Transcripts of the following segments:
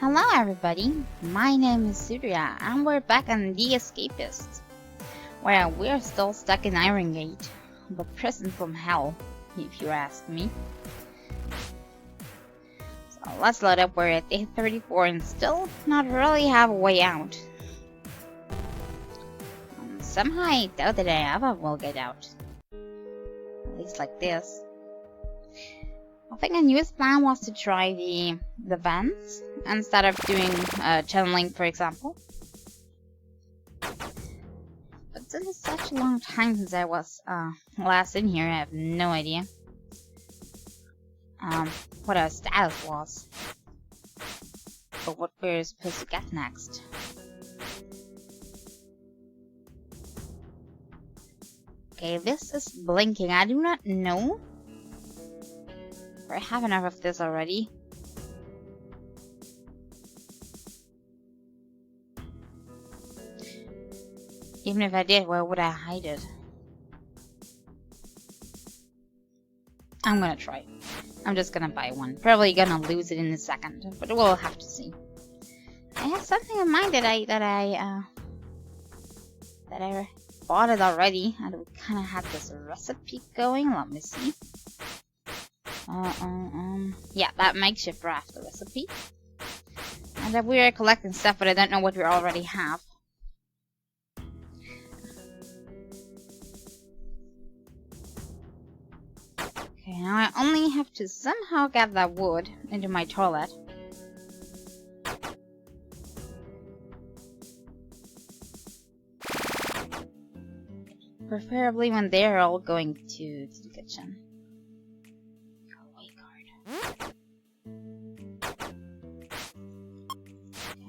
Hello everybody, my name is Surya and we're back on the Escapists, where we're still stuck in Iron Gate, the prison from hell, if you ask me. So let's load up, we're at day 34 and still not really have a way out. Somehow I doubt that I ever will get out, at least like this. I think a newest plan was to try the vents instead of doing channeling, for example. But since it's such a long time since I was last in here, I have no idea what our status was, or what we're supposed to get next. Okay, this is blinking. I do not know. I have enough of this already. Even if I did, where would I hide it? I'm gonna try. I'm just gonna buy one. Probably gonna lose it in a second, but we'll have to see. I have something in mind that I bought it already, and we kind of had this recipe going. Let me see. Yeah, that makeshift raft, the recipe. And that we are collecting stuff, but I don't know what we already have. Okay, now I only have to somehow get that wood into my toilet. Preferably when they're all going to the kitchen.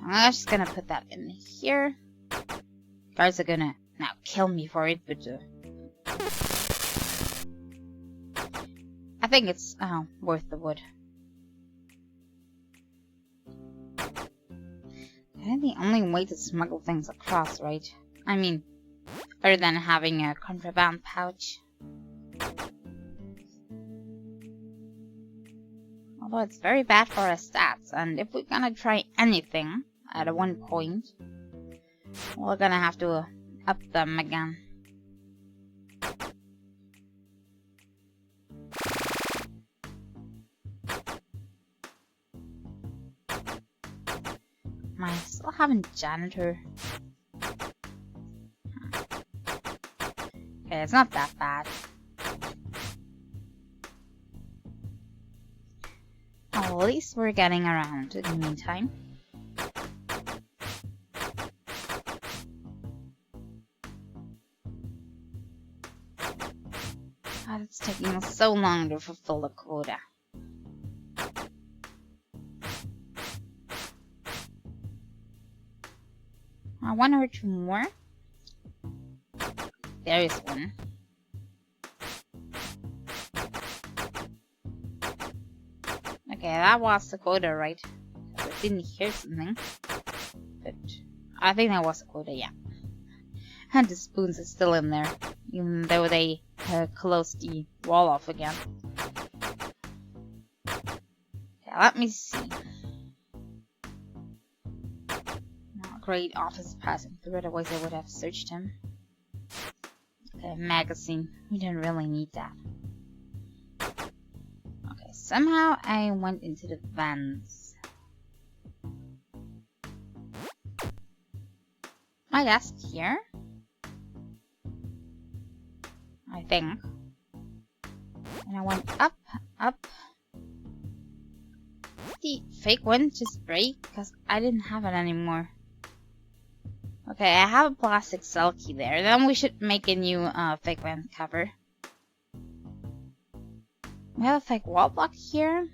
I'm just gonna put that in here. Guards are gonna now kill me for it, but I think it's worth the wood. That's the only way to smuggle things across, right? I mean, other than having a contraband pouch. Although it's very bad for our stats, and if we're gonna try anything at one point, we're gonna have to up them again. I still haven't janitor. Okay, it's not that bad. At least we're getting around in the meantime. God, it's taking us so long to fulfill the quota. One or two more. There is one. Okay, that was the quota, right? I didn't hear something. But I think that was the quota, yeah. And the spoons are still in there, even though they closed the wall off again. Okay, let me see. Not great office passing through, otherwise I would have searched him. Okay, magazine. We don't really need that. Okay, somehow I went into the vents. My desk here, I think. And I went up. The fake one just break because I didn't have it anymore. Okay, I have a plastic cell key there. Then we should make a new fake vent cover. We have a fake wall block here,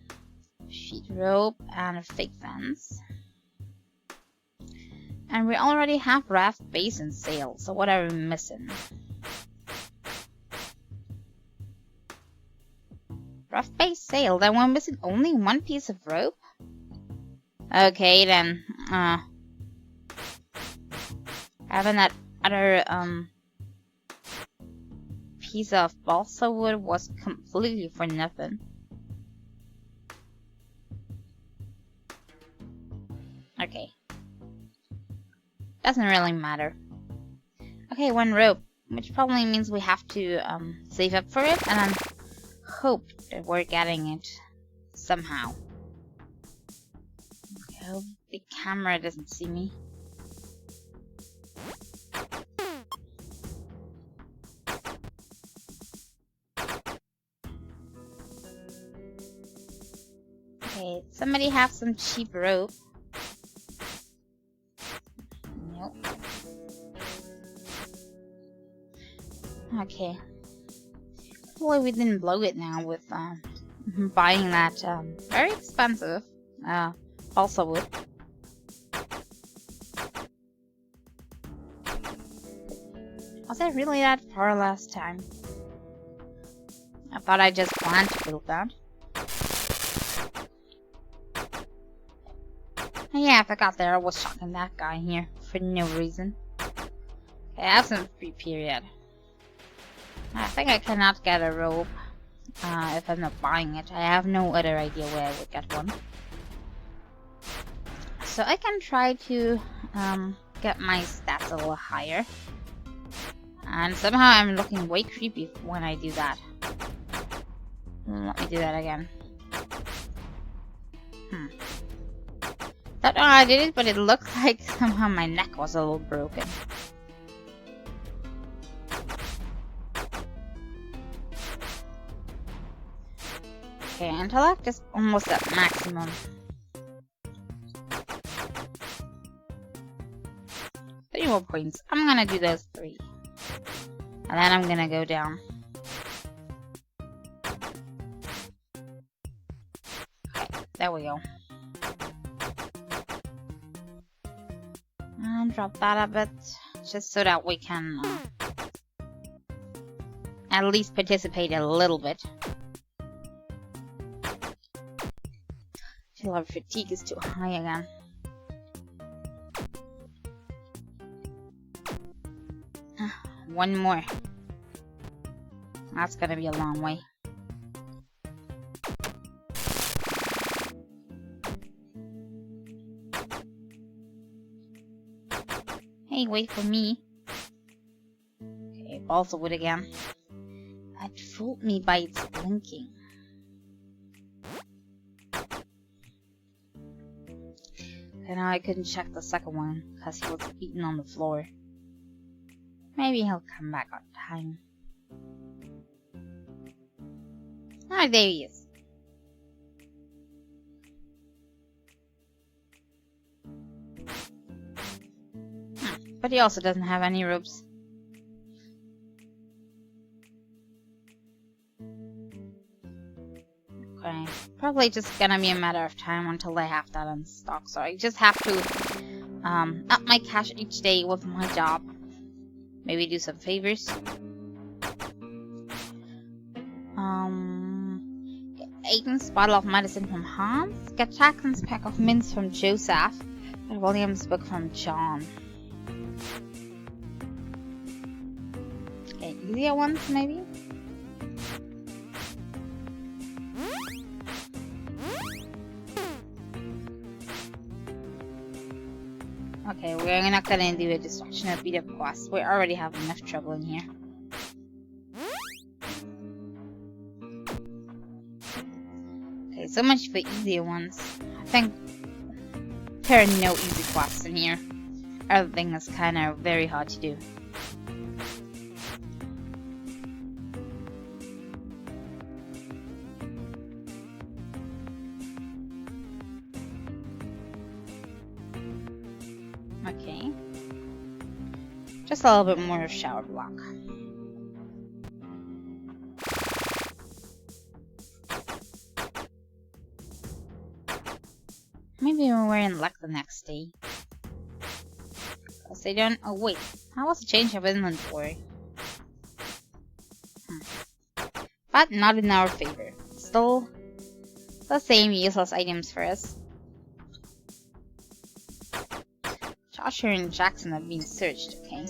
sheet rope, and a fake fence. And we already have raft base and sail, so what are we missing? Raft base sail, then we're missing only one piece of rope? Okay then, having that other piece of balsa wood was completely for nothing. Doesn't really matter. Okay, one rope, which probably means we have to save up for it and then hope that we're getting it somehow. Okay, I hope the camera doesn't see me. Okay, somebody have some cheap rope. Nope. Okay. Hopefully we didn't blow it now with buying that very expensive balsa wood. Was I really that far last time? I thought I just planned to build that. Yeah, I forgot there I was shocking that guy here for no reason. Okay, I have some free period. I think I cannot get a rope if I'm not buying it. I have no other idea where I would get one. So I can try to get my stats a little higher. And somehow I'm looking way creepy when I do that. Let me do that again. Don't know how I did it, but it looked like somehow my neck was a little broken. Okay, intellect is almost at maximum. 3 more points. I'm gonna do those 3. And then I'm gonna go down. Okay, there we go. And drop that a bit, just so that we can at least participate a little bit. I feel our fatigue is too high again. One more. That's gonna be a long way. Hey, wait for me. Okay, balsa wood again. It fooled me by its blinking. And now I couldn't check the second one because he was beaten on the floor. Maybe he'll come back on time. Ah, there he is. But he also doesn't have any ropes. Okay, probably just gonna be a matter of time until they have that in stock. So I just have to up my cash each day with my job. Maybe do some favors. Get Aiden's bottle of medicine from Hans. Get Jackson's pack of mints from Joseph. Get William's book from John. Okay, easier ones maybe? Okay, we're not gonna do a destruction of beat up quest. We already have enough trouble in here. Okay, so much for easier ones. I think there are no easy quests in here. Everything is kind of very hard to do. Okay. Just a little bit more shower block. Maybe we're in luck the next day. Because they don't... Oh wait, how was the change of inventory? But not in our favor. Still the same useless items for us. Joshua and Jackson have been searched, okay?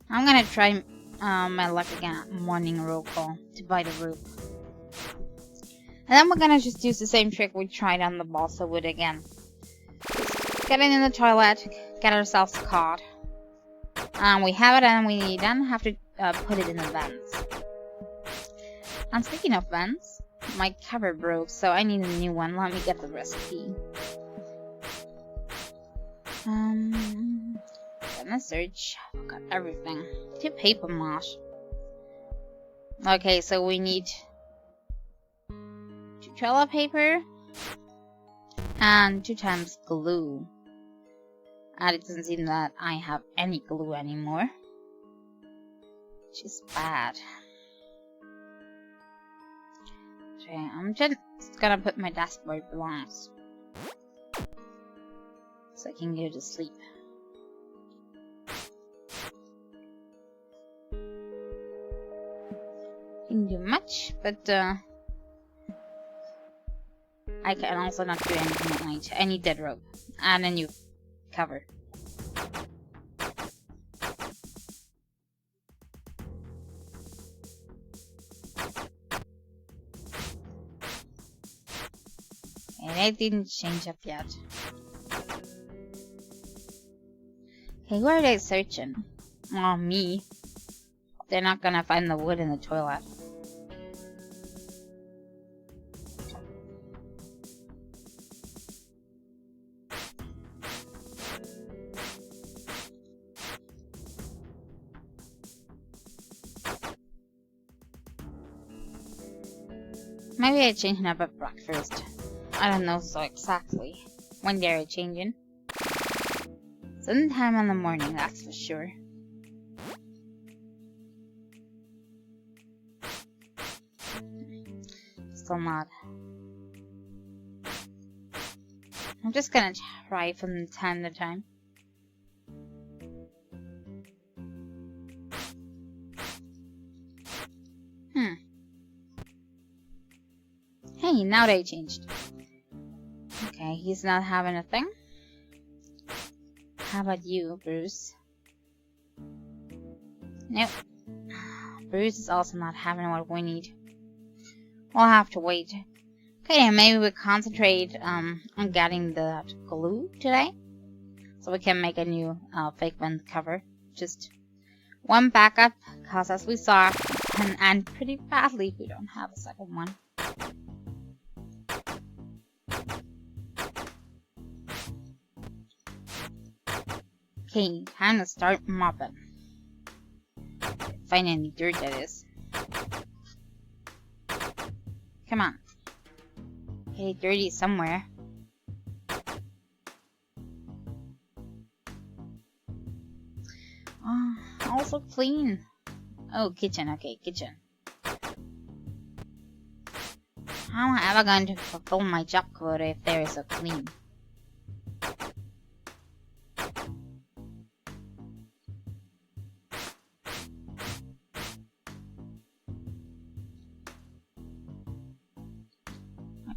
I'm gonna try my luck again at morning roll call to buy the rope. And then we're gonna just use the same trick we tried on the balsa wood again. Get it in the toilet, get ourselves a card. We have it and we then have to put it in the vents. And speaking of vents, my cover broke, so I need a new one. Let me get the recipe. Gonna search. Got everything. 2 paper mache. Okay, so we need 2 toilet paper and 2 times glue. And it doesn't seem that I have any glue anymore, which is bad. Okay, I'm just gonna put my desk where it belongs, so I can go to sleep. Didn't do much, but I can also not do anything at night. I need dead rope and a new cover. And it didn't change up yet. Okay, where are they searching? Oh, me. They're not gonna find the wood in the toilet. Maybe I changed it up at breakfast. I don't know so exactly when they're changing. Sometime in the morning, that's for sure. Still not. I'm just gonna try from time to time. Hey, now they changed. Okay, he's not having a thing. How about you, Bruce? Nope. Bruce is also not having what we need. We'll have to wait. Okay, maybe we concentrate on getting the glue today, so we can make a new fake vent cover. Just one backup, because as we saw, it can end pretty badly if we don't have a second one. Okay, time to start mopping. Find any dirt, that is. Come on. Get it dirty somewhere. Oh, also clean. Oh, kitchen. Okay, kitchen. How am I ever going to fulfill my job quota if there is so clean?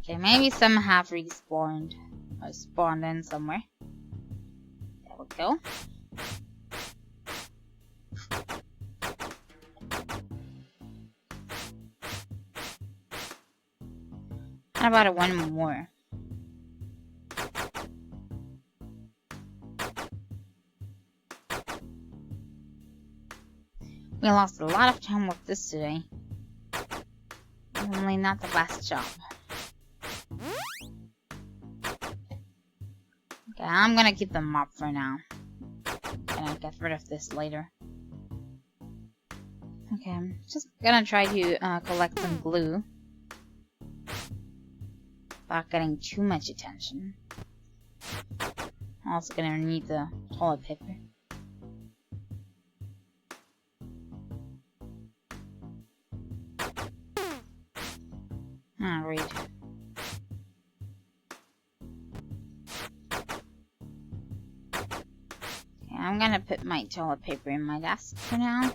Okay, maybe some have respawned or spawned in somewhere. There we go. How about one more? We lost a lot of time with this today. Only not the best job. Okay, I'm gonna keep the mop for now. Gonna get rid of this later. Okay, I'm just gonna try to collect some glue without getting too much attention. I'm also gonna need the toilet paper. Alright. Okay, I'm gonna put my toilet paper in my desk for now.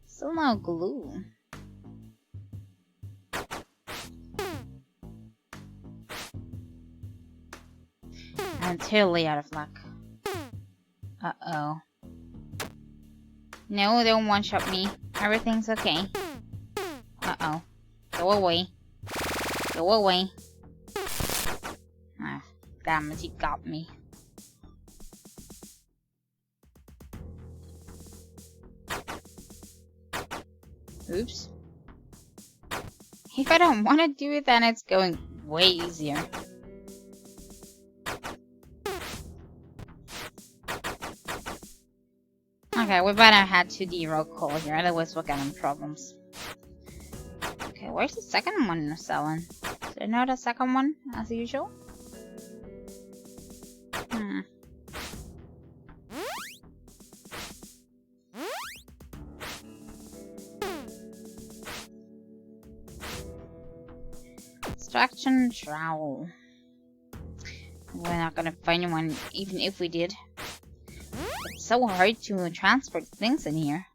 Still no glue. I'm totally out of luck. Uh-oh. No, don't one-shot me. Everything's okay. Uh-oh. Go away. Go away. Ah, damn it, he got me. Oops. If I don't want to do it, then it's going way easier. Okay, we better head to the roll call here, otherwise we'll get in problems. Okay, where's the second one selling? Is there not a second one, as usual? Extraction trowel. We're not gonna find one, even if we did. It's so hard to transport things in here.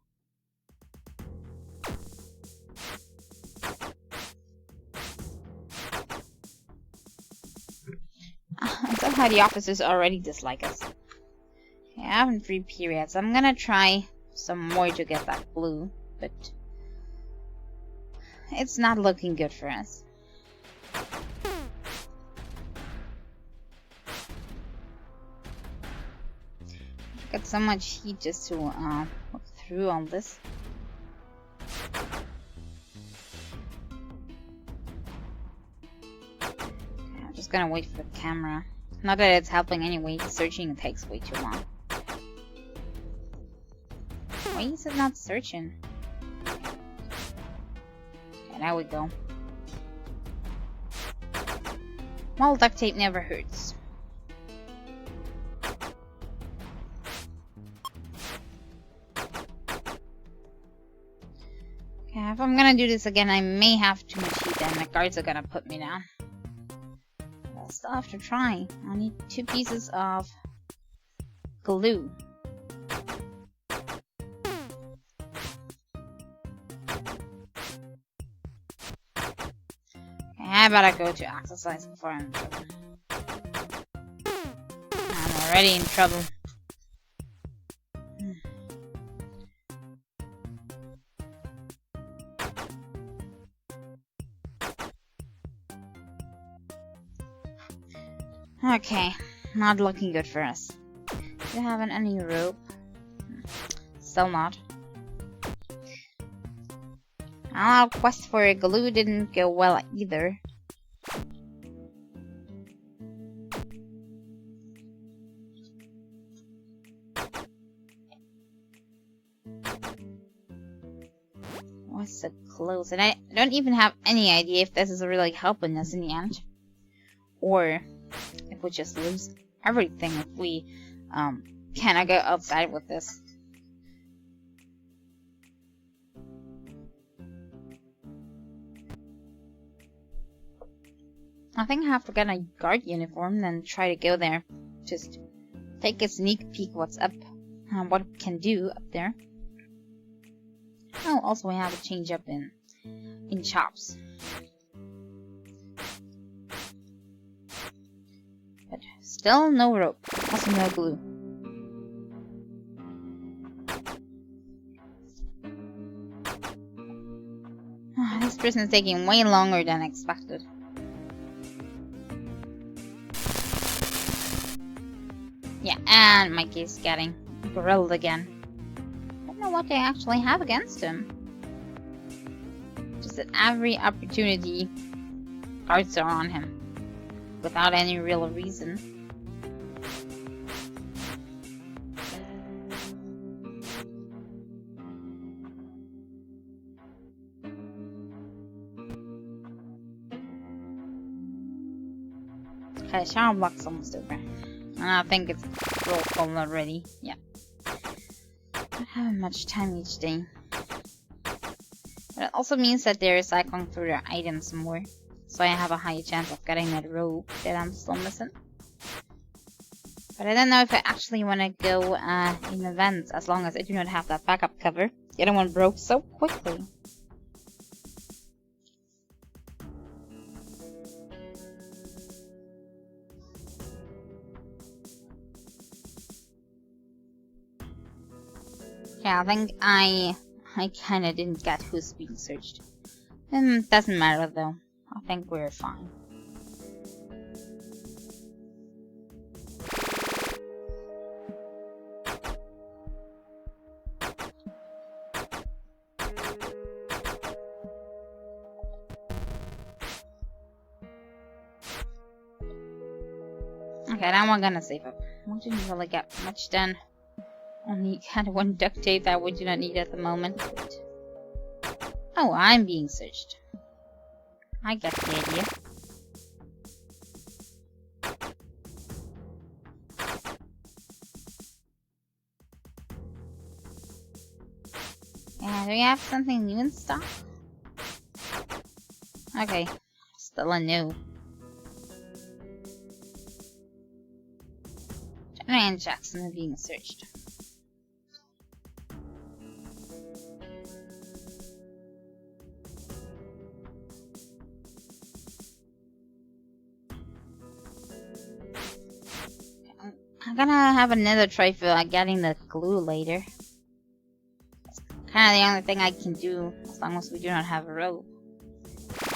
Somehow the officers already dislike us. Okay, I have 3 periods. I'm gonna try some more to get that blue, but it's not looking good for us. Got so much heat just to look through all this. Okay, I'm just gonna wait for the camera. Not that it's helping anyway, searching takes way too long. Why is it not searching? Okay, there we go. Well, duct tape never hurts. Okay, if I'm gonna do this again, I may have too much heat and the guards are gonna put me down. I'll still have to try. I need 2 pieces of glue. Okay, I better go to exercise before I'm in trouble. I'm already in trouble. Okay, not looking good for us. Do you have any rope? Still not. Our quest for glue didn't go well either. What's so close? And I don't even have any idea if this is really helping us in the end. Or if we just lose everything if we cannot go outside with this. I think I have to get a guard uniform, then try to go there. Just take a sneak peek what's up, what we can do up there. Oh, also I have a change up in chops. But still no rope, also no glue. This prison is taking way longer than expected. Yeah, and Mikey's getting grilled again. I don't know what they actually have against him. Just at every opportunity, guards are on him. Without any real reason. Okay, shower block's almost over. And I think it's roll call already. Yeah. Don't have much time each day. But it also means that they're cycling through their items more. So I have a higher chance of getting that rope that I'm still missing. But I don't know if I actually want to go in events as long as I do not have that backup cover. The other one broke so quickly. Okay, Yeah, I think I kinda didn't get who's being searched. Doesn't matter though. I think we're fine. Okay, now we're gonna save up. We didn't really get much done. Only had one duct tape that we do not need at the moment. But... oh, I'm being searched. I get the idea. Yeah, do we have something new in stock? Okay, still a no. Jenny and Jackson are being searched. I'm gonna have another try for getting the glue later. It's kind of the only thing I can do as long as we do not have a rope.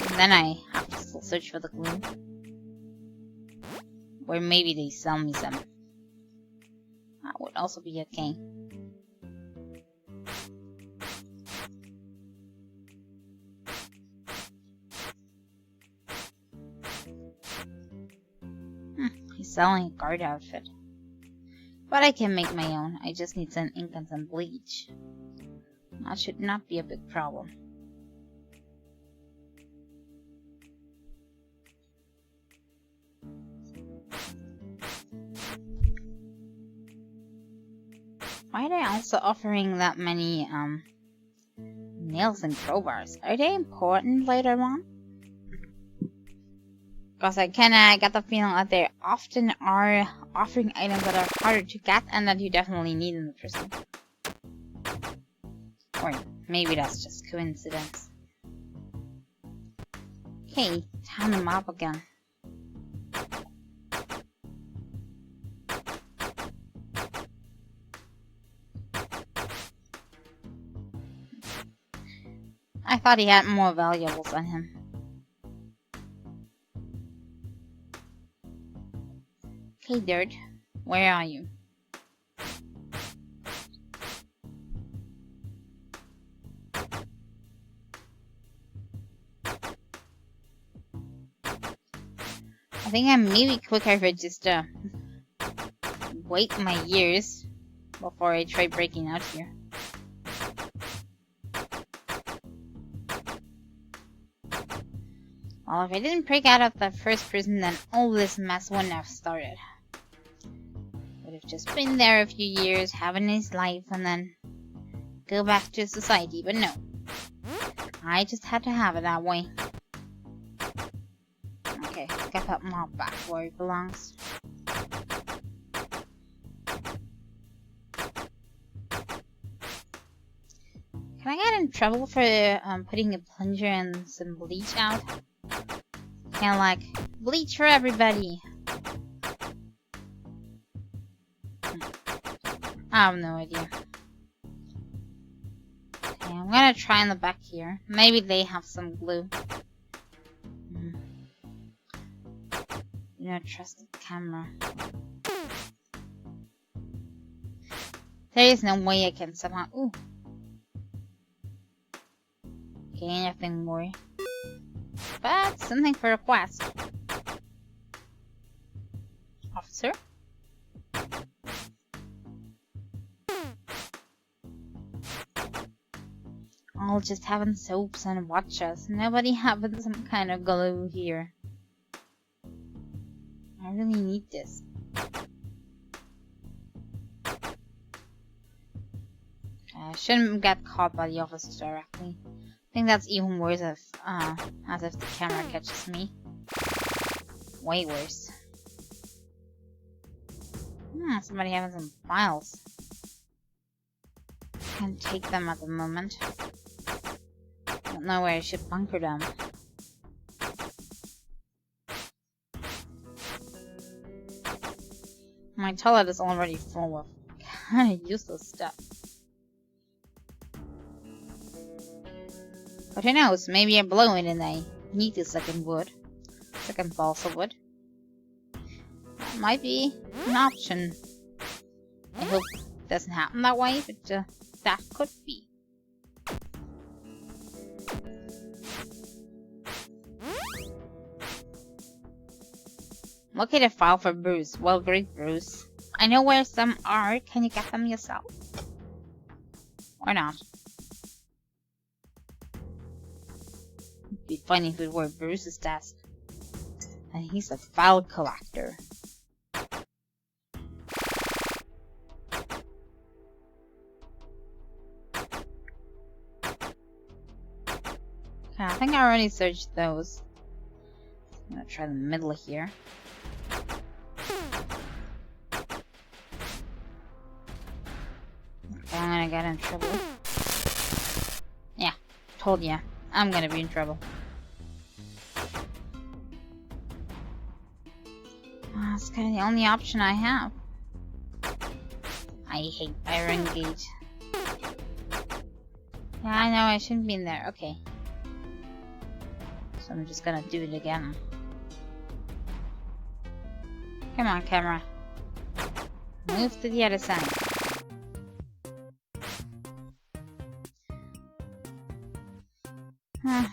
And then I have to still search for the glue. Or maybe they sell me some. That would also be okay. He's selling a guard outfit. But I can make my own. I just need some ink and some bleach. That should not be a big problem. Why are they also offering that many nails and crowbars? Are they important later on? Because I kinda get the feeling that they often are offering items that are harder to get and that you definitely need in the prison. Or maybe that's just coincidence. Okay, time to mop again. I thought he had more valuables on him. Okay, Dirt, where are you? I think I may be quicker if I just wait my years before I try breaking out here. Well, if I didn't break out of that first prison, then all this mess wouldn't have started. Would have just been there a few years, have a nice life, and then go back to society, but no. I just had to have it that way. Okay, get that mop back where it belongs. Can I get in trouble for putting a plunger and some bleach out? Kinda like, bleach for everybody! I have no idea. Okay, I'm gonna try in the back here. Maybe they have some glue. You don't trust the camera. There is no way I can somehow... ooh. Okay, nothing more. But something for a quest. Officer? All just having soaps and watches. Nobody having some kind of glue here. I really need this. I shouldn't get caught by the officers directly. I think that's even worse if, as if the camera catches me. Way worse. Somebody having some files. Can't take them at the moment. Don't know where I should bunker them. My toilet is already full of kind of useless stuff. But who knows, maybe I blow it and I need the second balsa wood. That might be an option. I hope it doesn't happen that way, but that could be. Locate a file for Bruce. Well, great, Bruce. I know where some are. Can you get them yourself? Or not? It'd be funny if it were Bruce's desk. And he's a file collector. Okay, I think I already searched those. I'm gonna try the middle here. Okay, I'm gonna get in trouble. Yeah, told ya. I'm gonna be in trouble. That's kind of the only option I have. I hate Iron Gate. Yeah, I know I shouldn't be in there. Okay. So I'm just gonna do it again. Come on, camera. Move to the other side.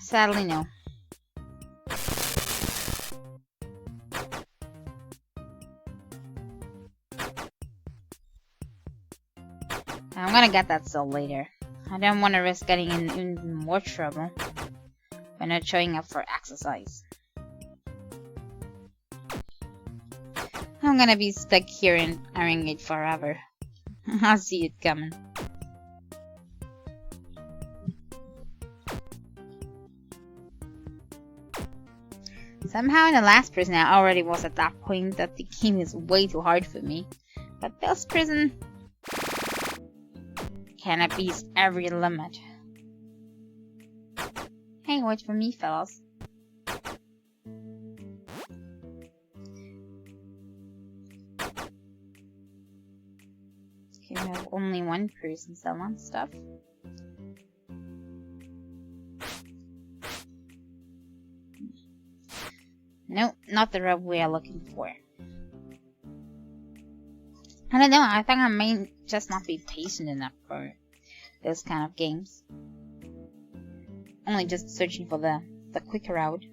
Sadly, no. I'm gonna get that cell later. I don't want to risk getting in even more trouble by not showing up for exercise. I'm gonna be stuck here in Iron Gate forever. I'll see it coming. Somehow in the last prison I already was at that point that the game is way too hard for me. But this prison can appease every limit. Hey, wait for me, fellas. Okay, we have only one person selling stuff. Nope, not the rope we are looking for. I don't know, I think I may just not be patient enough for those kind of games. Only just searching for the quick route.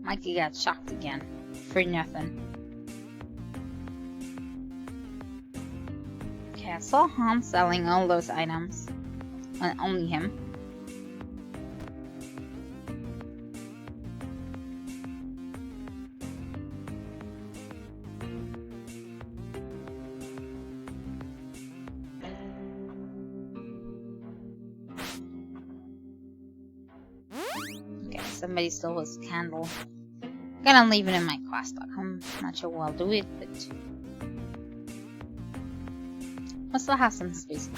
Mikey got shocked again. For nothing. Okay, I saw Hans selling all those items. And only him. Okay, somebody stole his candle. I'm gonna leave it in my quest log. I'm not sure where I'll do it, but we'll still have some space.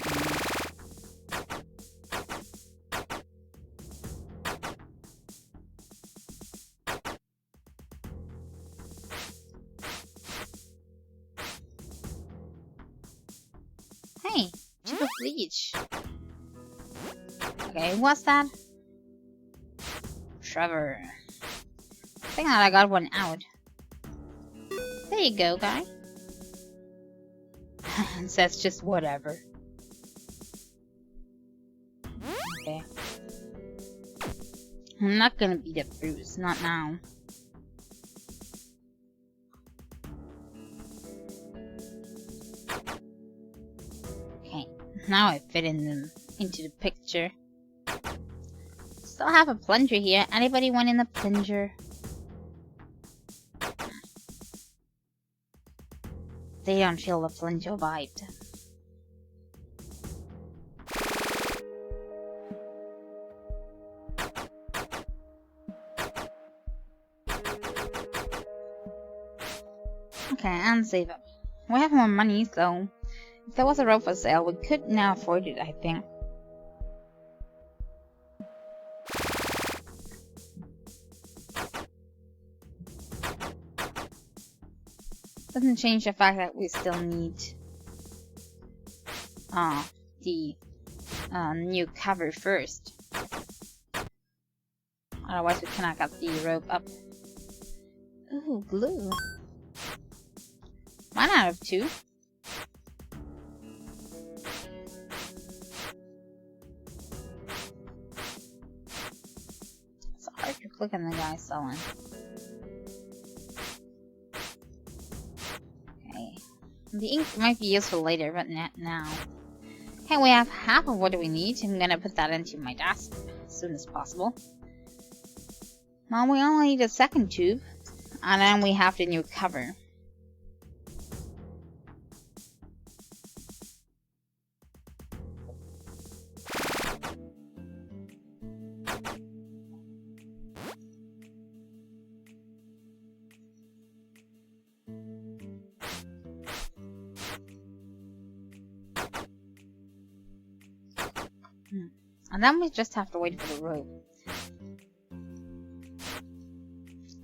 Hey, chip of bleach. Okay, what's that? Trevor. I think that I got one out. There you go, guy. And says just whatever. Okay. I'm not gonna beat up Bruce, not now. Okay, now I fit into the picture. Still have a plunger here. Anybody want in a plunger? They don't feel the plunger vibe. Okay, and save up. We have more money, so if there was a rope for sale, we could now afford it, I think. Doesn't change the fact that we still need the new cover first. Otherwise we cannot get the rope up. Ooh, glue. 1 out of 2. It's hard to click on the guy selling. Okay. The ink might be useful later, but not now. Okay, we have half of what we need. I'm gonna put that into my desk as soon as possible. Well, we only need a second tube, and then we have the new cover. And then we just have to wait for the rope.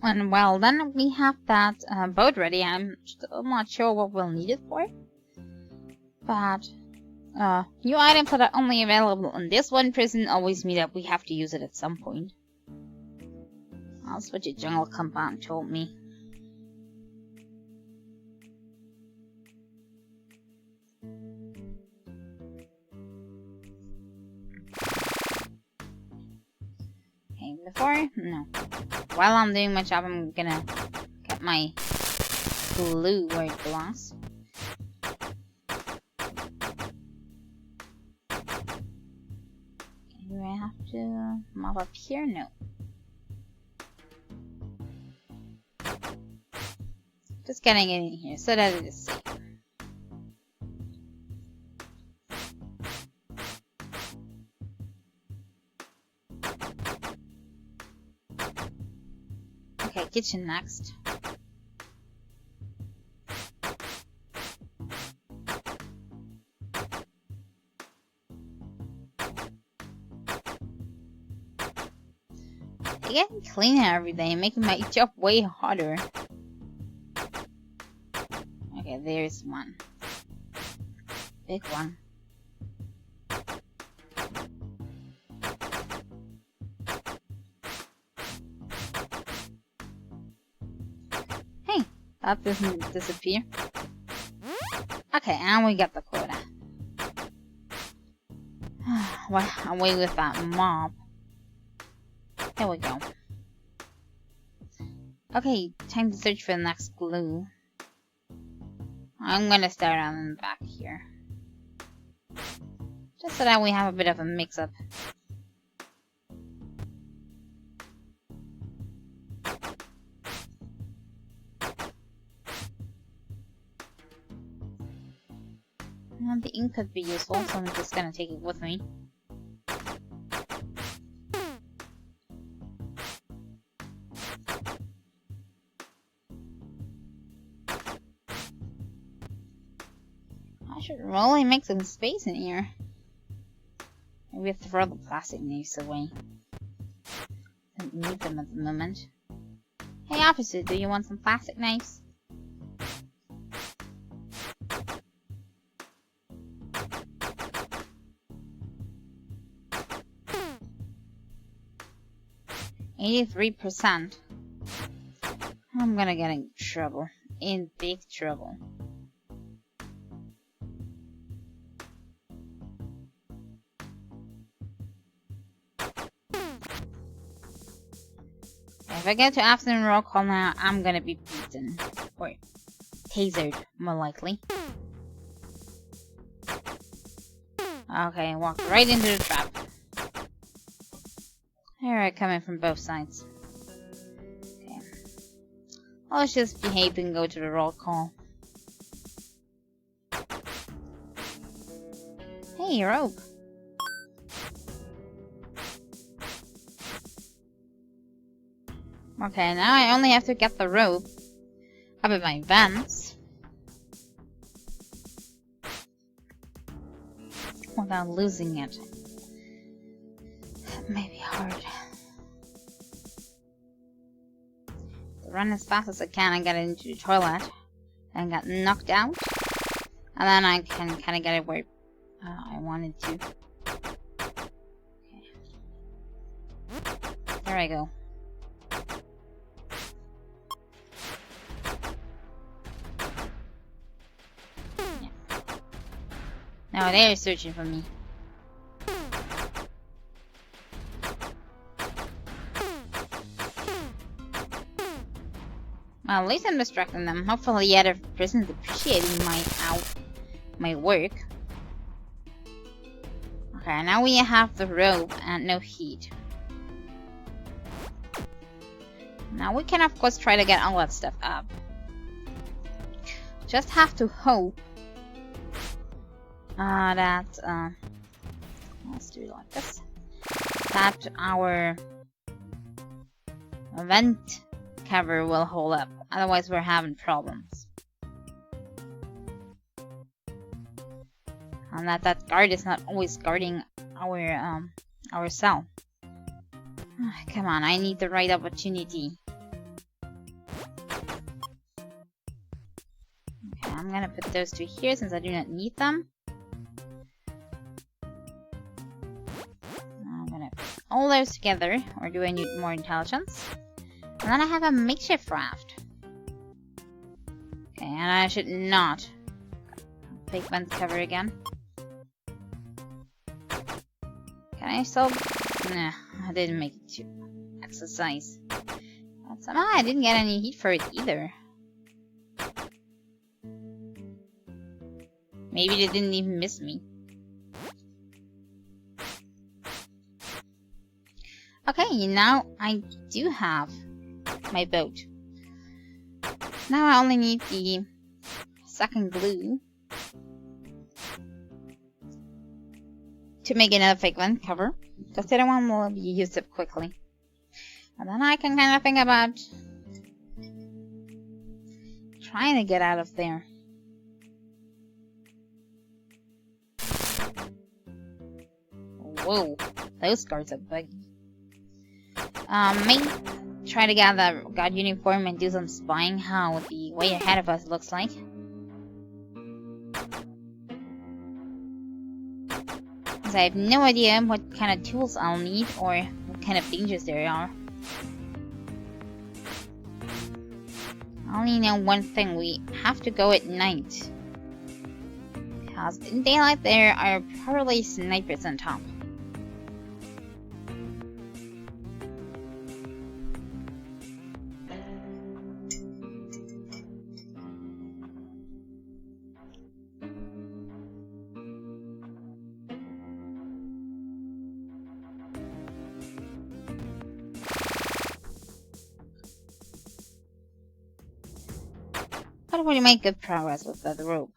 And well, then we have that boat ready. I'm still not sure what we'll need it for. But new items that are only available in this one prison always mean that we have to use it at some point. That's what your jungle compound told me. No. While I'm doing my job, I'm gonna get my glue where it belongs. Do I have to mop up here? No. Just getting it in here so that it is safe. Okay, kitchen next. They're getting cleaner every day, making my job way harder. Okay, there's one. Big one. That doesn't disappear. Okay, and we got the quota. Well, away with that mob. There we go. Okay, time to search for the next glue. I'm gonna start on the back here. Just so that we have a bit of a mix-up. The ink could be useful, so I'm just gonna take it with me. I should really make some space in here. Maybe have to throw the plastic knives away. Don't need them at the moment. Hey officer, do you want some plastic knives? %. I'm gonna get in trouble. In big trouble. If I get to afternoon roll call now, I'm gonna be beaten. Or tasered, more likely. Okay, walk right into the trap. They're coming from both sides. Okay. Well, let's just behave and go to the roll call. Hey, rope. Okay, now I only have to get the rope up in my vents without losing it. That may be hard. Run as fast as I can and get into the toilet. and got knocked out. And then I can kind of get it where I wanted to. Okay. There I go. Yeah. Now they're searching for me. Well, at least I'm distracting them. Hopefully the other person's appreciating my work. Okay, now we have the rope and no heat. Now we can of course try to get all that stuff up. Just have to hope that let's do it like this. That our vent cover will hold up. Otherwise we're having problems. And that guard is not always guarding our cell. Come on, I need the right opportunity. Okay, I'm gonna put those two here since I do not need them. I'm gonna put all those together, or do I need more intelligence? And then I have a makeshift raft. Okay, and I should not take vent cover again. Can I still? Nah, I didn't make it to exercise. But somehow I didn't get any heat for it either. Maybe they didn't even miss me. Okay, now I do have my boat. Now I only need the second glue to make another fake vent cover, because the other one will be used up quickly. And then I can kind of think about trying to get out of there. Whoa, those guards are big. Maybe try to get that guard uniform and do some spying how the way ahead of us looks like. Because I have no idea what kind of tools I'll need or what kind of dangers there are. I only know one thing, we have to go at night. Because in daylight there are probably snipers on top. But we make good progress with the rope.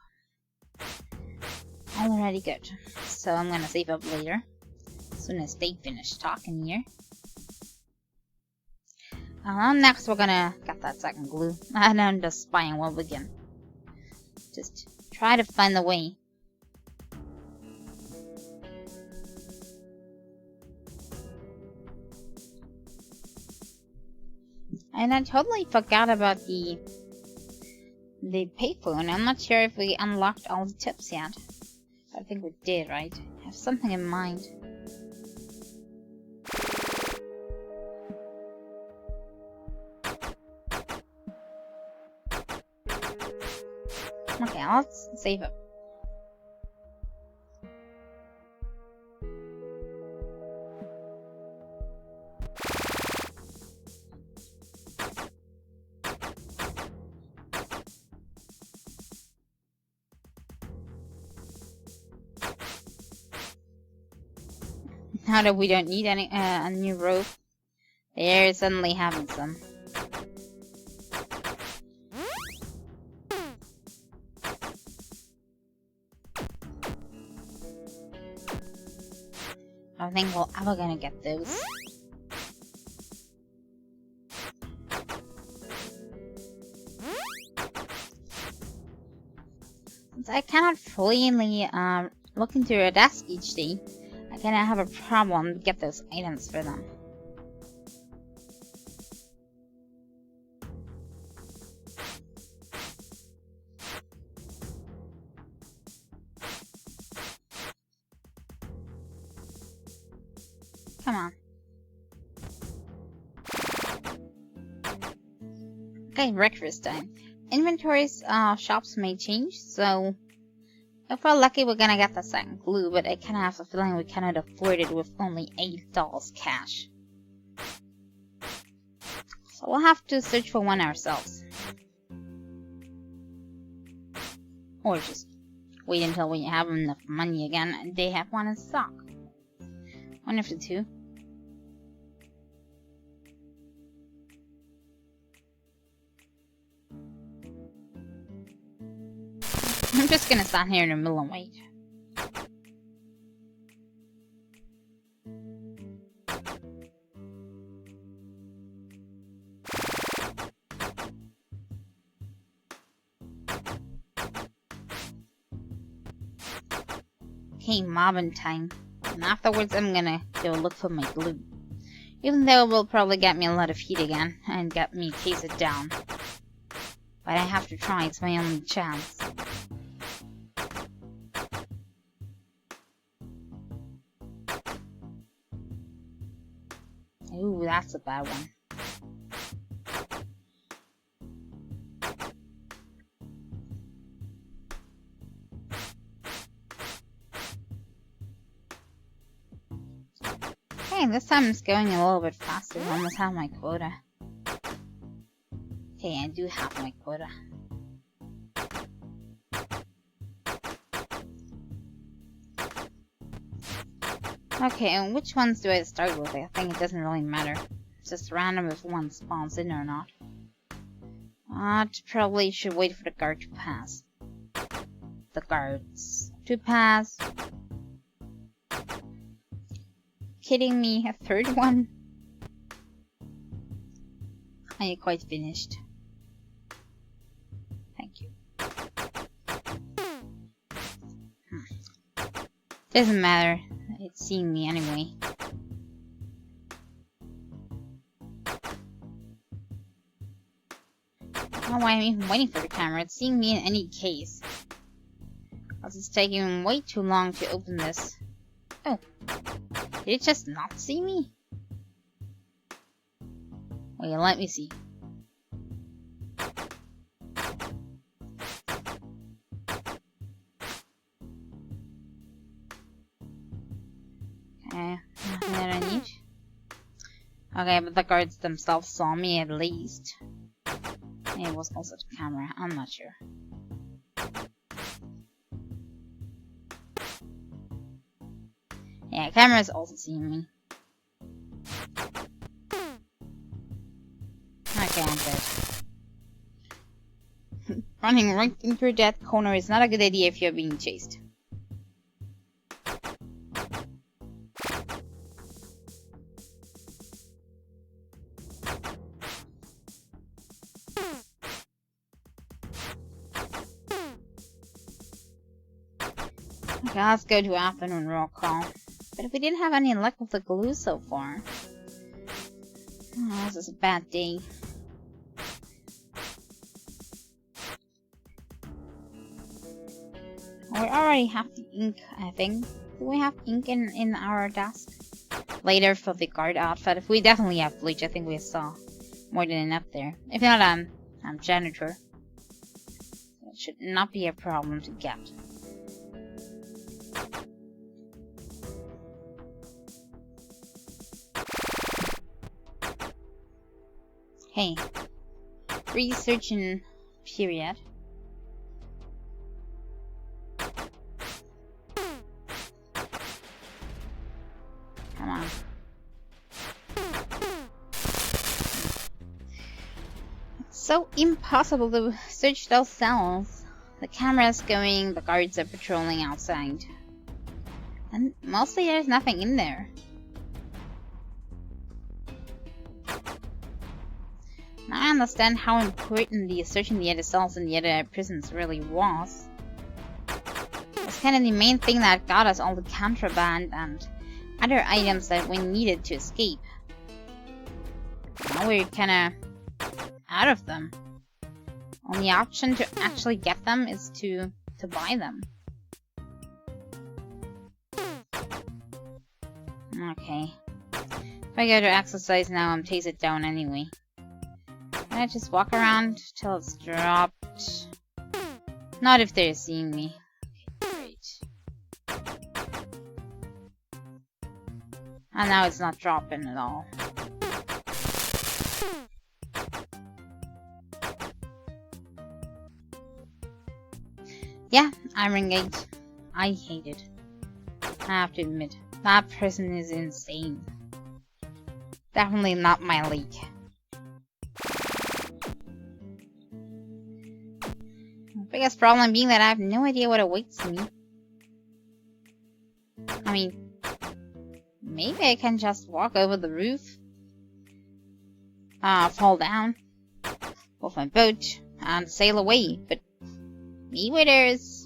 Already good. So I'm gonna save up later. As soon as they finish talking here. Next we're gonna get that second glue. And then the spying will begin. Just try to find the way. And I totally forgot about the payphone. I'm not sure if we unlocked all the tips yet. I think we did, right? I have something in mind. Okay, let's save up. Now that we don't need any a new rope, they're suddenly having some. I don't think we're ever gonna get those. Since I cannot fully look into a desk each day, I kinda have a problem to get those items for them. Come on. Okay, breakfast time. Inventories shops may change, so if we're lucky we're gonna get the second glue, but I kinda have a feeling we cannot afford it with only $8 cash. So we'll have to search for one ourselves. Or just wait until we have enough money again and they have one in stock. One of the two. I'm just gonna stand here in the middle and wait. Okay, mobbing time. And afterwards I'm gonna go look for my glue. Even though it will probably get me a lot of heat again and get me tasted down. But I have to try, it's my only chance. Ooh, that's a bad one. Okay, this time it's going a little bit faster. I almost have my quota. Okay, I do have my quota. Okay, and which ones do I start with? I think it doesn't really matter. It's just random if one spawns in or not. Probably should wait for the guard to pass. The guards to pass. Kidding me? A third one? Are you quite finished? Thank you. Doesn't matter. It's seeing me anyway. I don't know why I'm even waiting for the camera. It's seeing me in any case. Because it's taking way too long to open this. Oh. Did it just not see me? Wait, let me see. Okay, nothing that I need. Okay, but the guards themselves saw me at least. Maybe it was also the camera, I'm not sure. Yeah, camera's also seeing me. Okay, I'm dead. Running right into that corner is not a good idea if you're being chased. Okay, let's go to afternoon roll call. But if we didn't have any luck with the glue so far. Oh, this is a bad day. We already have the ink, I think. Do we have ink in our desk? Later for the guard outfit. If we definitely have bleach, I think we saw more than enough there. If not, I'm janitor. It should not be a problem to get. Hey, researching period. Come on. It's so impossible to search those cells. The camera's going, the guards are patrolling outside. And mostly there's nothing in there. Now I understand how important the searching the other cells in the other prisons really was. It's kind of the main thing that got us all the contraband and other items that we needed to escape. Now we're kinda out of them. Only option to actually get them is to buy them. Okay. If I go to exercise now, I'm tasted down anyway. Can I just walk around till it's dropped? Not if they're seeing me. Okay, great. And now it's not dropping at all. Yeah, Iron Gate. I hate it. I have to admit, that person is insane. Definitely not my league. Biggest problem being that I have no idea what awaits me. I mean, maybe I can just walk over the roof, fall down with my boat, and sail away, but maybe there's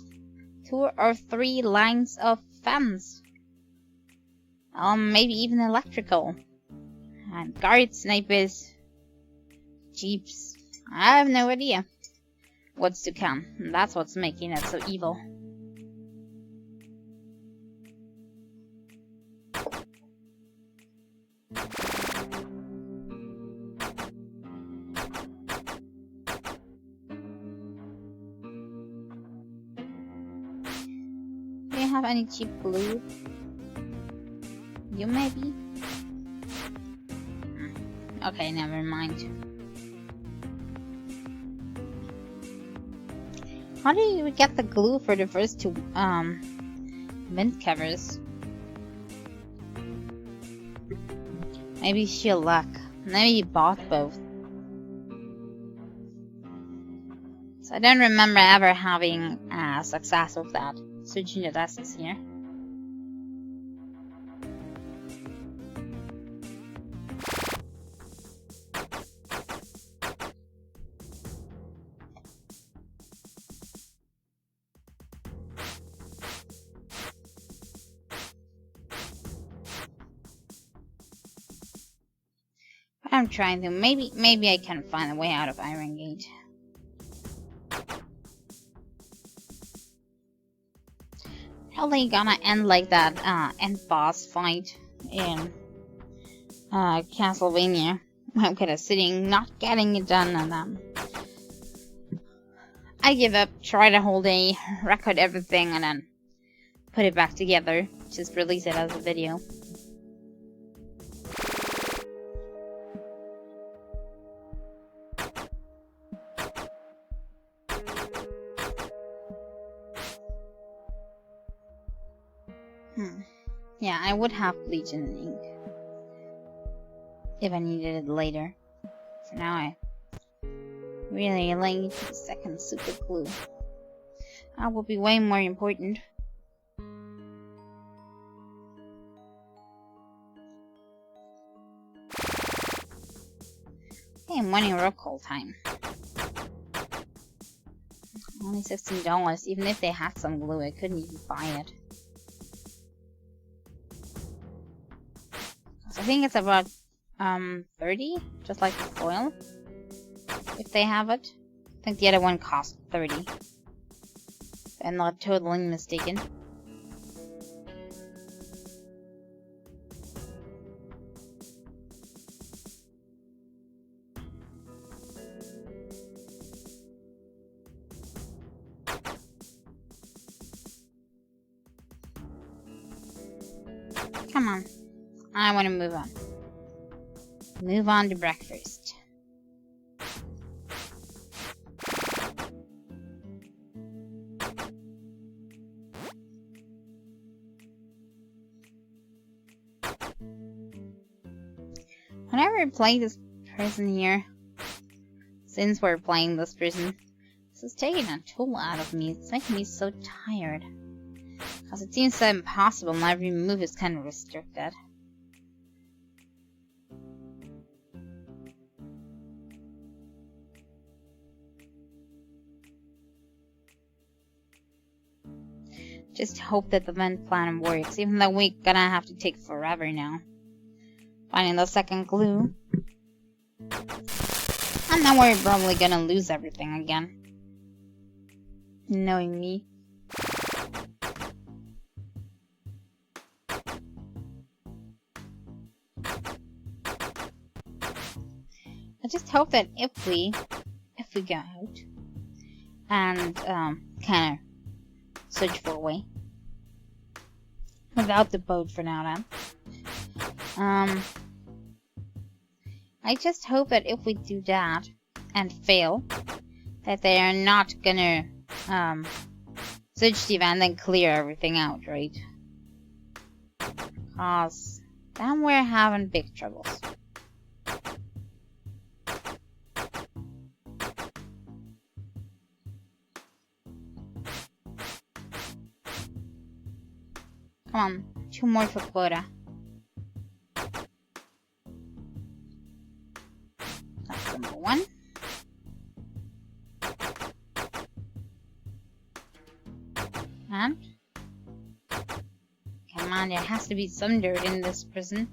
2 or 3 lines of fence. Maybe even electrical. And guard snipers, jeeps. I have no idea what's to come. And that's what's making it so evil. Do you have any cheap glue? You maybe? Okay, never mind. How do you get the glue for the first 2 mint covers? Maybe sheer luck. Maybe you bought both. So I don't remember ever having success with that. Switching the desks here. I'm trying to. Maybe I can find a way out of Iron Gate. Probably gonna end like that end boss fight in Castlevania. I'm kind of sitting, not getting it done, and I give up. Try the whole day, record everything, and then put it back together. Just release it as a video. Yeah, I would have bleach and ink if I needed it later. For now, I really need the second super glue. That will be way more important. Okay, morning roll call time. Only $16. Even if they had some glue, I couldn't even buy it. So I think it's about 30, just like the foil, if they have it. I think the other one cost 30. If I'm not totally mistaken. Come on. I want to move on. Move on to breakfast. Whenever I play this prison here, since we're playing this prison, this is taking a toll out of me. It's making me so tired. Because it seems so impossible and every move is kind of restricted. Just hope that the vent plan works, even though we're gonna have to take forever now. Finding the second clue. And now we're probably gonna lose everything again. Knowing me. I just hope that if we go out and kind of search for a way without the boat for now, then I just hope that if we do that and fail, that they are not gonna search the event and clear everything out, right? Cause then we're having big troubles. Come on, 2 more for quota. That's number 1. And come on, there has to be some dirt in this prison.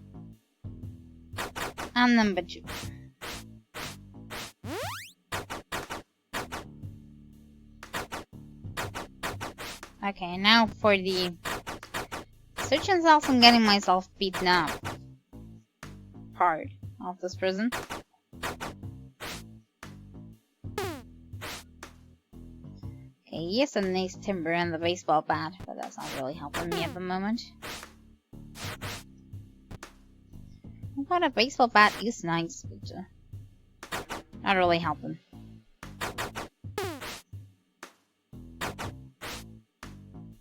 And number 2. Okay, now for the search and self and getting myself beaten up part of this prison. Okay, yes, a nice timber and the baseball bat, but that's not really helping me at the moment. But a baseball bat is nice, but not really helping.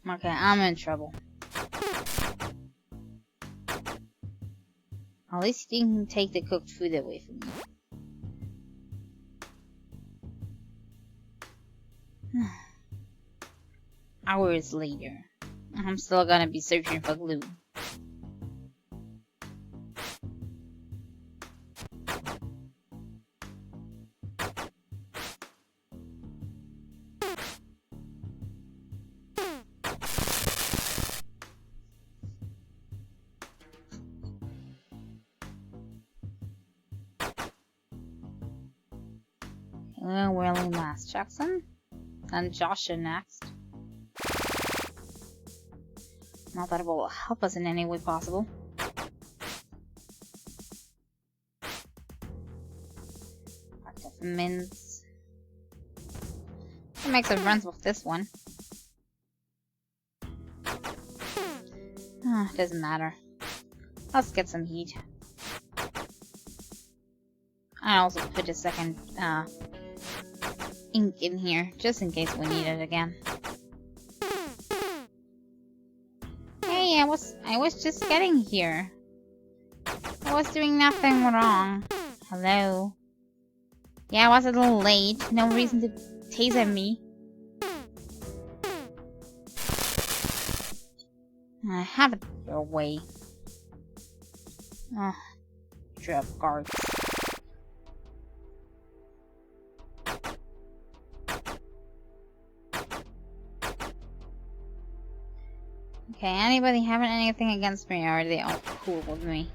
Okay, I'm in trouble. At least he didn't take the cooked food away from me. Hours later, I'm still gonna be searching for glue. Willie last, Jackson, and Joshua next. Not that it will help us in any way possible. Active mints. I'll make some friends with this one. Doesn't matter. Let's get some heat. I also put a second ink in here, just in case we need it again. Hey, I was just getting here. I was doing nothing wrong. Hello. Yeah, I was a little late. No reason to tase at me. I have it your way. Ugh. Trap guards. Okay, anybody having anything against me, or are they all cool with me?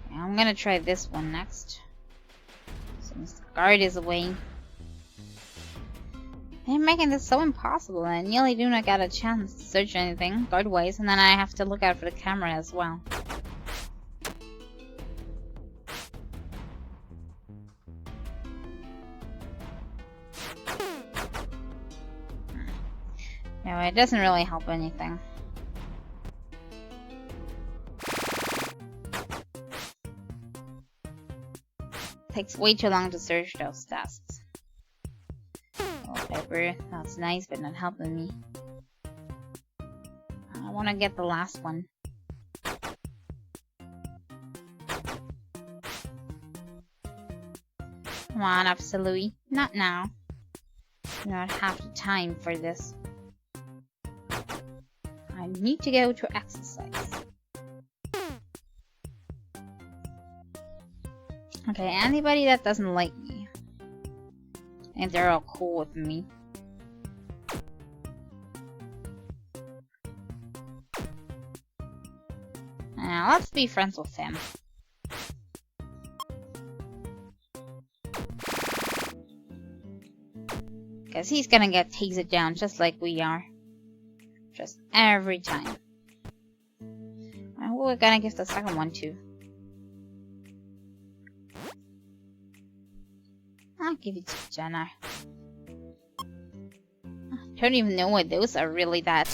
Okay, I'm gonna try this one next. Since the guard is away. They're making this so impossible, and I nearly do not get a chance to search anything guard-wise, and then I have to look out for the camera as well. No, it doesn't really help anything. Takes way too long to search those tasks. Wallpaper, that's nice, but not helping me. I want to get the last one. Come on, absolutely. Not now. I don't have the time for this. I need to go to exercise. Okay, anybody that doesn't like me. And they're all cool with me. Now, let's be friends with him. Because he's gonna get tasered down just like we are. Just every time. Who we're gonna give the second one to? I'll give it to Jenna. I don't even know why those are really that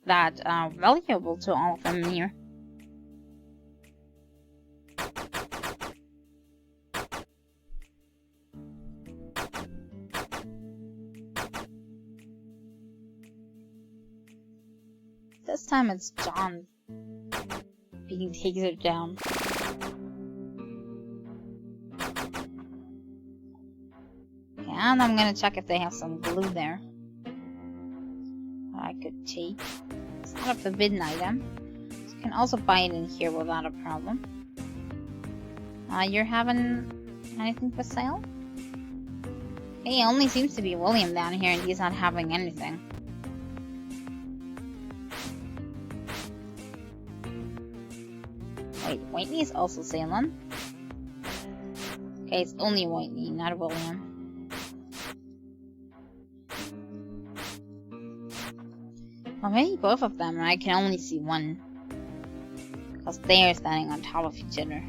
valuable to all of them here. This time it's John being taken down. Okay, and I'm gonna check if they have some glue there I could take. It's not a forbidden item. So you can also buy it in here without a problem. You're having anything for sale? Hey, it only seems to be William down here and he's not having anything. Wait, Whitney's also sailing? Okay, it's only Whitney, not William. Well, maybe both of them, and I can only see one. Because they are standing on top of each other.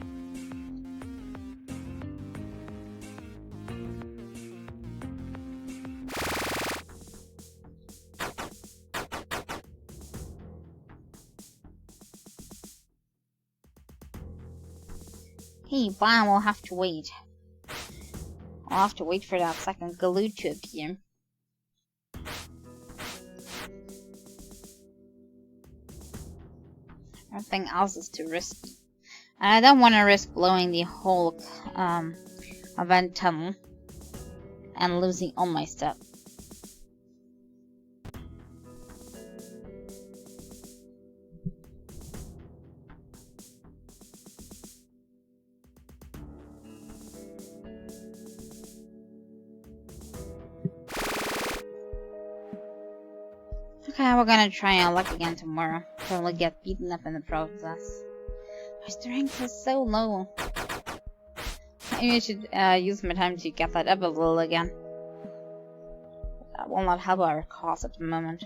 Hey, fine, we'll have to wait. I'll have to wait for that second glue to appear. Everything else is to risk. I don't want to risk blowing the whole event tunnel and losing all my stuff. Okay, we're gonna try our luck again tomorrow. Probably get beaten up in the process. My strength is so low. Maybe I should use my time to get that up a little again. That will not help our cause at the moment.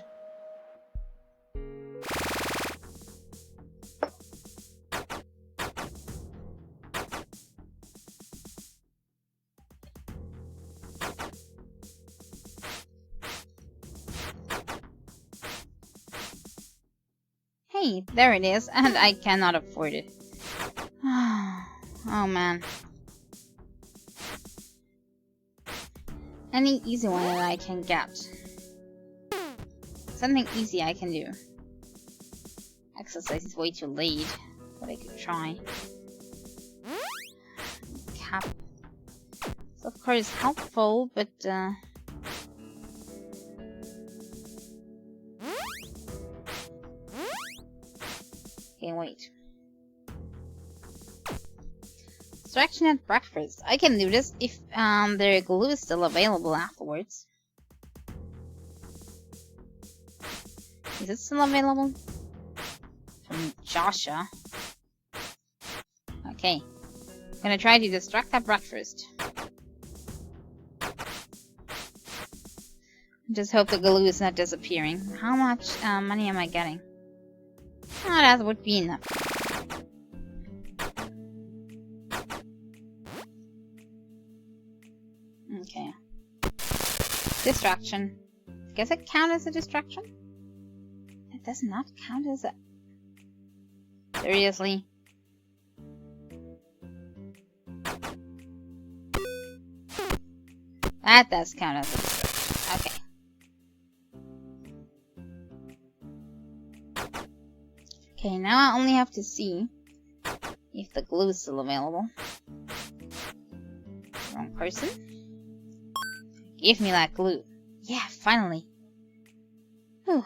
Hey, there it is, and I cannot afford it. Oh man. Any easy one that I can get. Something easy I can do. Exercise is way too late, but I could try. Cap. So of course helpful, but okay, wait. Distraction at breakfast. I can do this if their glue is still available afterwards. Is it still available? From Joshua. Okay. I'm gonna try to distract at breakfast. Just hope the glue is not disappearing. How much money am I getting? Oh, that would be enough. Okay. Distraction. Does it count as a distraction? It does not count as a... Seriously? That does count as a distraction. Okay. Okay, now I only have to see if the glue is still available. Wrong person. Give me that glue. Yeah, finally. Whew.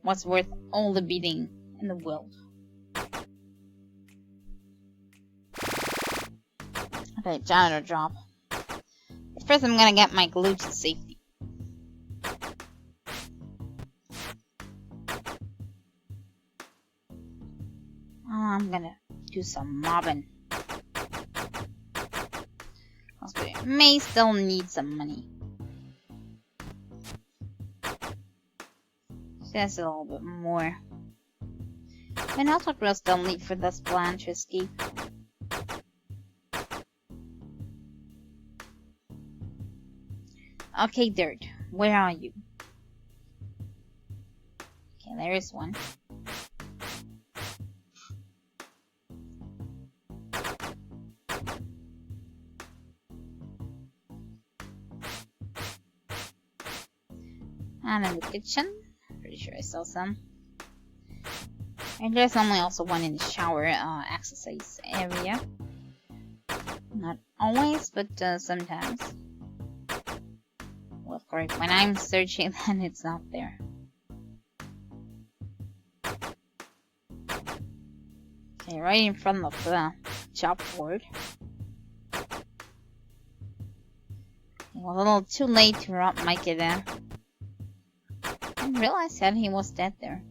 What's worth all the beating in the world? Okay, janitor job. First I'm gonna get my glue to safety. I'm gonna do some mobbing. We may still need some money. Just a little bit more. But not what we'll still need for this plan to escape. Okay, Dirt, where are you? Okay, there is one. And in the kitchen. Pretty sure I saw some. And there's only also one in the shower exercise area. Not always, but sometimes. Well, of course, when I'm searching, then it's not there. Okay, right in front of the job board. It was a little too late to rob Mikey there. I didn't realize that he was dead there.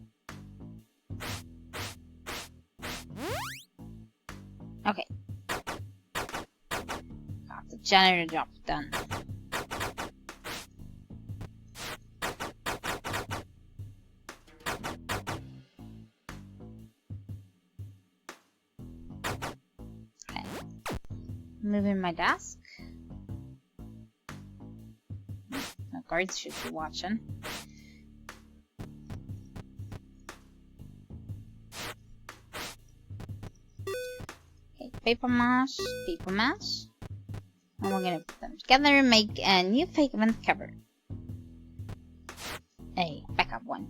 Okay. Got the janitor job done. Okay. Moving my desk. The guards should be watching. Paper mache. And we're gonna put them together and make a new fake event cover. A backup one.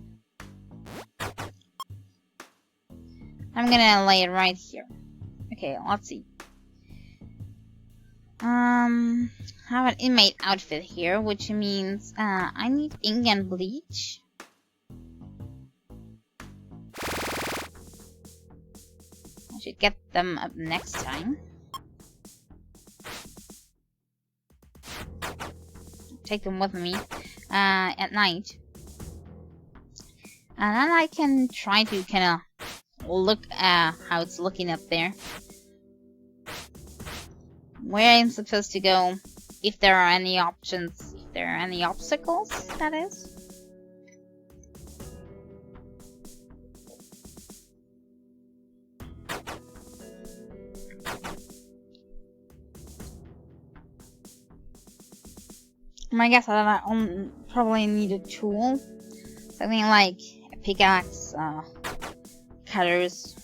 I'm gonna lay it right here. Okay, let's see. Have an inmate outfit here, which means I need ink and bleach. I should get them up next time. Take them with me at night. And then I can try to kind of look at how it's looking up there. Where I'm supposed to go, if there are any options, if there are any obstacles, that is. I guess I probably need a tool. Something like a pickaxe, cutters.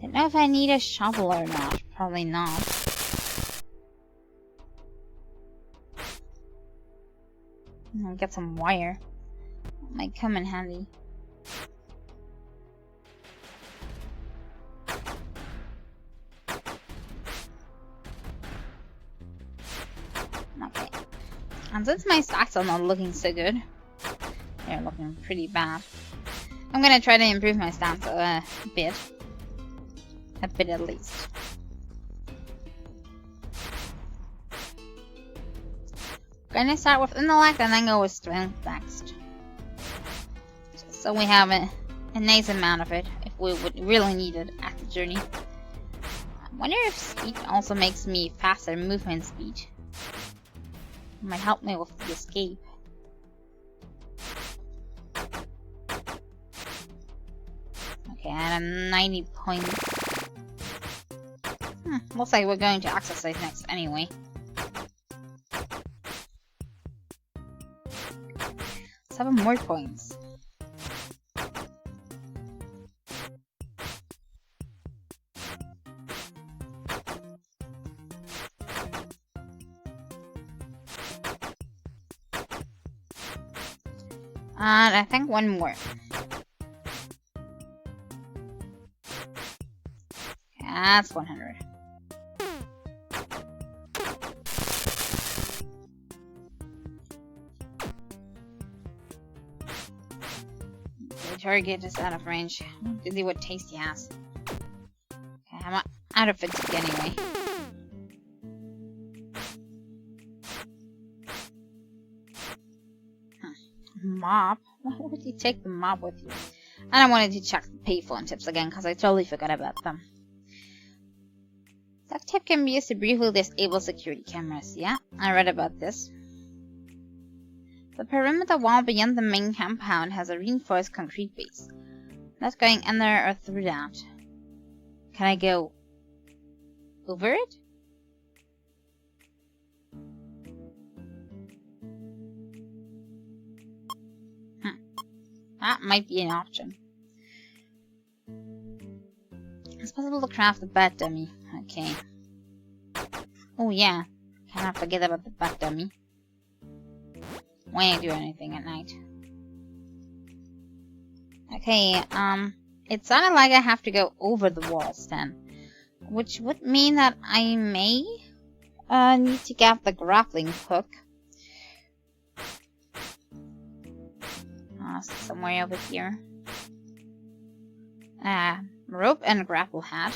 Don't know if I need a shovel or not. Probably not. I'll get some wire. Might come in handy. Okay. And since my stacks are not looking so good, they're looking pretty bad. I'm gonna try to improve my stats a bit. A bit at least. Gonna start with intellect and then go with strength next. Just so we have a nice amount of it if we would really need it at the journey. I wonder if speed also makes me faster movement speed. It might help me with the escape. Okay, and 90 points. Looks like we're going to exercise next anyway. 7 more points. And I think one more. That's 100. The target is out of range. To see what taste he has. Okay, I'm out of fatigue anyway. Mop? Why would you take the mop with you? And I wanted to check the payphone tips again because I totally forgot about them. That tip can be used to briefly disable security cameras. Yeah, I read about this. The perimeter wall beyond the main compound has a reinforced concrete base. Not going under or through that. Can I go over it? That might be an option. It's possible to craft a bat dummy. Okay. Oh yeah. Cannot forget about the bat dummy. Why not do anything at night? Okay, it sounded like I have to go over the walls then. Which would mean that I may need to get the grappling hook. Somewhere over here. Rope and grapple hat.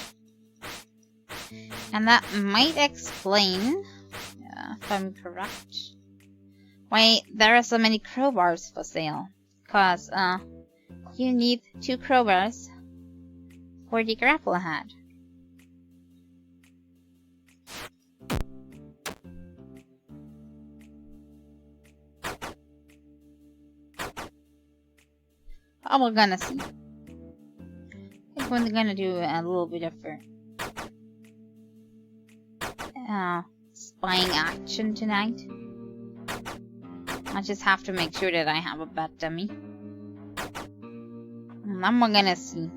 And that might explain, if I'm correct, why there are so many crowbars for sale. Cause, you need 2 crowbars for the grapple hat. But we're gonna see. I think we're gonna do a little bit of spying action tonight. I just have to make sure that I have a bat dummy. And then we're gonna see.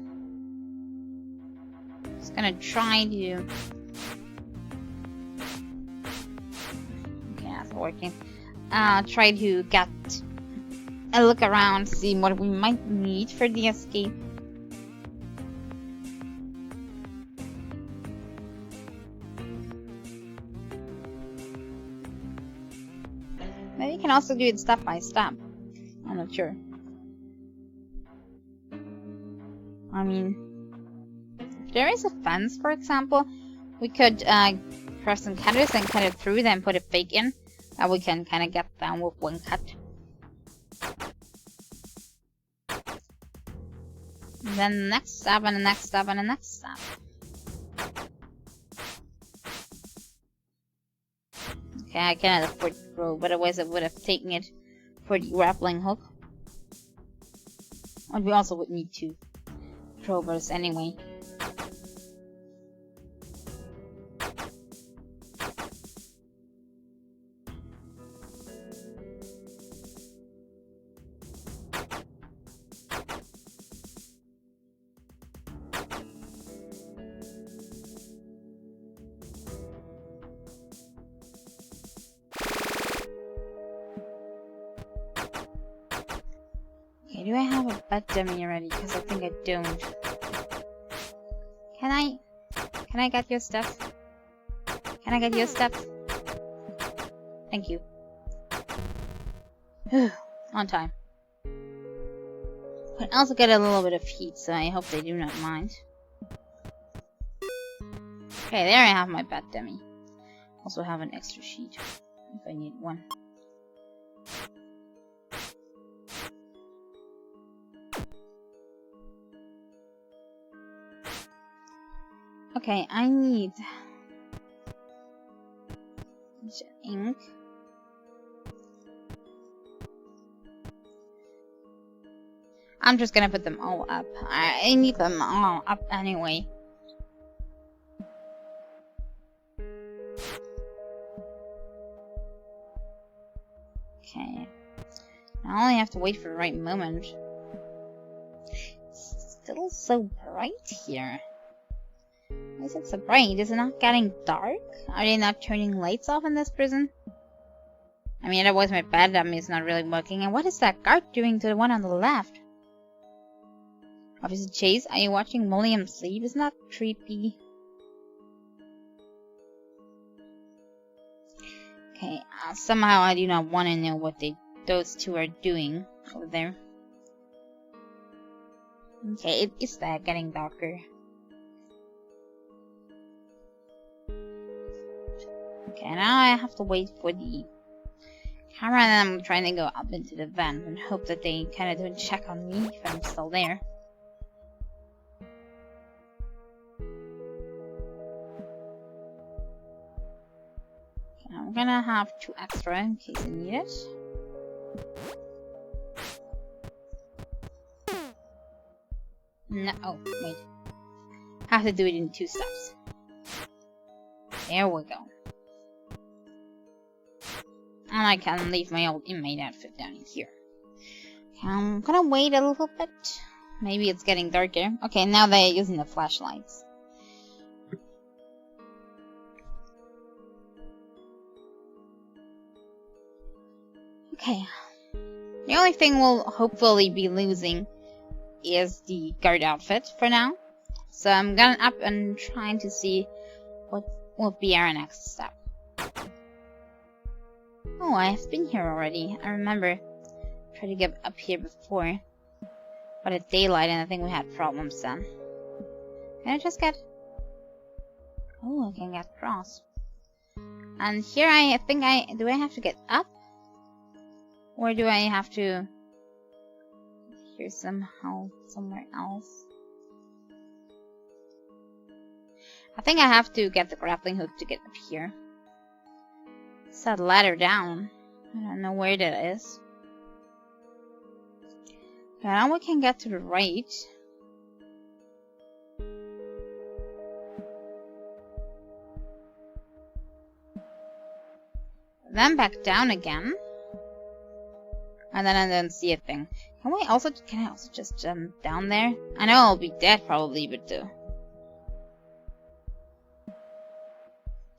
Just gonna try to... Okay, that's working. Try to get a look around, see what we might need for the escape. Maybe you can also do it step by step. I'm not sure. I mean, if there is a fence, for example, we could crush some cutters and cut it through, then put a fake in, and we can kind of get down with one cut. And then the next step, and the next step, and the next step. Okay, I cannot afford to grow, but otherwise I would have taken it for the grappling hook. And we also would need 2 crowbars anyway. Okay, do I have a bat dummy already? Because I think I don't. Can I get your stuff? Can I get your stuff? Thank you. On time. I also get a little bit of heat, so I hope they do not mind. Okay, there I have my bat dummy. Also have an extra sheet if I need one. Okay, I need ink. I'm just gonna put them all up. I need them all up anyway. Okay. I only have to wait for the right moment. It's still so bright here. Why is it so bright? Is it not getting dark? Are they not turning lights off in this prison? I mean, otherwise my bad dummy is not really working. And what is that guard doing to the one on the left? Officer Chase, are you watching William sleep? Isn't that creepy? Okay, somehow I do not want to know what those 2 are doing over there. Okay, it is getting darker. Okay, now I have to wait for the camera, and I'm trying to go up into the vent and hope that they kind of don't check on me if I'm still there. Okay, I'm gonna have 2 extra in case I need it. No, oh, wait. Have to do it in 2 steps. There we go. And I can leave my old inmate outfit down in here. I'm gonna wait a little bit. Maybe it's getting darker. Okay, now they're using the flashlights. Okay. The only thing we'll hopefully be losing is the guard outfit for now. So I'm going up and trying to see what will be our next step. Oh, I've been here already. I remember trying to get up here before. But it's daylight and I think we had problems then. Can I just get... Oh, I can get across. And here I think do I have to get up? Or do I have to... Here somehow, somewhere else? I think I have to get the grappling hook to get up here. It's that ladder down. I don't know where that is. Okay, now we can get to the right. Then back down again. And then I don't see a thing. Can I also just jump down there? I know I'll be dead probably, but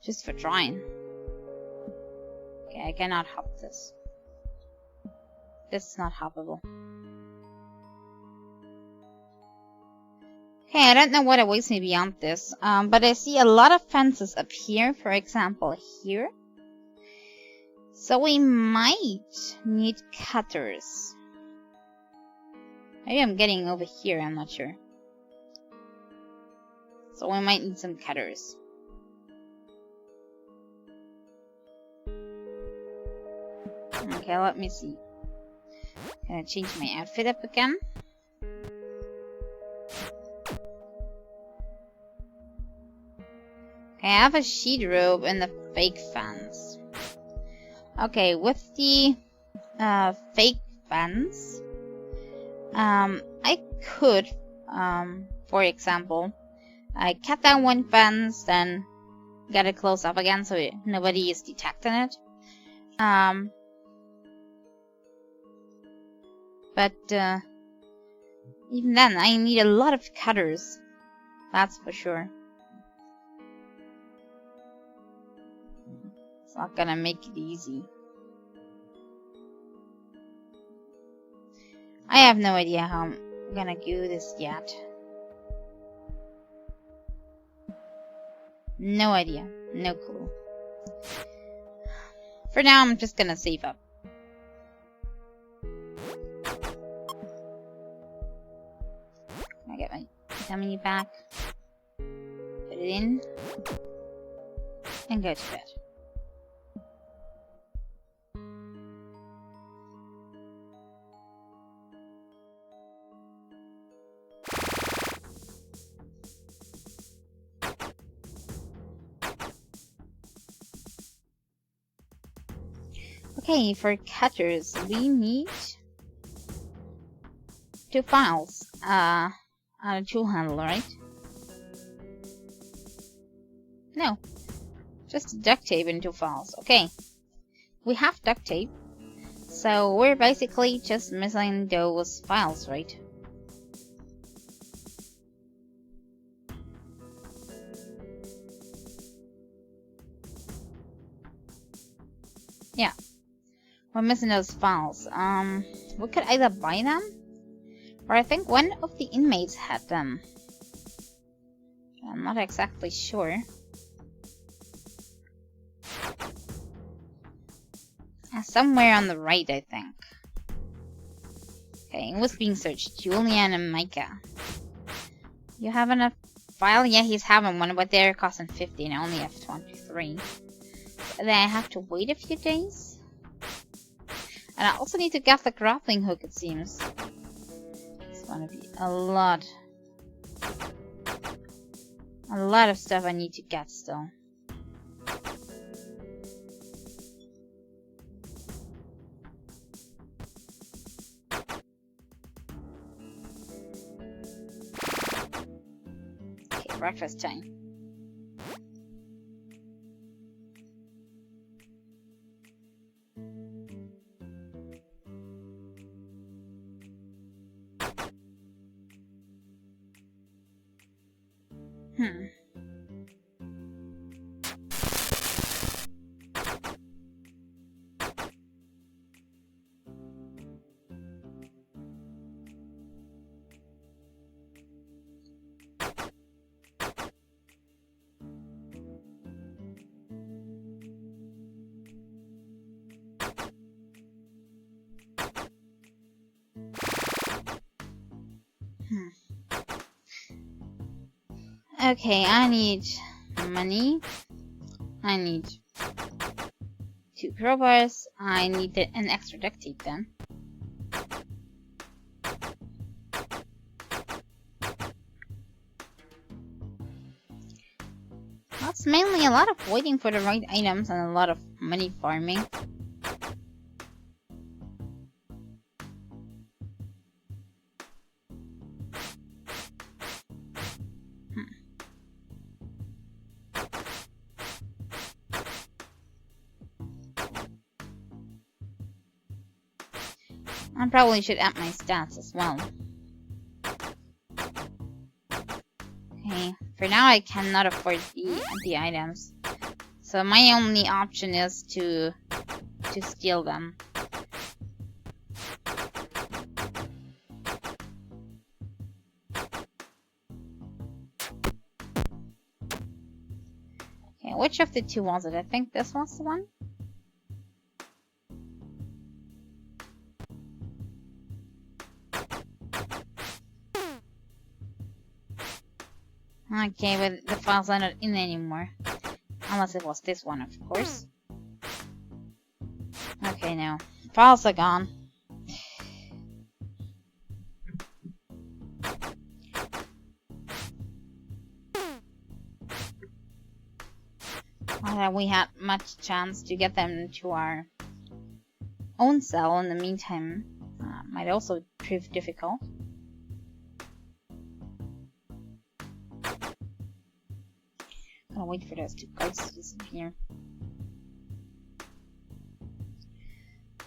just for trying. Okay, I cannot hop this. This is not hoppable. Okay, I don't know what awaits me beyond this, but I see a lot of fences up here, for example, here. So we might need cutters. Maybe I'm getting over here, I'm not sure. So we might need some cutters. Okay, let me see. Gonna change my outfit up again. Okay, I have a sheet robe and the fake fence. Okay, with the fake fence, I could, for example, I cut down one fence, then get it close up again so nobody is detecting it. But even then, I need a lot of cutters. That's for sure. It's not gonna make it easy. I have no idea how I'm gonna do this yet. No idea. No clue. For now, I'm just gonna save up. Can I get my dummy back? Put it in. And go to bed. Okay, for cutters, we need 2 files. A tool handle, right? No. Just duct tape and 2 files. Okay. We have duct tape. So we're basically just missing those files, right? Yeah. We're missing those files. We could either buy them, or I think one of the inmates had them. I'm not exactly sure. Somewhere on the right, I think. Okay, it was being searched. Julian and Micah. You have enough file? Yeah, he's having one, but they're costing 50 and I only have 23. Then I have to wait a few days. And I also need to get the grappling hook, it seems. It's gonna be a lot of stuff I need to get still. breakfast time. Okay, I need money. I need 2 crowbars. I need an extra duct tape then. That's mainly a lot of waiting for the right items and a lot of money farming. I probably should add my stats as well. Okay, for now I cannot afford the items. So my only option is to steal them. Okay, which of the two was it? I think this was the one. Okay, but the files are not in anymore. Unless it was this one, of course. Okay, no. Files are gone. Not that we had much chance to get them to our own cell in the meantime. Might also prove difficult. I'll wait for those 2 guards to disappear.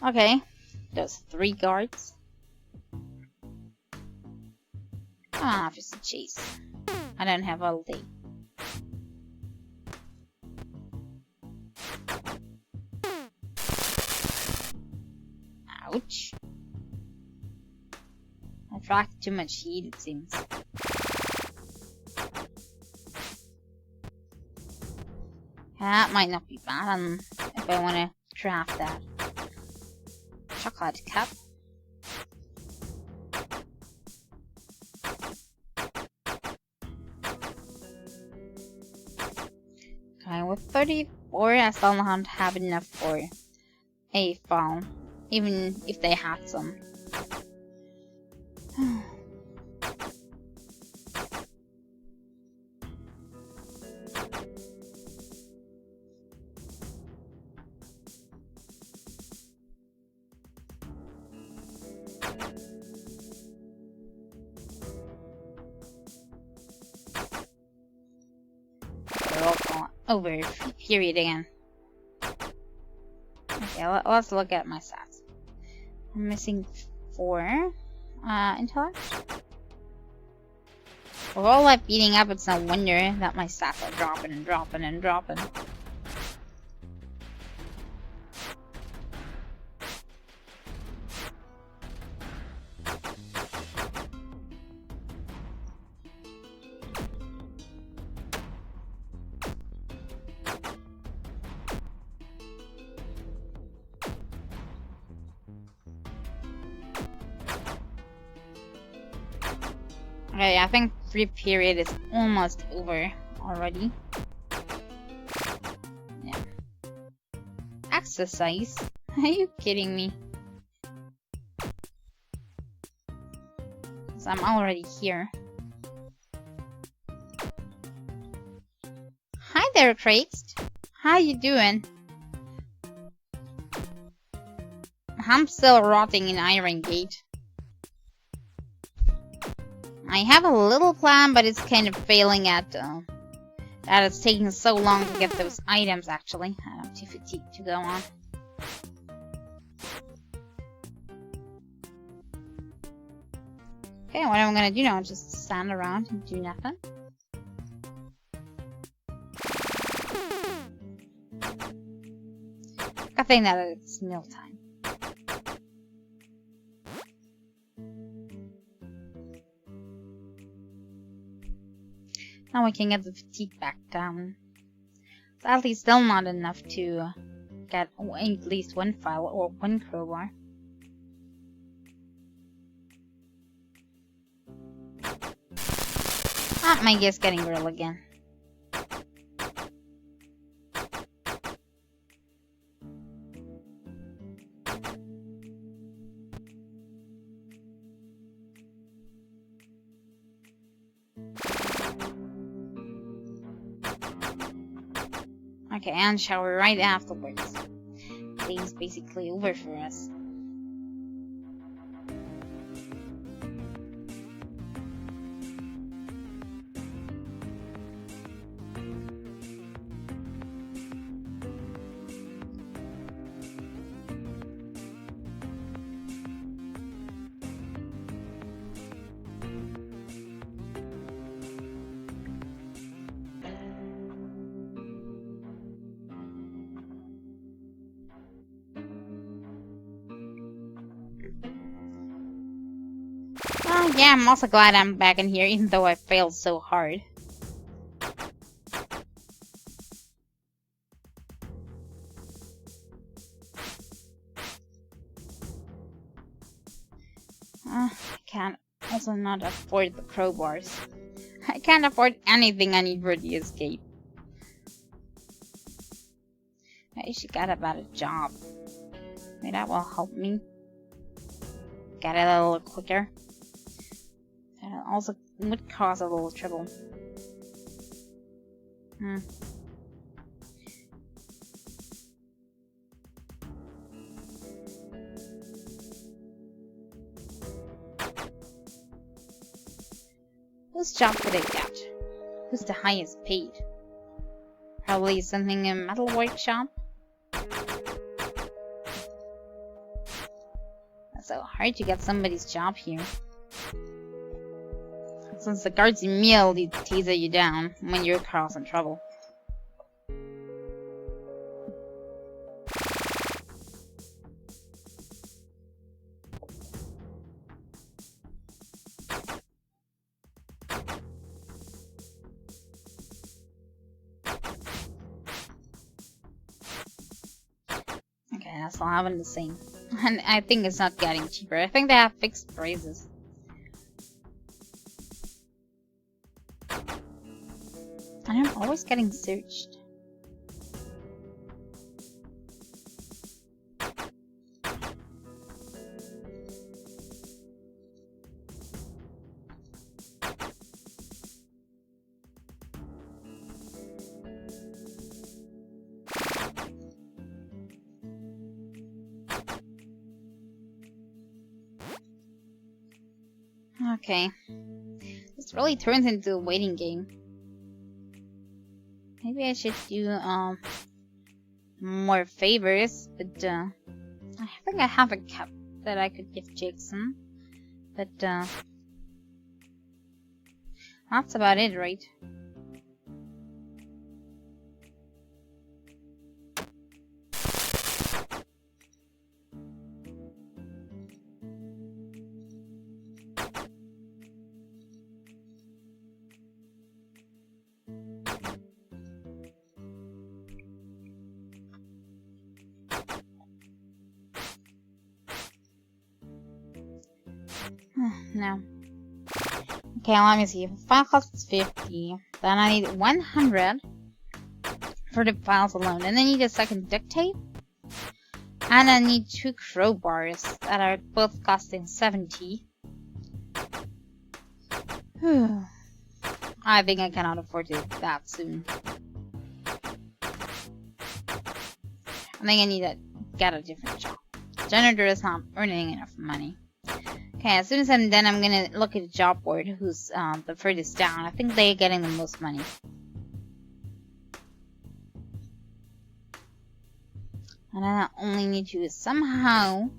Okay, those 3 guards. Ah, just a chase. I don't have all day. Ouch. I attract too much heat, it seems. That might not be bad if I want to craft that chocolate cup. Okay, with 34, I still don't have enough for a farm, even if they had some. Over period again. Okay, let's look at my stats. I'm missing 4 intellect. With all that beating up, it's no wonder that my stats are dropping and dropping and dropping. Okay, I think free period is almost over already. Yeah. Exercise? Are you kidding me? 'Cause I'm already here. Hi there, Craigst. How you doing? I'm still rotting in Iron Gate. I have a little plan, but it's kind of failing at that it's taking so long to get those items, actually. I'm too fatigued to go on. Okay, what am I gonna do now? Just stand around and do nothing? I think that it's meal time. Now we can get the fatigue back down. Sadly, still not enough to get at least one file or one crowbar. Ah, my guess getting real again. Okay, and shower right afterwards. Day's basically over for us. Yeah, I'm also glad I'm back in here, even though I failed so hard. I can't also not afford the crowbars. I can't afford anything I need for the escape. I should get about a job. Maybe that will help me get it a little quicker. And it also would cause a little trouble. Whose job could I get? Who's the highest paid? Probably something in a metal workshop? It's so hard to get somebody's job here. Since the guards immediately teaser you down when you're causing trouble. Okay, that's all having the same. And I think it's not getting cheaper. I think they have fixed prices. And I'm always getting searched. Okay. This really turns into a waiting game. Maybe I should do more favors, but I think I have a cup that I could give Jackson. But that's about it, right? No. Okay, let me see. If a file costs 50, then I need 100 for the files alone. And I need a second duct tape. And I need 2 crowbars that are both costing 70. I think I cannot afford it that soon. I think I need to get a different job. Janitor is not earning enough money. Okay, as soon as I'm done, I'm gonna look at the job board. Who's the furthest down? I think they're getting the most money. And I only need to somehow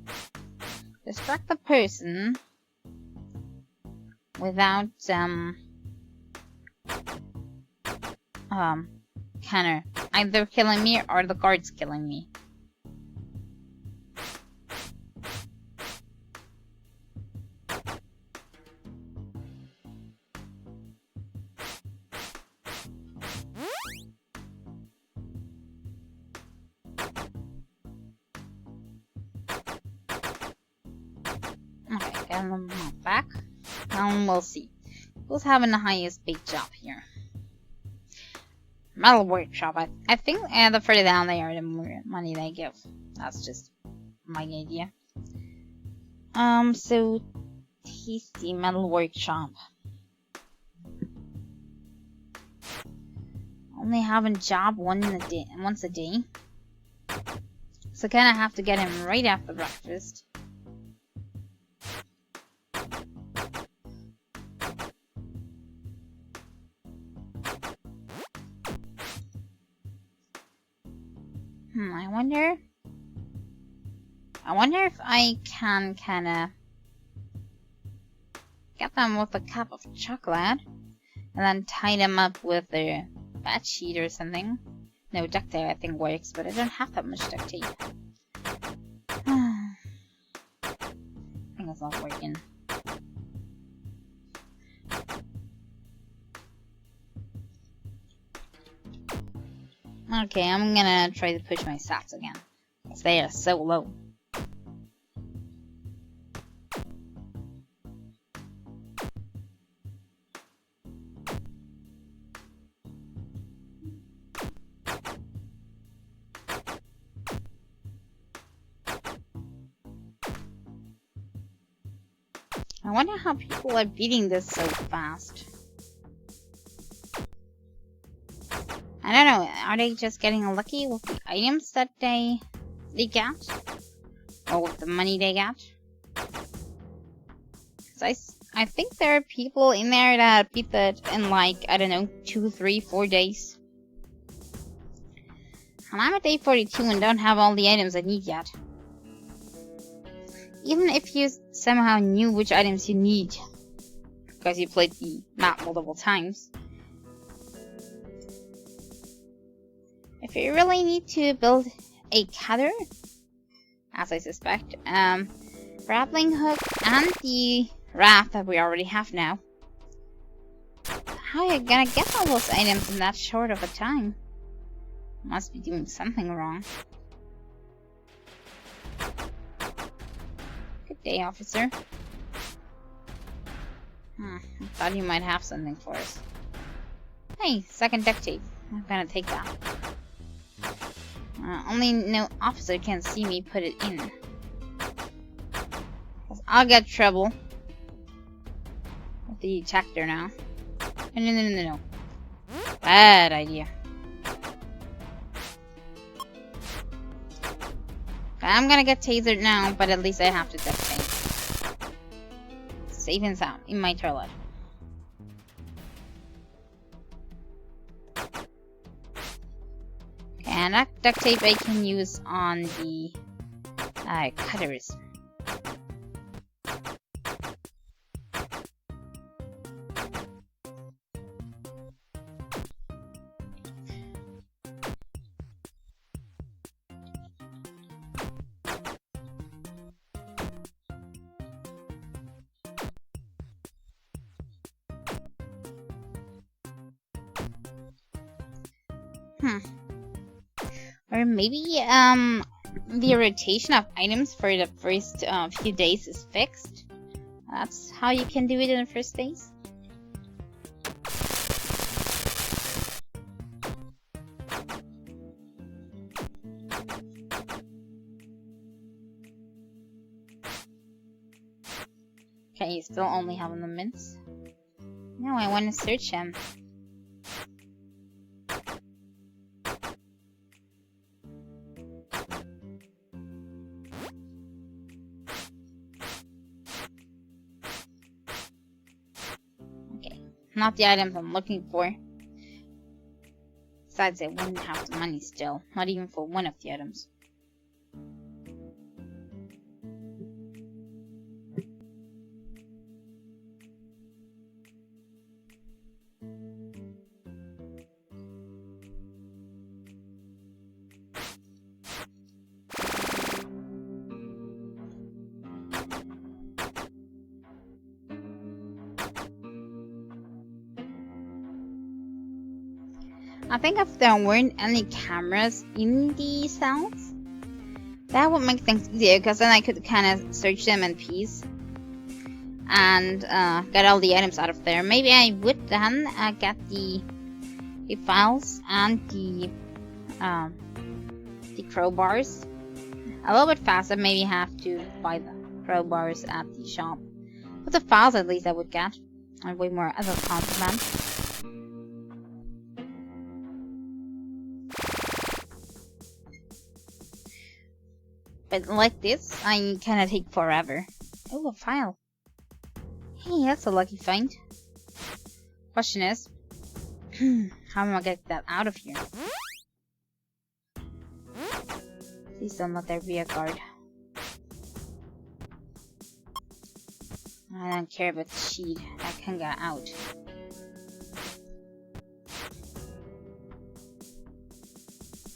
distract the person without kinda either killing me or the guards killing me. Okay, get them back. Now we'll see. Who's having the highest big job here? Metal workshop. I think the further down they are, the more money they give. That's just my idea. So tasty metal workshop. Only having job once a day. So kinda have to get him right after breakfast. I wonder if I can kinda get them with a cup of chocolate and then tie them up with a bed sheet or something. No, duct tape I think works, but I don't have that much duct tape. I think it's not working. Okay, I'm gonna try to push my stats again, because they are so low. I wonder how people are beating this so fast. I don't know, are they just getting lucky with the items that they get? Or with the money they get? Because I think there are people in there that beat that in like, I don't know, 2, 3, 4 days. And I'm at day 42 and don't have all the items I need yet. Even if you somehow knew which items you need, because you played the map multiple times. If you really need to build a cutter, as I suspect, grappling hook, and the raft that we already have now, how are you gonna get all those items in that short of a time? Must be doing something wrong. Good day, officer. I thought you might have something for us. Hey, second duct tape. I'm gonna take that. Only no officer can see me put it in. 'Cause I'll get trouble with the detector now. No. Bad idea. I'm gonna get tasered now, but at least I have to duct tape. Safe and sound in my toilet. And that duct tape I can use on the cutters. Or maybe, the rotation of items for the first few days is fixed. That's how you can do it in the first days. Okay, you still only have the mints. No, I want to search him. Not the items I'm looking for. Besides, I wouldn't have the money still. Not even for one of the items. I think if there weren't any cameras in the cells, that would make things easier, because then I could kind of search them in peace and get all the items out of there. Maybe I would then get the files and the crowbars a little bit faster. Maybe have to buy the crowbars at the shop, but the files at least I would get, and way more other contraband. But like this, I kinda take forever. Oh, a file. Hey, that's a lucky find. Question is, how am I gonna get that out of here? Please don't let there be a guard. I don't care about the sheet. I can get out.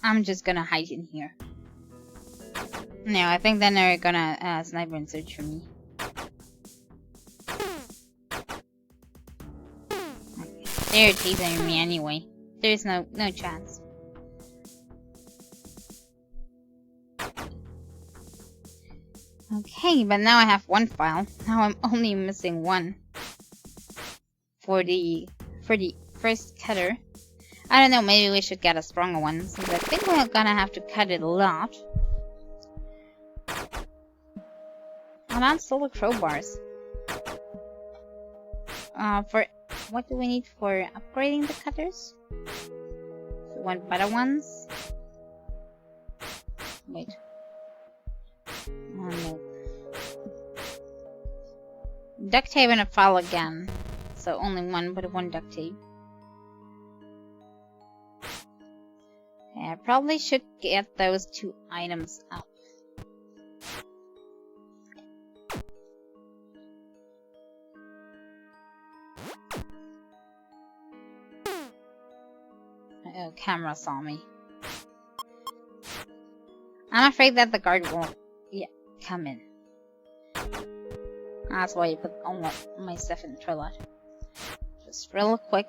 I'm just gonna hide in here. No, I think then they're gonna sniper and search for me. Okay. They're tasing me anyway. There's no chance. Okay, but now I have one file. Now I'm only missing one for the first cutter. I don't know, maybe we should get a stronger one, since I think we're gonna have to cut it a lot. And I'm still the crowbars. For what do we need for upgrading the cutters? So we want better ones. Wait. Oh no. Duct tape and a file again. So only one, but one duct tape. Okay, I probably should get those two items up. Oh, camera saw me. I'm afraid that the guard won't come in. That's why you put all my stuff in the toilet. Just real quick.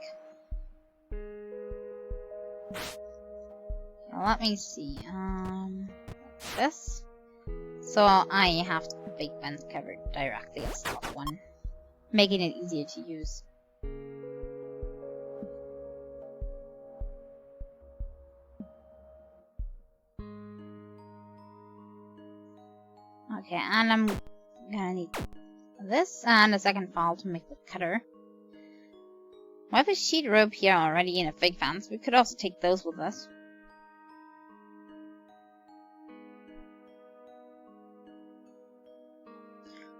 Now, let me see. This. So I have the big vent covered directly as top one, making it easier to use. Okay, and I'm gonna need this and a second file to make the cutter. We have a sheet rope here already and a fake fence. We could also take those with us.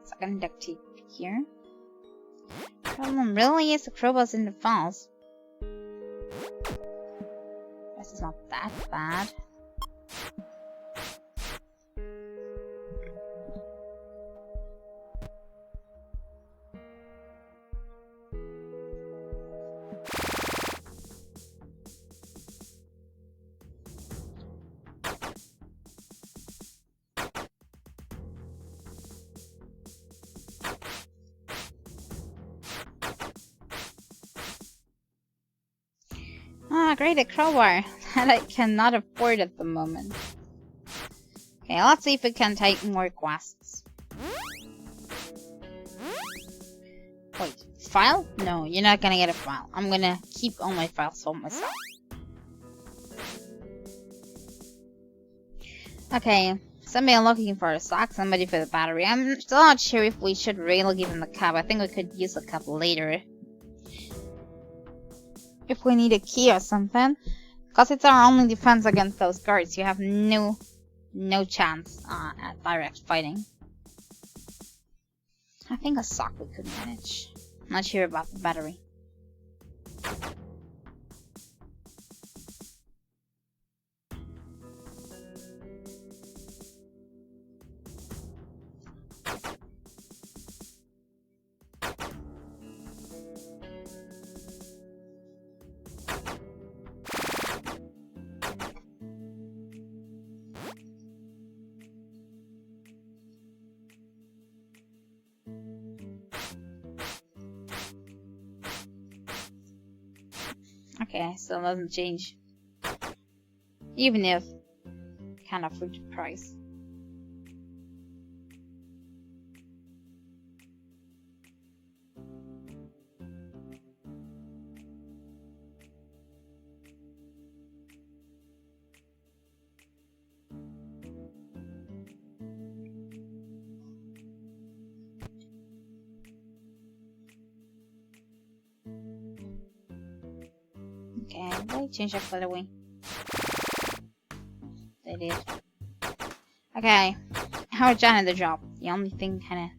Second duct tape here. Problem really is the crowbars in the files. This is not that bad. Ah, great, a crowbar that I cannot afford at the moment. Okay, let's see if we can take more quests. Wait, file? No, you're not gonna get a file. I'm gonna keep all my files for myself. Okay, somebody looking for a sock, somebody for the battery. I'm still not sure if we should really give them the cup. I think we could use the cup later. If we need a key or something. Because it's our only defense against those guards. You have no chance at direct fighting. I think a sock we could manage. Not sure about the battery. Okay, still doesn't change. Even if can't afford the price. Okay, they changed that by the way. They did. Okay, how John at the job? The only thing kinda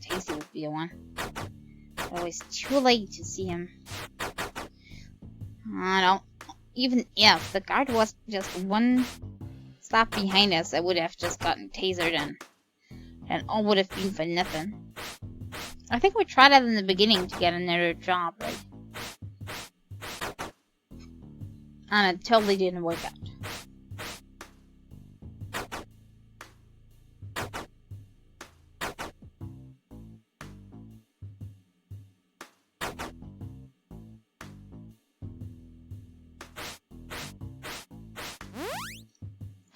Tasty would be the one. But it was too late to see him. I don't. Even if the guard was just one stop behind us, I would have just gotten tasered and all would have been for nothing. I think we tried that in the beginning to get another job, right? And it totally didn't work out.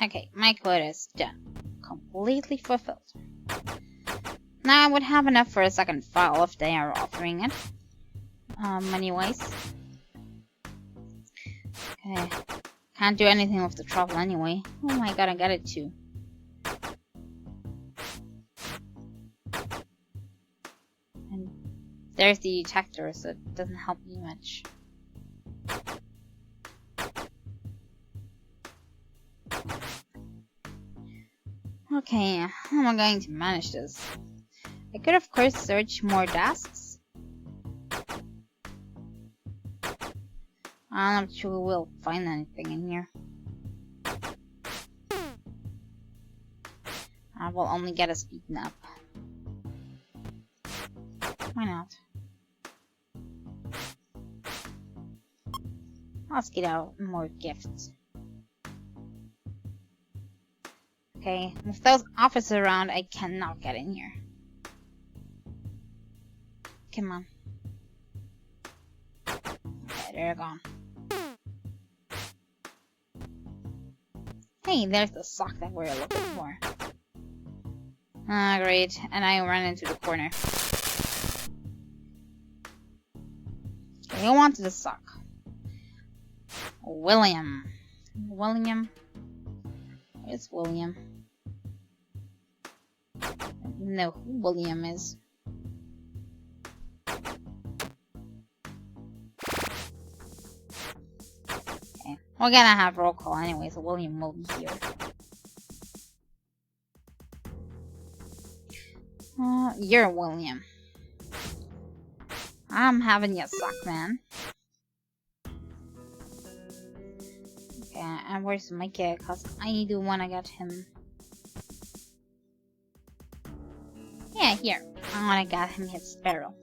Okay, my quota is done. Completely fulfilled. Now I would have enough for a second file if they are offering it. Money-wise. Okay. Can't do anything with the travel anyway. Oh my god, I got it too. And there's the detector, so it doesn't help me much. Okay, how am I going to manage this? I could of course search more desks. I'm not sure we'll find anything in here. I will only get us beaten up. Why not? Let's get out more gifts. Okay, with those officers around, I cannot get in here. Come on. Okay, they're gone. Hey, there's the sock that we're looking for. Ah, great. And I ran into the corner. Okay, who wanted the sock? William. William? Where's William? I don't know who William is. Okay, we're gonna have roll call anyway, so William will be here. You're William. I'm having you suck, man. Okay, and where's Micah? Cause I do wanna get him. Yeah, here. I wanna get him his sparrow.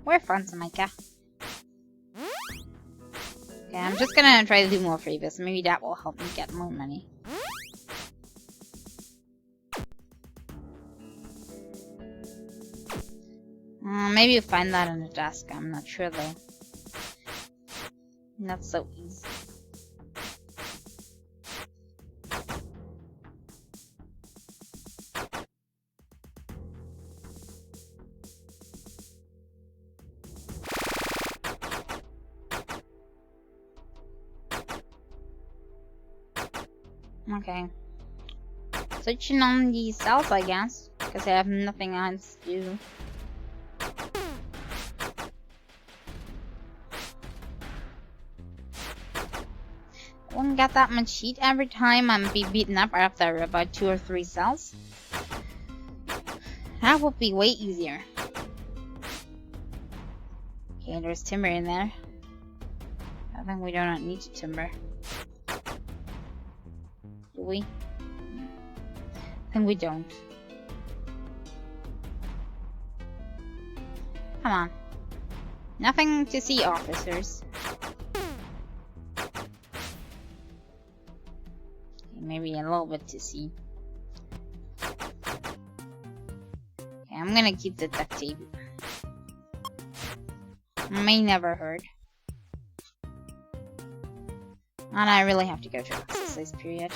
We're friends, Micah. Okay, I'm just gonna try to do more favors. Maybe that will help me get more money. Maybe you'll find that on the desk. I'm not sure though. Not so easy. Okay. Switching on the cells, I guess, because I have nothing else to do. Won't get that much heat every time I'm beaten up after about 2 or 3 cells. That would be way easier. Okay, there's timber in there. I think we do not need to timber. Do we? I think we don't. Come on. Nothing to see, officers. Maybe a little bit to see. Okay, I'm gonna keep the duct tape. May never hurt. And I really have to go to exercise period.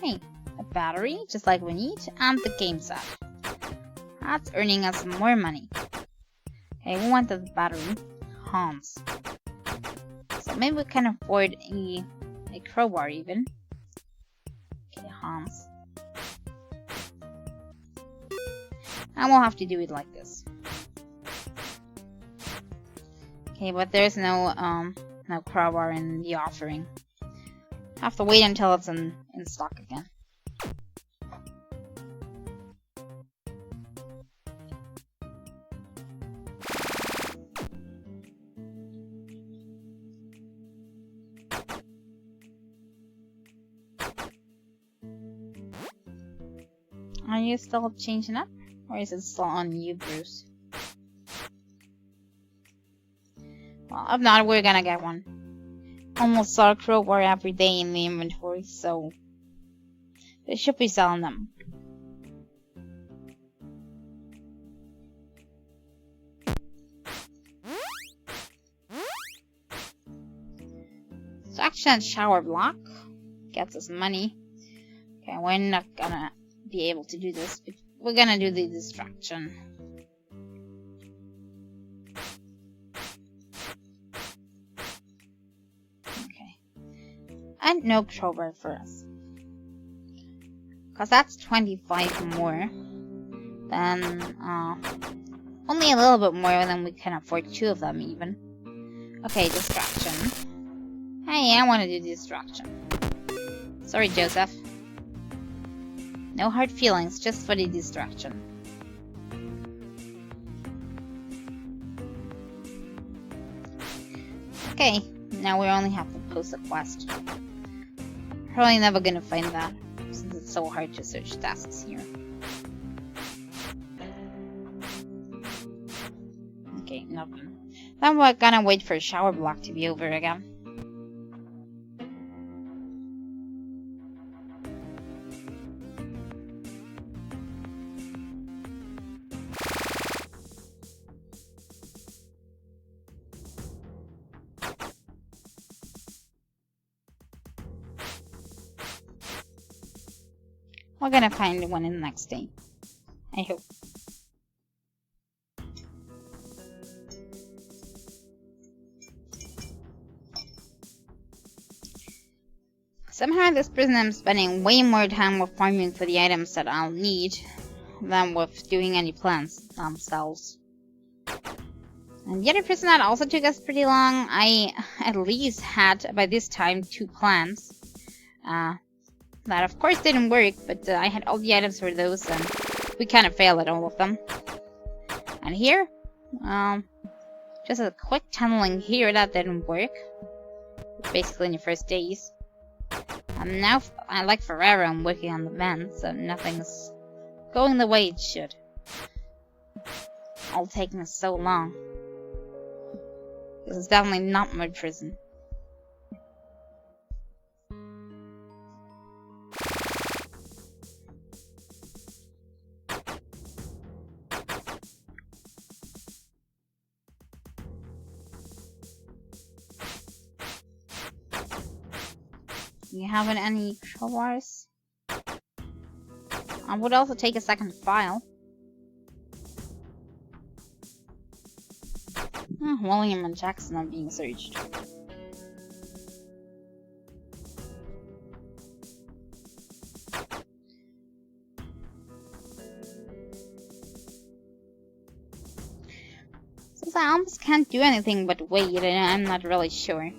Hey, a battery, just like we need, and the game set. That's earning us more money. Okay, we want the battery. Hans. So maybe we can afford a crowbar even. Okay, Hans. And we'll have to do it like this. Okay, but there's no crowbar in the offering. Have to wait until it's in stock again. Are you still changing up? Or is it still on you, Bruce? Well, if not, we're gonna get one. Almost saw a crowbar every day in the inventory, so they should be selling them. Distraction shower block gets us money. Okay, we're not gonna be able to do this, but we're gonna do the distraction. Okay. And no crowbar for us. Because that's 25 more than, only a little bit more than we can afford 2 of them even. Okay, distraction. Hey, I want to do distraction. Sorry, Joseph. No hard feelings, just for the distraction. Okay, now we only have to post a quest. Probably never gonna find that, since it's so hard to search tasks here. Okay, nothing. Then we're gonna wait for a shower block to be over again. We're gonna find one in the next day. I hope. Somehow this prison I'm spending way more time with farming for the items that I'll need than with doing any plans themselves. And the other prison that also took us pretty long, I at least had by this time 2 plans. That of course didn't work, but I had all the items for those and we kind of failed at all of them. And here, just a quick tunneling here that didn't work. Basically in the first days. And now, like forever, I'm working on the vent, so nothing's going the way it should. All taking so long. This is definitely not my prison. You haven't any crowbars? I would also take a second file. William and Jackson are being searched. Since I almost can't do anything but wait, and I'm not really sure.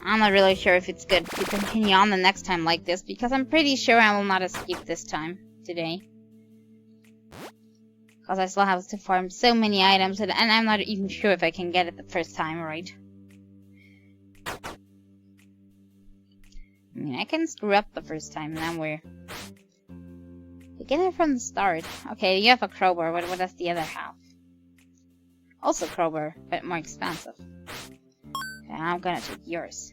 I'm not really sure if it's good to continue on the next time like this, because I'm pretty sure I will not escape this time, today. Because I still have to farm so many items, and I'm not even sure if I can get it the first time, right? I mean, I can screw up the first time, and then we're... Get it from the start. Okay, you have a crowbar, what does the other have? Also crowbar, but more expensive. Okay, I'm gonna take yours.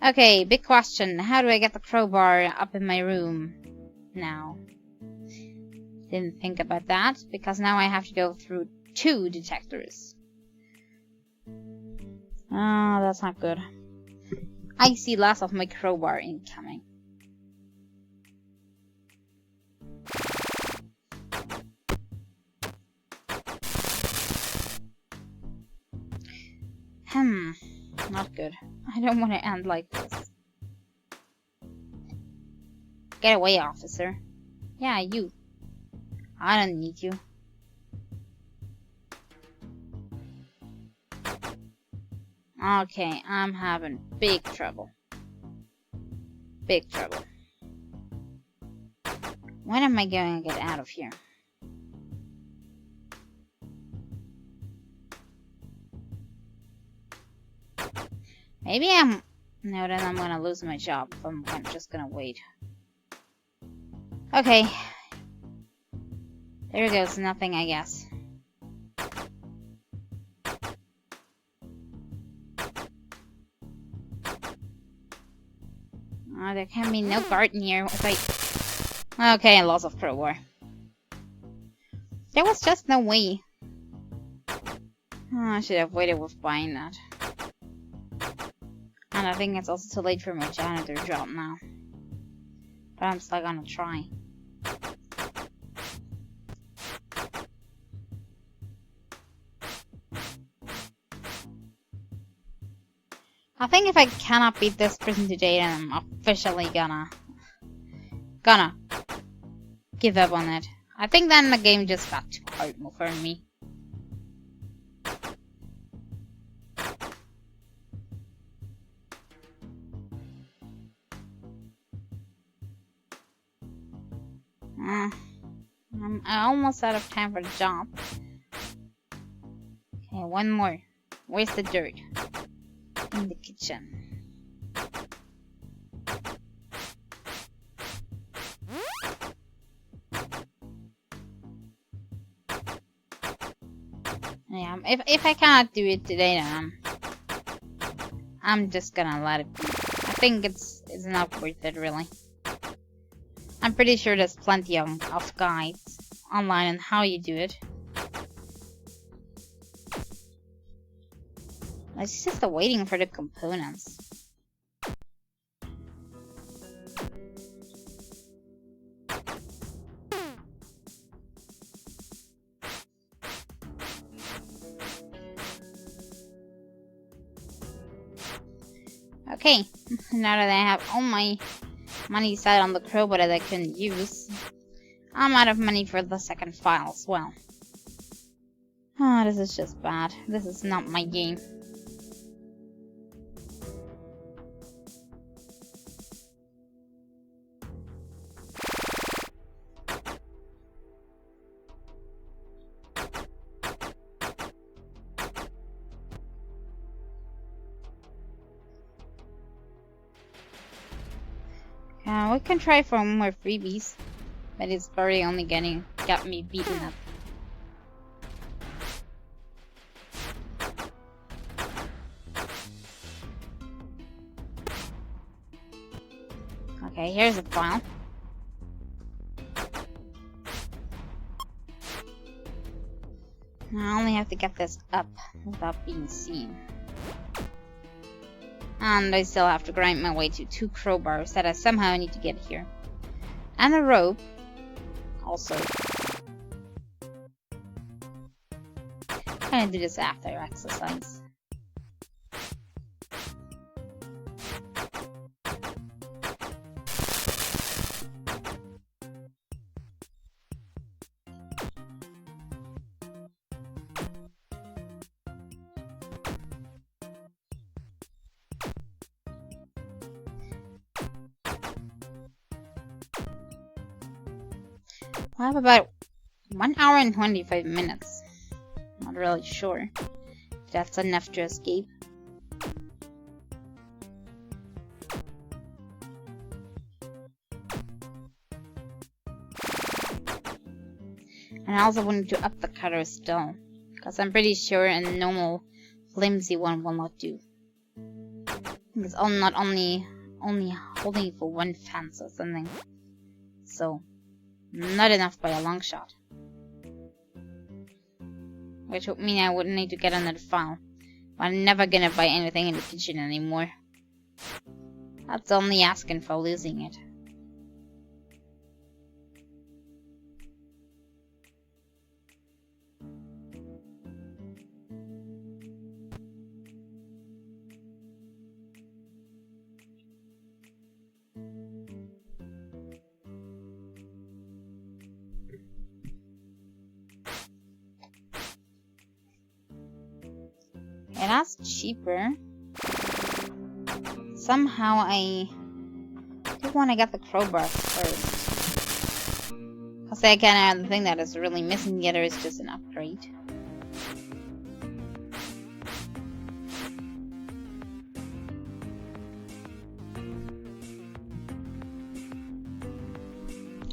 Okay, big question. How do I get the crowbar up in my room now? Didn't think about that, because now I have to go through 2 detectors. Oh, that's not good. I see lots of my crowbar incoming. Not good. I don't want to end like this. Get away, officer. Yeah, you. I don't need you. Okay, I'm having big trouble. Big trouble. When am I going to get out of here? Maybe I'm... No, then I'm gonna lose my job if I'm just gonna wait. Okay. There goes nothing, I guess. Oh, there can be no garden here if I... Okay, loss of crowbar. There was just no way. Oh, I should have waited with buying that. And I think it's also too late for my janitor job now. But I'm still gonna try. I think if I cannot beat this prison today, then I'm officially gonna give up on it. I think then the game just got too hard for me. I'm almost out of time for the job. Okay, one more. Where's the dirt? In the kitchen. Yeah, if I cannot do it today, then I'm just gonna let it be. I think it's not worth it, really. I'm pretty sure there's plenty of guides online on how you do it. It's just waiting for the components. Okay, now that I have all my money set on the crowbar that I couldn't use, I'm out of money for the second file as well. Ah, this is just bad. This is not my game. We can try for more freebies, but it's probably only got me beaten up. Okay, here's a file. Now I only have to get this up without being seen. And I still have to grind my way to 2 crowbars that I somehow need to get here. And a rope. Also. I'm gonna do this after exercise. I have about 1 hour and 25 minutes. Not really sure if that's enough to escape. And I also wanted to up the cutter still, because I'm pretty sure a normal flimsy one will not do. It's not only holding for one fence or something, so not enough by a long shot. Which would mean I would need to get another file. I'm never gonna buy anything in the kitchen anymore. That's only asking for losing it. Yeah, that's cheaper. Somehow I do want to get the crowbar first. Because I kind of the thing that is really missing together is just an upgrade.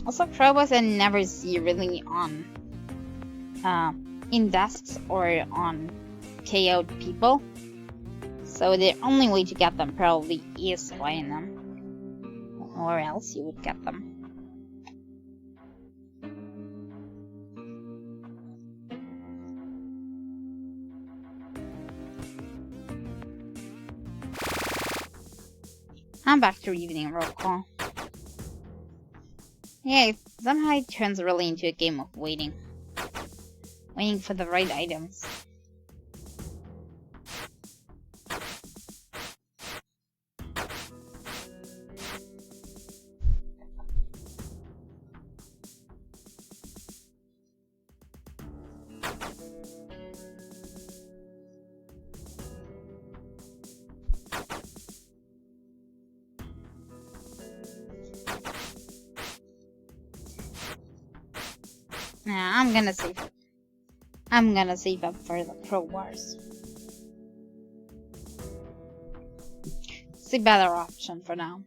Also, crowbars I never see really on in desks or on KO'd people. So the only way to get them probably is buying them. Or else you would get them. I'm back to evening roll call. Yeah, somehow it turns really into a game of waiting. Waiting for the right items. Nah, I'm gonna save it. I'm gonna save up for the crowbars. It's a better option for now.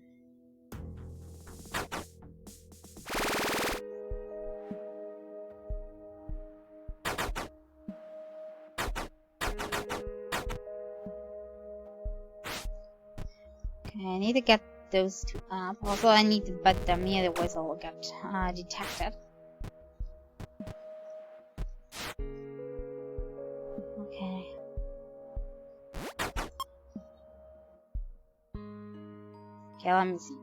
Okay, I need to get those two up. Also, I need to butt them here, otherwise I'll get detected. Okay. Okay, let me see.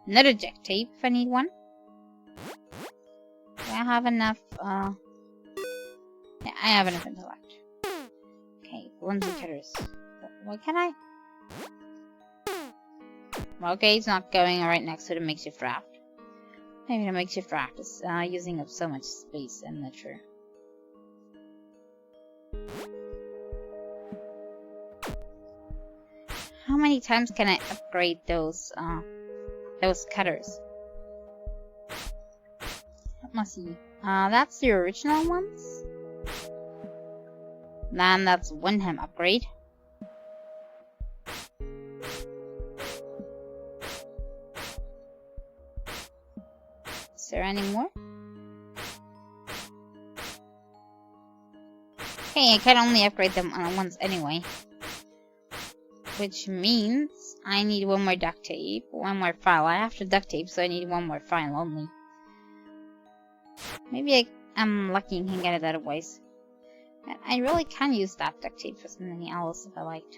Another duct tape if I need one. Do I have enough, yeah, I have enough intellect. Okay, flimsy cutters. What can I? Okay, it's not going right next to the makeshift raft. Maybe the makeshift raft is using up so much space, I'm not sure. How many times can I upgrade those cutters? Let me see. That's the original ones. Then that's one time upgrade. Is there any more? Hey, I can only upgrade them once anyway. Which means I need one more duct tape, one more file. I have to duct tape, so I need one more file only. Maybe I'm lucky and can get it otherwise. I really can use that duct tape for something else if I liked.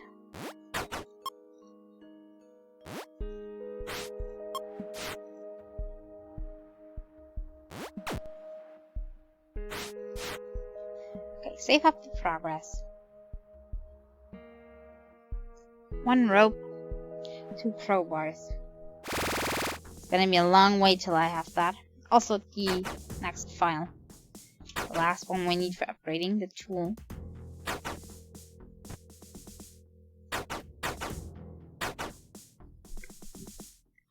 Okay, save up the progress. 1 rope, 2 crowbars. It's gonna be a long way till I have that. Also the next file. The last one we need for upgrading the tool.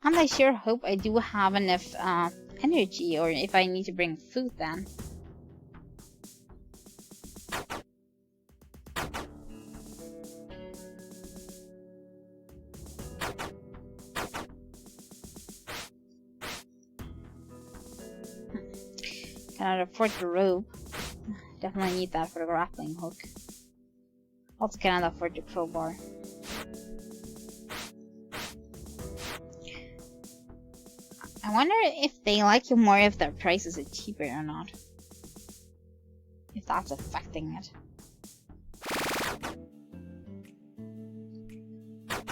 And I sure hope I do have enough energy, or if I need to bring food then. Cannot afford the rope. Definitely need that for the grappling hook. Also cannot afford the crowbar. I wonder if they like you more if their prices are cheaper or not. If that's affecting it.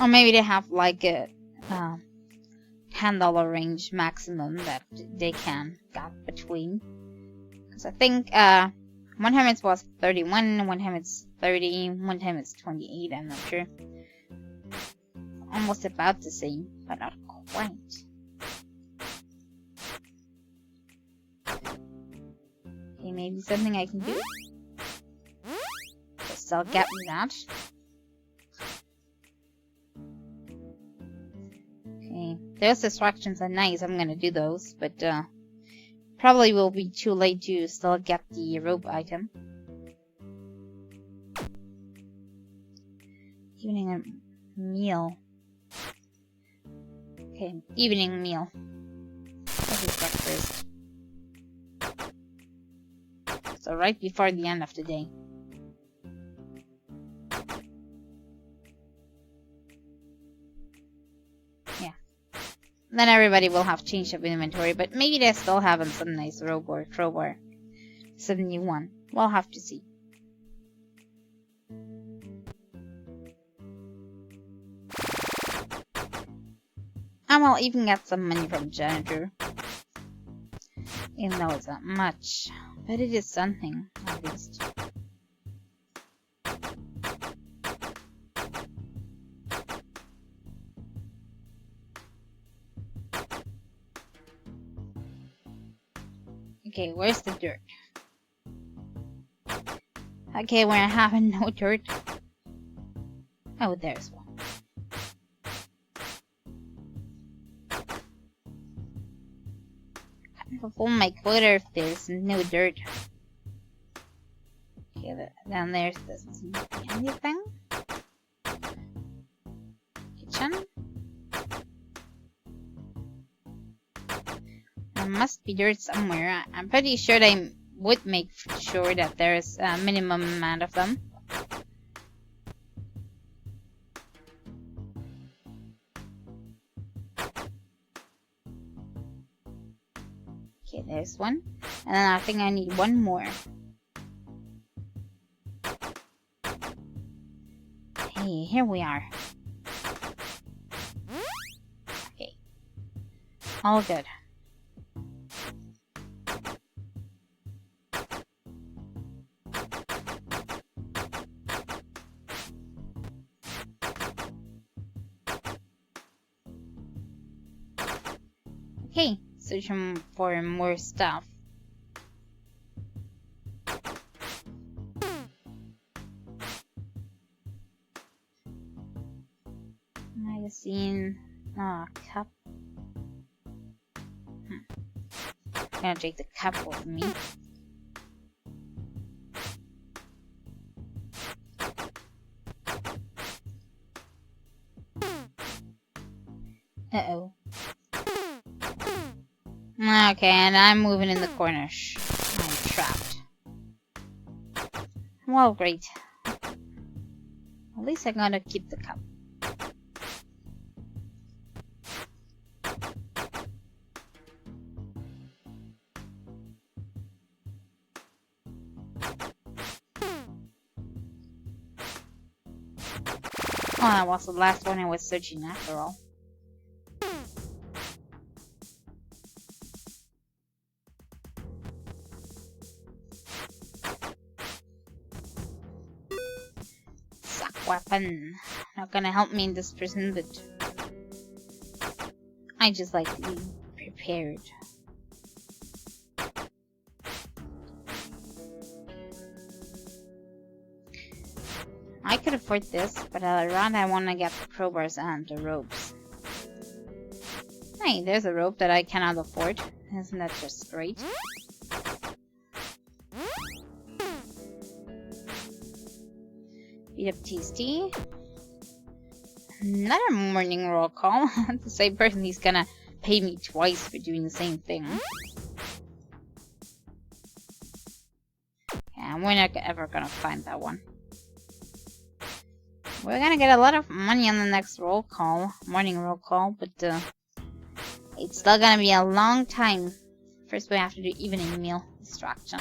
Or maybe they have like a $10 range maximum that they can gap between. Because I think one time it was 31, one time it's 30, one time it's 28, I'm not sure. Almost about the same, but not quite. Okay, maybe something I can do. Just still get me that. Okay, those distractions are nice, I'm gonna do those, but probably will be too late to still get the rope item. Evening meal. Okay, evening meal. What is breakfast? So right before the end of the day. Yeah. Then everybody will have change of inventory, but maybe they still haven't some nice rope or crowbar. 71. We'll have to see. And we'll even get some money from janitor. Even though it's not much. But it is something, at least. Okay, where's the dirt? Okay, we're having no dirt. Oh, there's one. Can't fulfill my quota if there's no dirt. Okay, then there's this candy thing. Kitchen. There must be dirt somewhere. I'm pretty sure they would make sure that there's a minimum amount of them. Okay, there's one. And then I think I need one more. Hey, here we are. Okay. All good. Okay, searching for more stuff. Magazine. Cup. I'm gonna take the cup with me. Uh-oh. Okay, and I'm moving in the corner. I'm trapped. Well, great. At least I'm gonna keep the cup. Oh, that was the last one I was searching after all. Weapon. Not gonna help me in this prison, but I just like to be prepared. I could afford this, but around I want to get the crowbars and the ropes. Hey, there's a rope that I cannot afford. Isn't that just great? Beat up TST. Another morning roll call. The same person, he's gonna pay me twice for doing the same thing. Yeah, we're not ever gonna find that one. We're gonna get a lot of money on the next roll call, morning roll call, but it's still gonna be a long time. First we have to do evening meal distraction.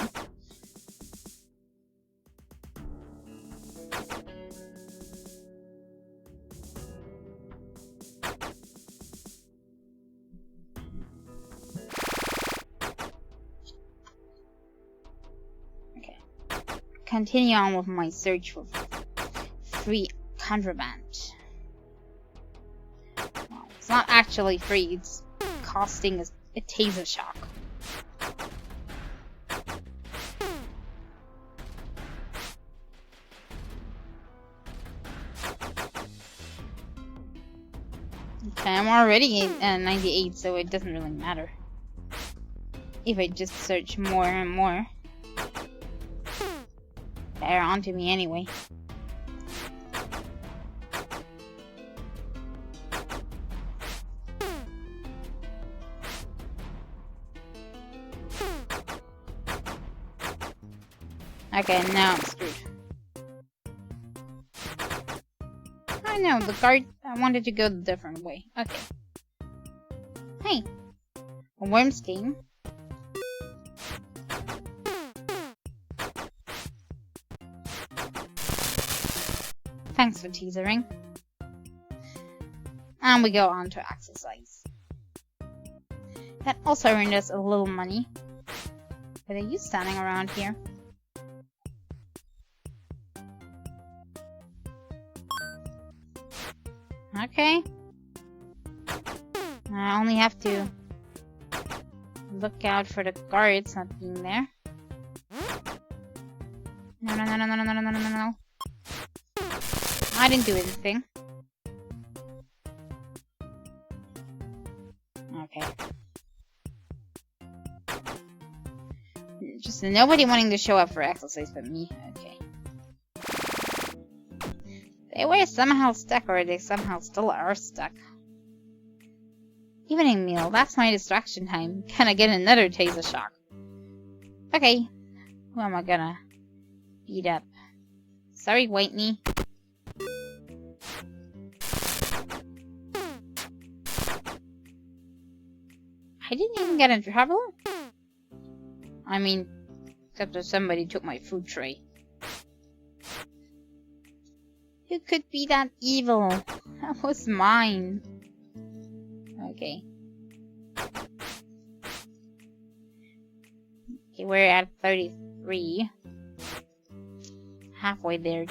Okay. Continue on with my search for free contraband. Well, it's not actually free, it's costing a taser shock. Okay, I'm already at 98, so it doesn't really matter. If I just search more and more. They're onto me anyway. Okay, now I'm screwed. I know, the guard... I wanted to go the different way. Okay. Hey! A worms game. Thanks for teasering. And we go on to exercise. That also earned us a little money. But are you standing around here? Okay. I only have to look out for the guards not being there. No, no, no, no, no, no, no, no, no, no, no. I didn't do anything. Okay. Just nobody wanting to show up for exercise but me. Okay. They were somehow stuck, or they somehow still are stuck. Evening meal, that's my distraction time. Can I get another taser shock? Okay. Who am I gonna beat up? Sorry, Whitney. I didn't even get in trouble? I mean, except if somebody took my food tray. Who could be that evil? That was mine. Okay. Okay, we're at 33. Halfway there.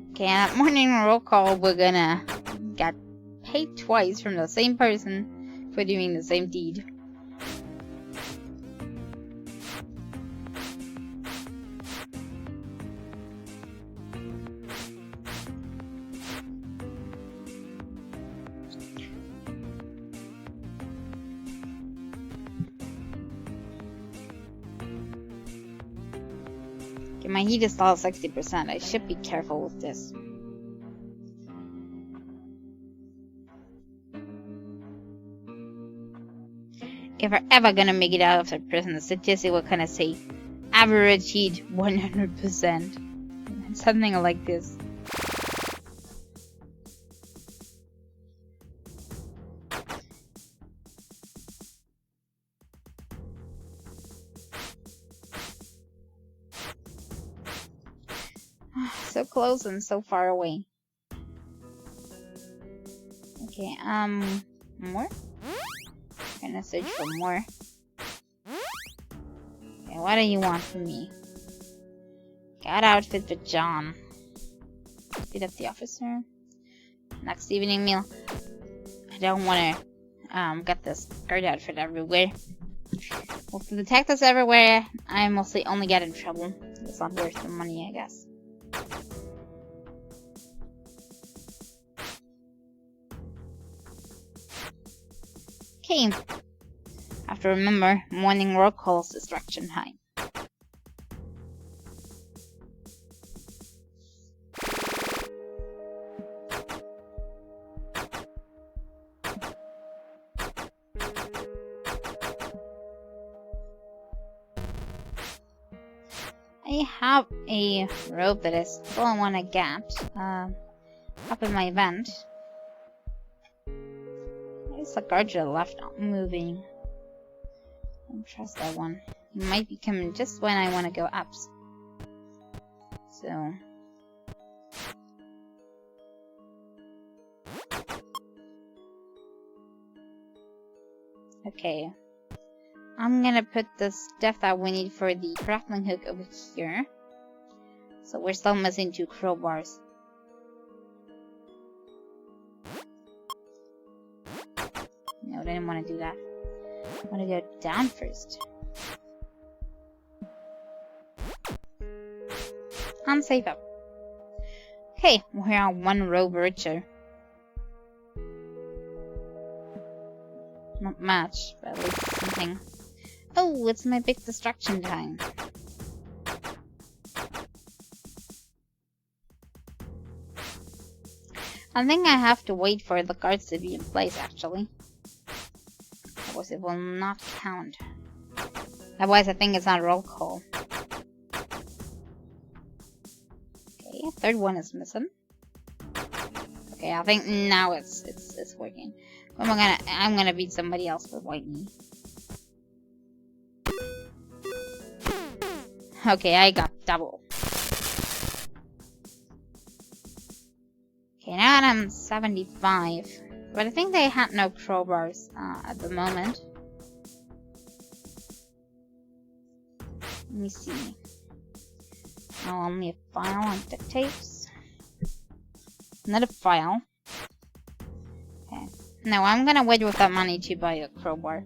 Okay, and at morning roll call, we're gonna get paid twice from the same person for doing the same deed. Okay, my heat is still at 60%. I should be careful with this. If we're ever gonna make it out of the prison, the statistic will kind of say average heat 100%. Something like this. So close and so far away. Okay, more? I'm gonna search for more. Okay, what do you want from me? Got outfit for John. Beat up the officer. Next evening meal. I don't wanna get this guard outfit everywhere. With the detectives everywhere, I mostly only get in trouble. It's not worth the money, I guess. Okay. Have to remember, morning roll call is distraction time. I have a rope that I still want to get up in my vent. There's a guard to the left not moving. Don't trust that one. He might be coming just when I want to go up. So... okay. I'm gonna put the stuff that we need for the grappling hook over here. So we're still missing 2 crowbars. No, I didn't want to do that. I want to go down first. And save up. Okay, we're on 1 row richer. Not much, but at least something. Oh, it's my big distraction time. I think I have to wait for the guards to be in place, actually. Otherwise it will not count. Otherwise I think it's not roll call. Okay, 3rd one is missing. Okay, I think now it's working. I'm gonna beat somebody else with white knee. Okay, I got double. Okay, now I'm 75. But I think they had no crowbars at the moment. Let me see. Oh, only a file and duct tapes. Another file. Okay. No, I'm gonna wait with that money to buy a crowbar.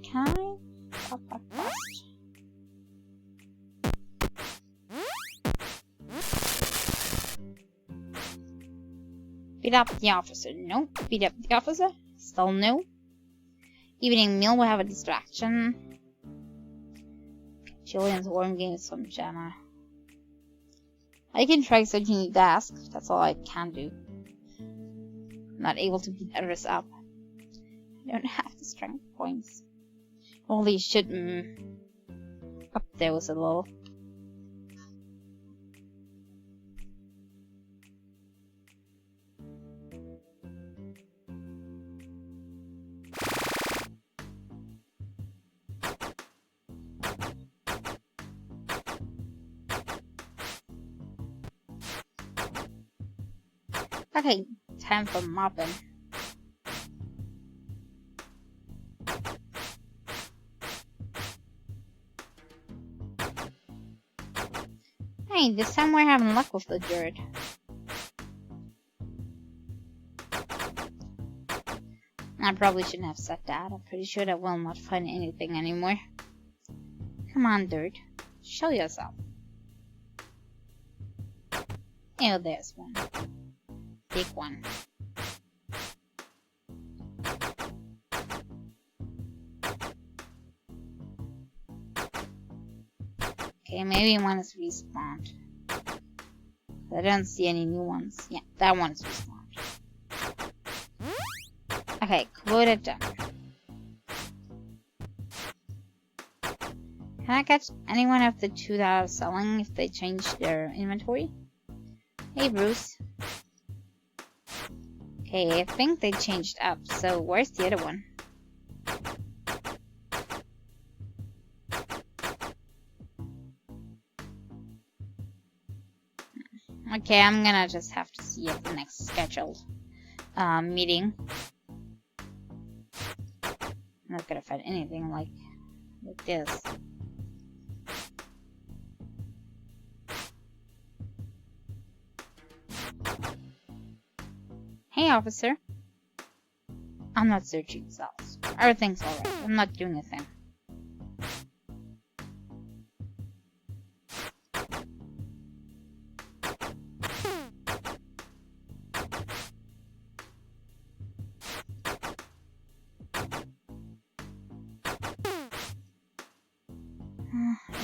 Can I pop back fast? Beat up the officer. No. Beat up the officer. Still no. Evening meal will have a distraction. Julian's warm games from Jenna. I can try searching the desk. That's all I can do. I'm not able to beat others up. I don't have the strength points. Holy shit. Up there was a little. Okay, time for mopping. Hey, this time we're having luck with the dirt. I probably shouldn't have said that. I'm pretty sure that we'll not find anything anymore. Come on, dirt. Show yourself. Oh, there's one. Big one. Okay, maybe one is respawned. I don't see any new ones. Yeah, that one's respawned. Okay, quota done. Can I catch anyone of the 2 that are selling if they change their inventory? Hey, Bruce. Okay, I think they changed up, so where's the other one? Okay, I'm gonna just have to see at the next scheduled meeting. I'm not gonna find anything like this. Hey, officer. I'm not searching cells. Everything's alright. I'm not doing a thing.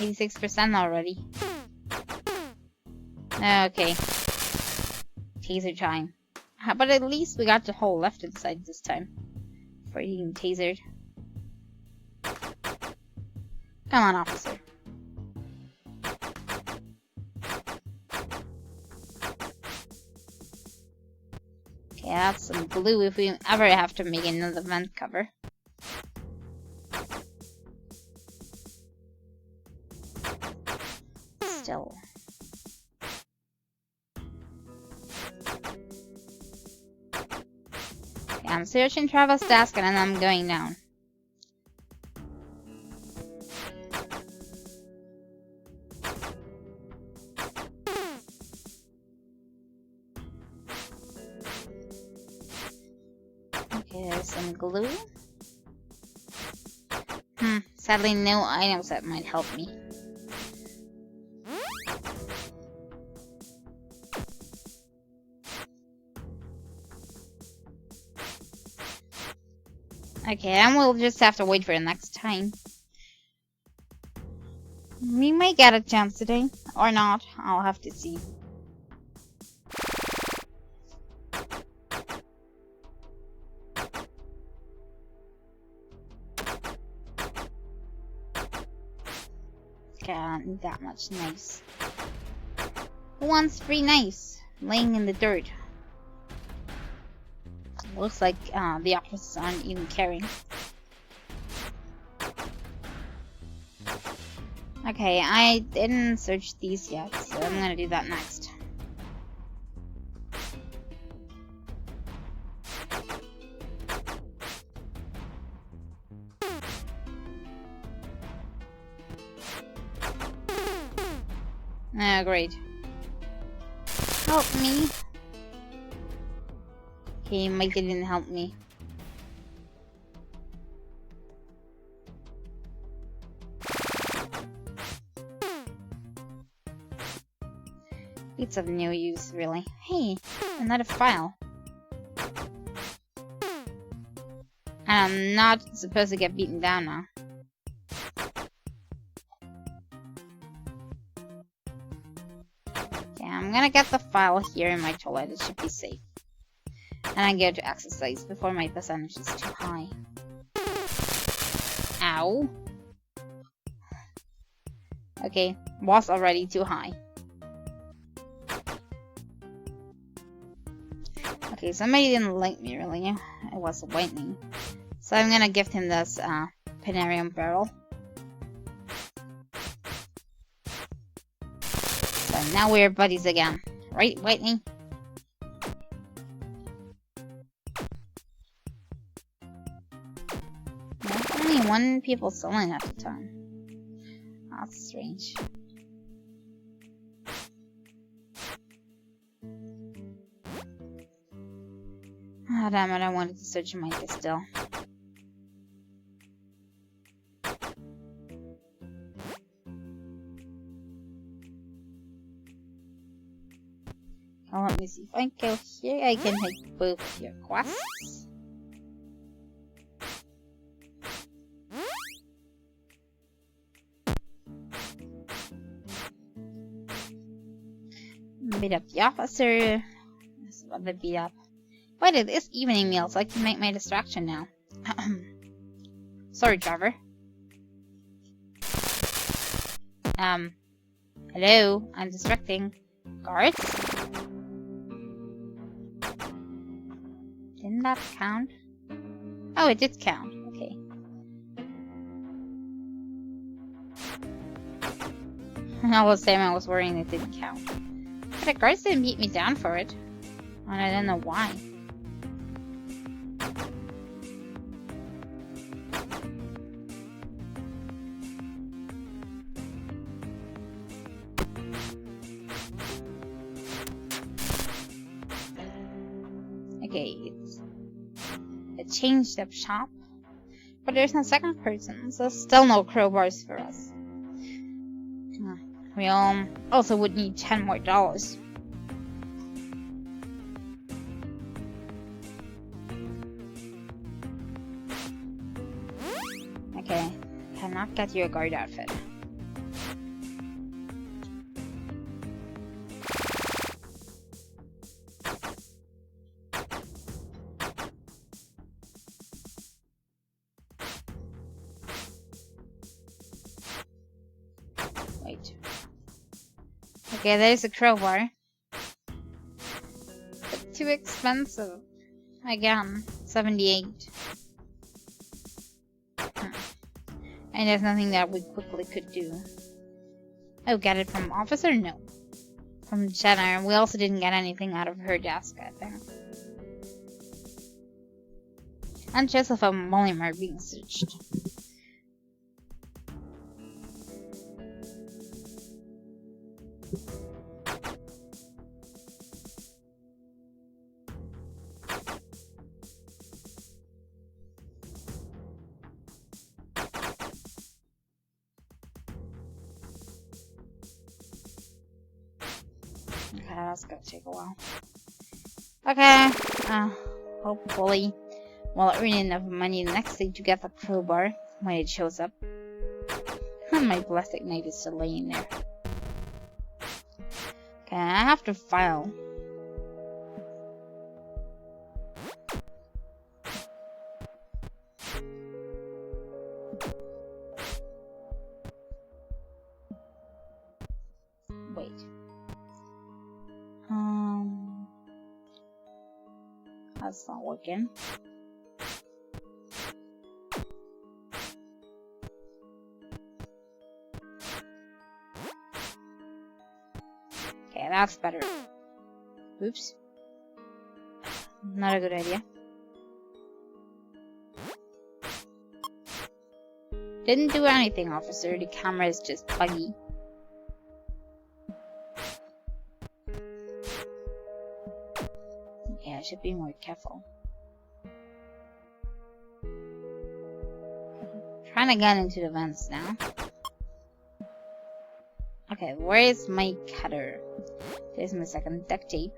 86% already. Okay. Taser time. But at least we got the whole left inside this time. For being tasered. Come on, officer. Okay, that's some glue if we ever have to make another vent cover. Still. Okay, I'm searching Travis' desk and then I'm going down. Okay, there's some glue. Sadly no items that might help me. Okay, then we'll just have to wait for the next time. We may get a chance today, or not. I'll have to see. Okay, I don't need that much knives. Who wants 3 knives laying in the dirt? Looks like the officers aren't even caring. Okay, I didn't search these yet, so I'm gonna do that next. Oh, great. Help me. Okay, Mike didn't help me. It's of no use, really. Hey, another file. I'm not supposed to get beaten down now. Okay, I'm gonna get the file here in my toilet. It should be safe. And I go to exercise before my percentage is too high. Ow. Okay, was already too high. Okay, somebody didn't like me really. It was whitening. So I'm gonna gift him this Panarium barrel. So now we're buddies again. Right, Whitney? There's only 1 people selling at the time. That's strange. Ah, damn it, I wanted to search Micah still. Now let me see if I go here. I can take both of your quests. Beat up the officer. This is what they beat up. But it is evening meal, so I can make my distraction now. Sorry, Trevor. Hello? I'm distracting. Guards? Didn't that count? Oh, it did count. Okay. I was saying I was worrying it didn't count. But the guards didn't beat me down for it. And I don't know why. Okay, it's a changed up shop. But there's no second person, so still no crowbars for us. We also would need $10 more. Okay, cannot get you a guard outfit. Okay, there's a crowbar. But too expensive. Again, 78. And there's nothing that we quickly could do. Oh, get it from Officer? No. From Jenna. We also didn't get anything out of her desk, I think. And Joseph and William are being searched. Okay, that's gonna take a while. Okay, hopefully we'll earn enough money the next day to get the crowbar when it shows up. And my plastic knife is still laying there. Okay, I have to file. Wait. That's not working. Okay, that's better. Oops. Not a good idea. Didn't do anything, officer. The camera is just buggy. Yeah, I should be more careful. Trying to get into the vents now. Okay, where is my cutter? There's my second duct tape.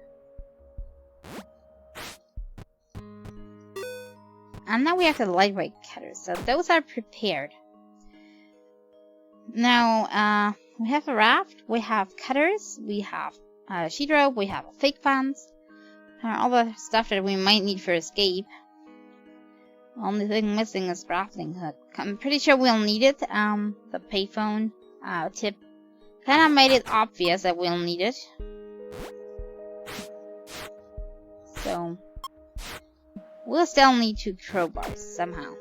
And now we have the lightweight cutters, so those are prepared. Now, we have a raft, we have cutters, we have sheet rope, we have fake fans, all the stuff that we might need for escape. Only thing missing is grappling hook. I'm pretty sure we'll need it. The payphone tip kind of made it obvious that we'll need it. So we'll still need 2 crowbars somehow.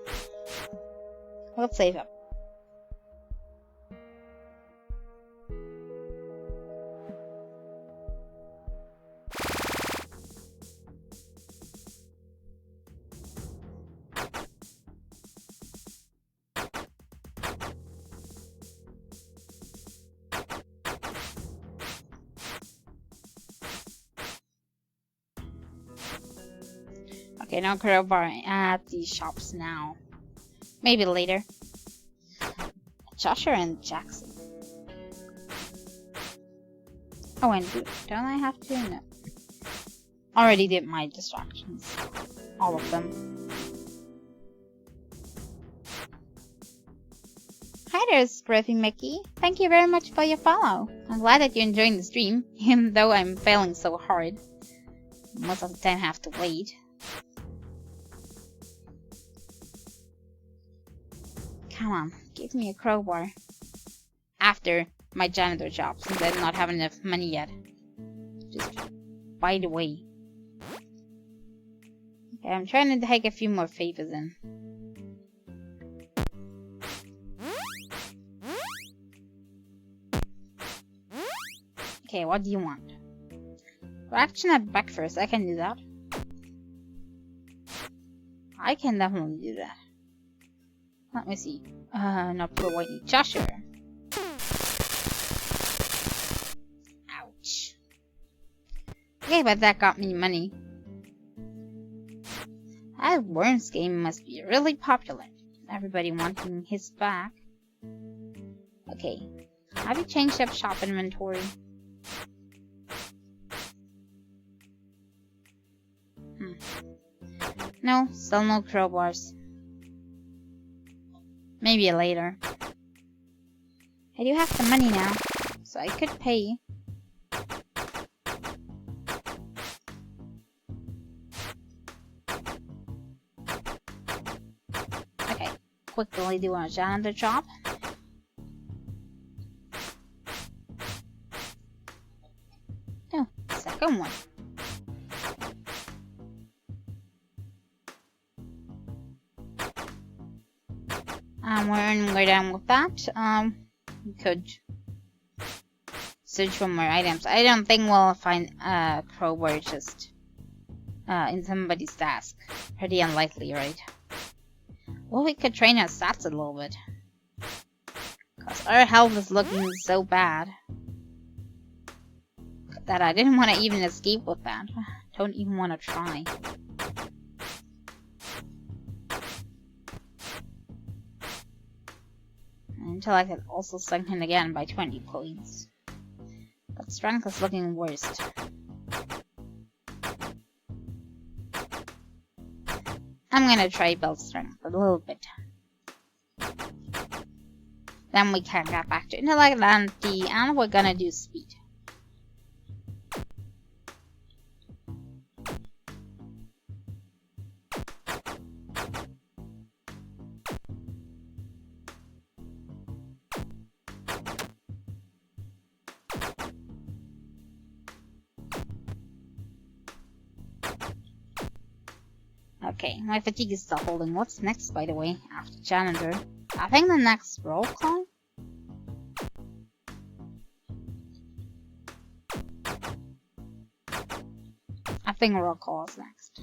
We'll save up. Okay, no crowbar at the shops now. Maybe later. Joshua and Jackson. Oh, and don't I have to? No. Already did my distractions. All of them. Hi there, Scruffy Mickey. Thank you very much for your follow. I'm glad that you're enjoying the stream, even though I'm failing so hard. Most of the time I have to wait. Come on, give me a crowbar. After my janitor job, since I do not have enough money yet. Just by the way. Okay, I'm trying to take a few more favors in. Okay, what do you want? Reaction at breakfast, I can do that. I can definitely do that. Let me see. Not for white Joshua. Ouch. Okay, but that got me money. That Worms game must be really popular. Everybody wanting his back. Okay. Have you changed up shop inventory? No, still no crowbars. Maybe later. I do have the money now, so I could pay. Okay, quickly do a janitor job. Come on. We're done with that. We could search for more items. I don't think we'll find a crowbar just in somebody's task. Pretty unlikely, right? Well, we could train our stats a little bit. Because our health is looking so bad that I didn't want to even escape with that. Don't even want to try. Intellect is also sunken again by 20 points. But strength is looking worse. I'm gonna try build strength a little bit. Then we can get back to intellect and we're gonna do speed. Okay, my fatigue is still holding. What's next, by the way, after Challenger? I think the next roll call? I think roll call is next.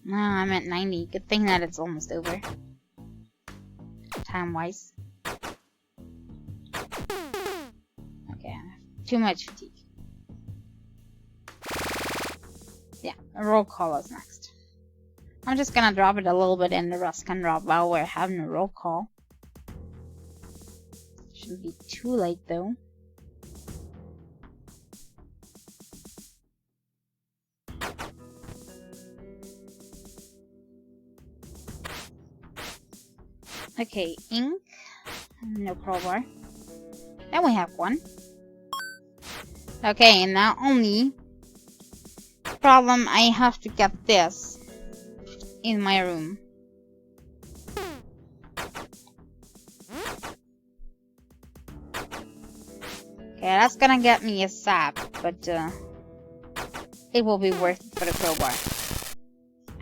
No, I'm at 90. Good thing that it's almost over. Time-wise. Okay, too much fatigue. Yeah, a roll call is next. I'm just gonna drop it a little bit and the rest can drop while we're having a roll call. Shouldn't be too late though. Okay, ink. No crowbar. Then we have one. Okay, and now only problem, I have to get this in my room. Okay, that's gonna get me a sap, but it will be worth it for the crowbar.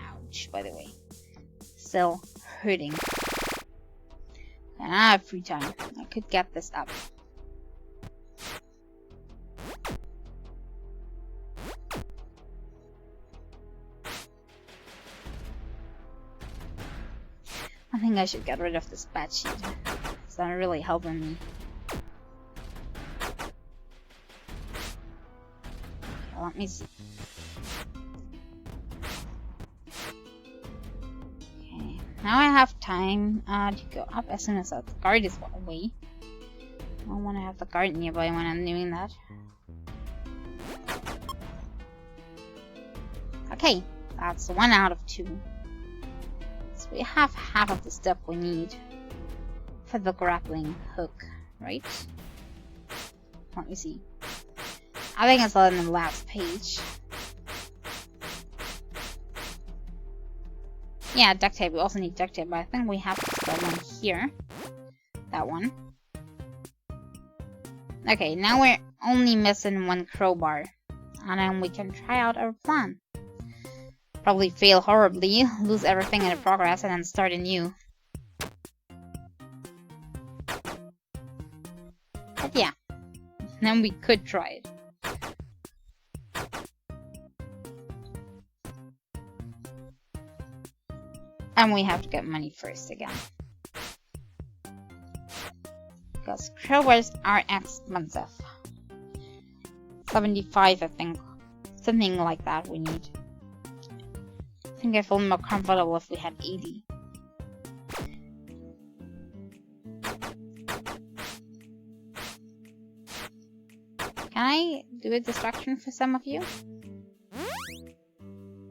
Ouch, by the way. Still hurting. And I have free time. I could get this up. I think I should get rid of this bad sheet. It's not really helping me. Okay, let me see. Okay, now I have time to go up as soon as the guard is away. I don't want to have the guard nearby when I'm doing that. Okay, that's 1 out of 2. So we have half of the stuff we need for the grappling hook, right? Let me see. I think it's on the last page. Yeah, duct tape. We also need duct tape, but I think we have the one here. That one. Okay, now we're only missing 1 crowbar. And then we can try out our plan. Probably fail horribly, lose everything in the progress, and then start anew. But yeah, then we could try it. And we have to get money first again. Because crowbars are expensive. 75, I think. Something like that we need. I think I feel more comfortable if we had 80. Can I do a distraction for some of you?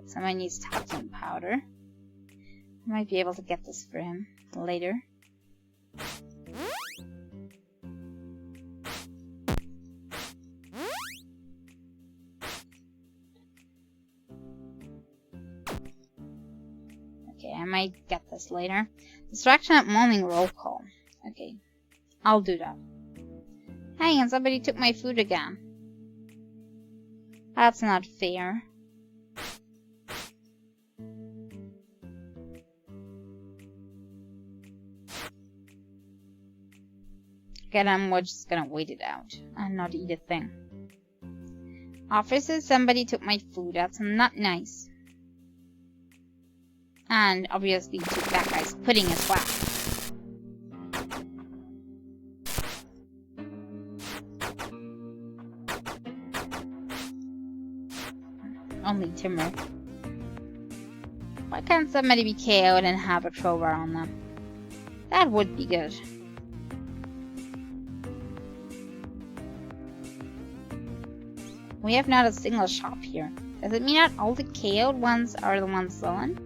Someone needs talcum powder. I might be able to get this for him later. I might get this later. Distraction at morning roll call. Okay, I'll do that. Hey, and somebody took my food again. That's not fair. Okay, then we're just gonna wait it out and not eat a thing. Officer, somebody took my food. That's not nice. And obviously took that guy's pudding as well. Only timber. Why can't somebody be KO'd and have a crowbar on them? That would be good. We have not a single shop here. Does it mean that all the KO'd ones are the ones selling?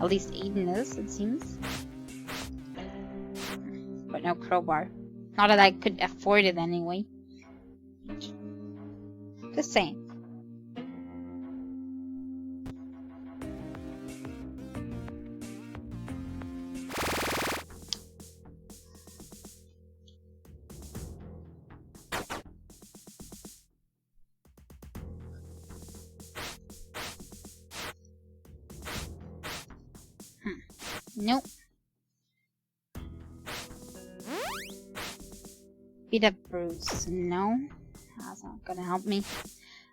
At least Aiden is, it seems. But no crowbar. Not that I could afford it anyway. Just saying. Nope. Beat up Bruce. No. That's not gonna help me.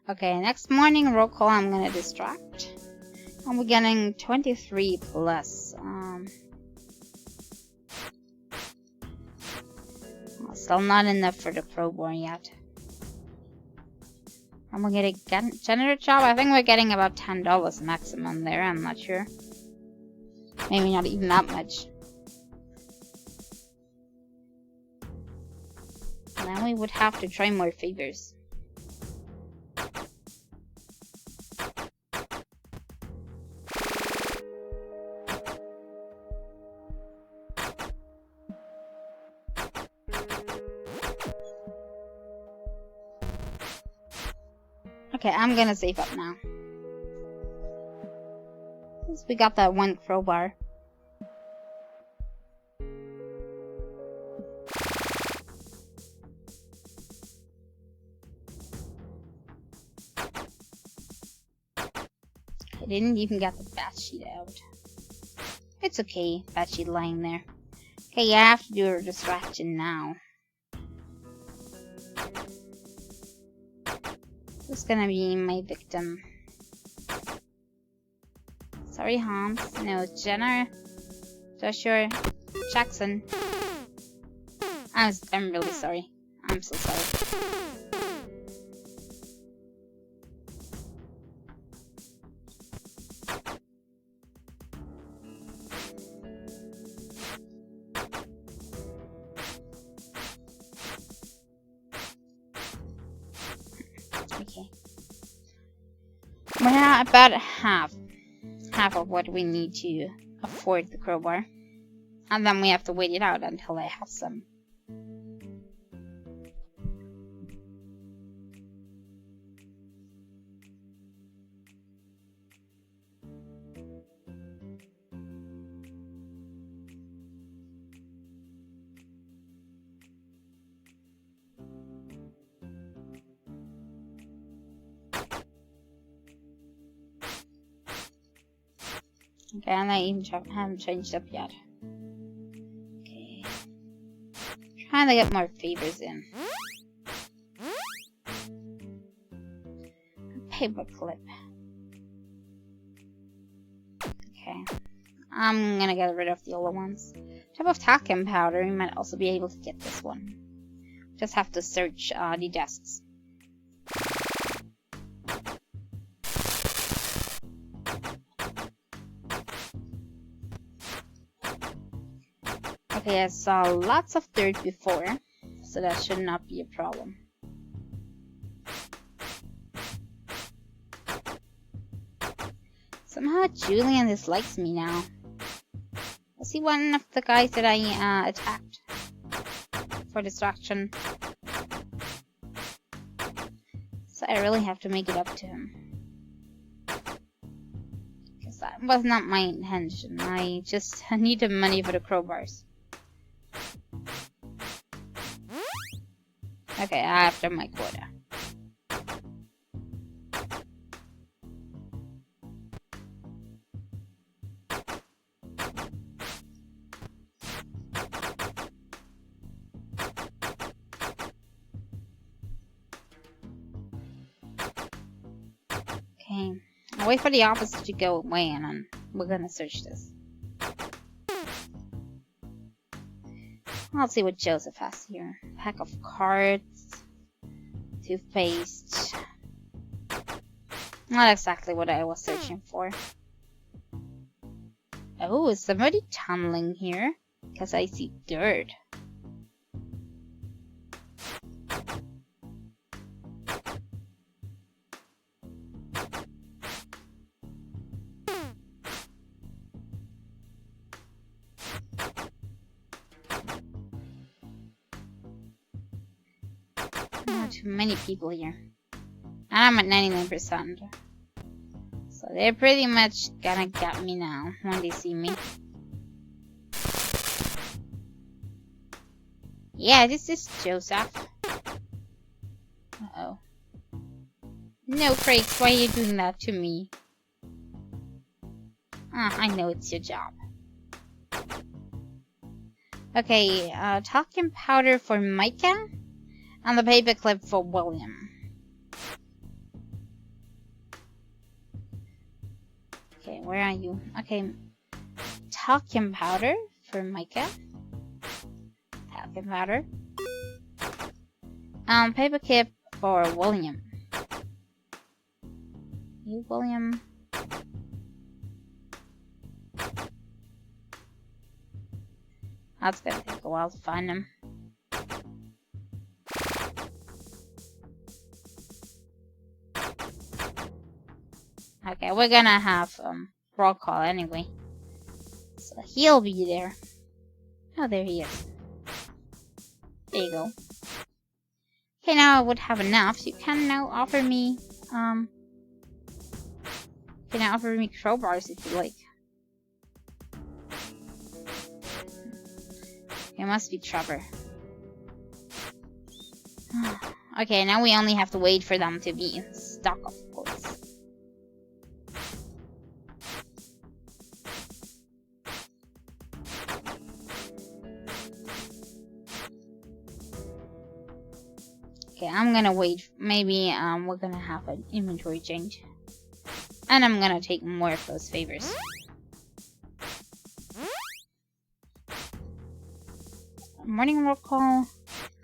Okay, next morning roll call I'm gonna distract. And we're getting 23 plus. Well, still not enough for the crowbar yet. And we're gonna get janitor job. I think we're getting about $10 maximum there, I'm not sure. Maybe not even that much. And then we would have to try more favors. Okay, I'm gonna save up now. Since we got that one crowbar. I didn't even get the bat sheet out. It's okay, bat sheet lying there. Okay, you have to do a distraction now. Who's gonna be my victim? Sorry, Hans. No, Jenner. Joshua. Jackson. I'm really sorry. I'm so sorry. Okay. We're at about half of what we need to afford the crowbar. And then we have to wait it out until I have some. Okay, and I even haven't changed up yet. Okay. Trying to get more favors in. Paperclip. Okay. I'm gonna get rid of the older ones. Type of talcum powder, we might also be able to get this one. Just have to search the desks. Okay, I saw lots of dirt before, so that should not be a problem. Somehow Julian dislikes me now. Was he one of the guys that I attacked for distraction? So I really have to make it up to him. Because That was not my intention. I just needed money for the crowbars. Okay, after my quota. Okay, I'll wait for the officer to go away and then we're gonna search this. Let's see what Joseph has here. Pack of cards, toothpaste. Not exactly what I was searching for. Oh, is somebody tunneling here? Because I see dirt. Not too many people here. And I'm at 99%. So they're pretty much gonna get me now when they see me. Yeah, this is Joseph. Uh-oh. No, Frakes, why are you doing that to me? Ah, I know it's your job. Okay, talcum powder for Micah, and the paperclip for William. Okay, where are you? Okay, talcum powder for Micah. Talcum powder. Paperclip for William. You, William. That's gonna take a while to find him. Okay, we're gonna have roll call anyway. So he'll be there. Oh, there he is. There you go. Okay, now I would have enough. You can now offer me crowbars if you like. It must be Trevor. Okay, now we only have to wait for them to be in stock, of course. Okay, I'm gonna wait. Maybe we're gonna have an inventory change. And I'm gonna take more of those favors. Morning roll call.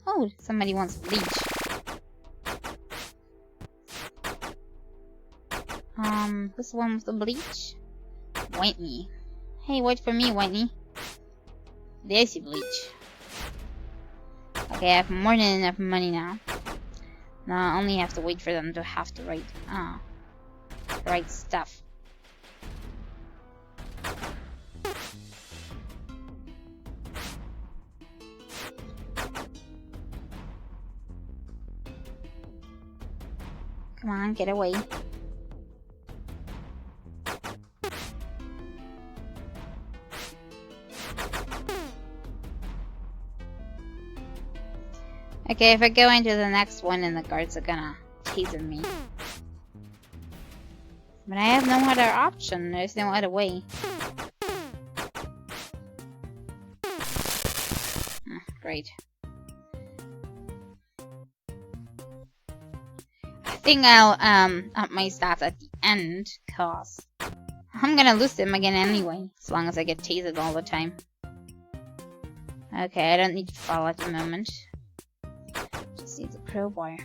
Oh, somebody wants bleach. This one with the bleach? Whitney. Hey, wait for me, Whitney. There's your bleach. Okay, I have more than enough money now. Now I only have to wait for them to have the right stuff. Come on, get away. Okay, if I go into the next one and the guards are gonna taser me. But I have no other option, there's no other way. Great. I think I'll up my stats at the end, cause I'm gonna lose them again anyway, as long as I get tasered all the time. Okay, I don't need to fall at the moment. Just need the crowbar.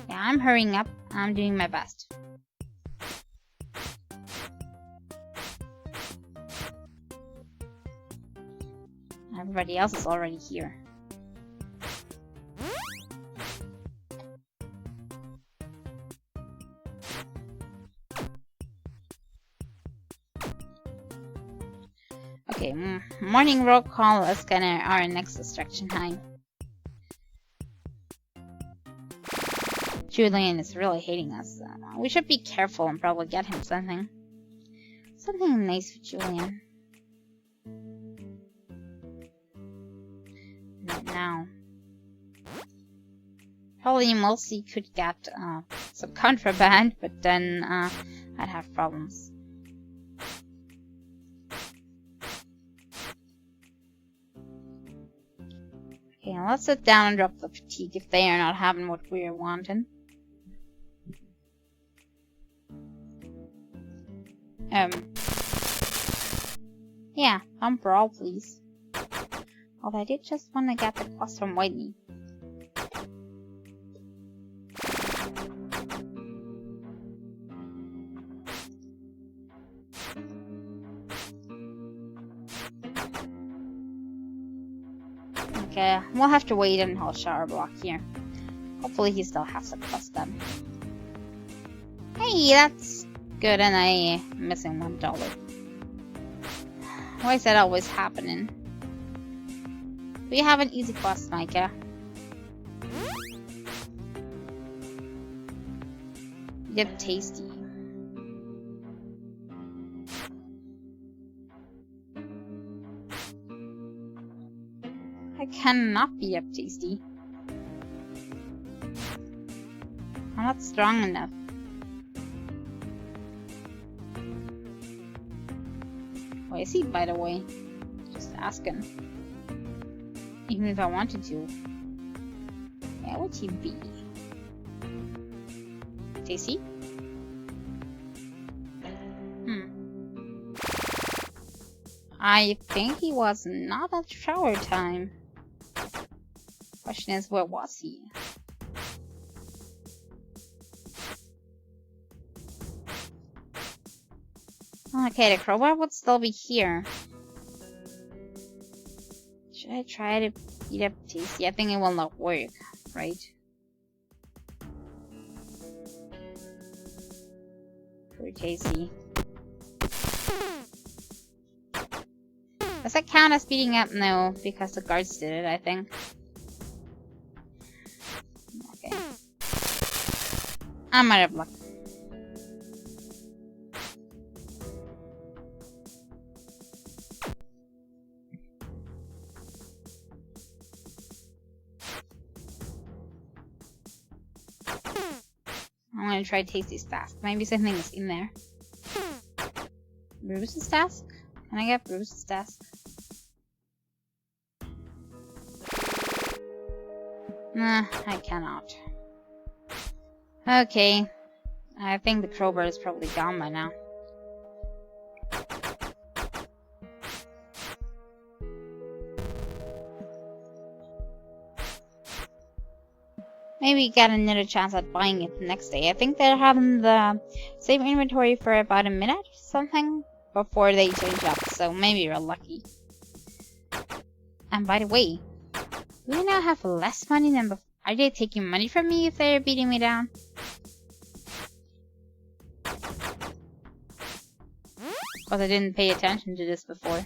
Yeah, I'm hurrying up. I'm doing my best. Everybody else is already here. Okay, morning roll call is gonna our next destruction time. Julian is really hating us. We should be careful and probably get him something. Something nice for Julian. Not now. Probably mostly could get some contraband, but then I'd have problems. Okay, now let's sit down and drop the fatigue if they are not having what we're wanting. Yeah, brawl, please. Although I did just want to get the quest from Whitney. Okay, we'll have to wait until shower block here. Hopefully he still has a quest done. Hey, that's good, and I missing $1. Why is that always happening? We have an easy quest, Micah. Get tasty. I cannot be up tasty. I'm not strong enough. Where is he, by the way? Just asking. Even if I wanted to. Where would he be? Tasty? I think he was not at shower time. Question is, where was he? Okay, the crowbar would still be here. Should I try to beat up Tasty? I think it will not work, right? Poor Tasty. Does that count as beating up? No, because the guards did it, I think. Okay. I might have luck. I'm gonna try Tasty's task. Maybe something is in there. Bruce's task? Can I get Bruce's task? Nah, I cannot. Okay. I think the crowbar is probably gone by now. Maybe get another chance at buying it the next day. I think they're having the same inventory for about a minute or something before they change up, so maybe you're lucky. And by the way, do I now have less money than before? Are they taking money from me if they're beating me down? Because I didn't pay attention to this before.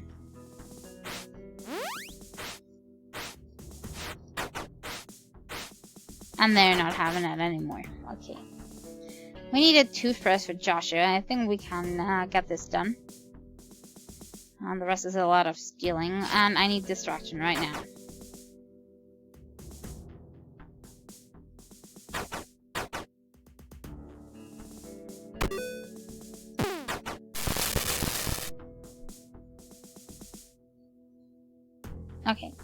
And they're not having it anymore. Okay. We need a toothbrush for Joshua. I think we can get this done. And the rest is a lot of stealing. And I need distraction right now. Okay.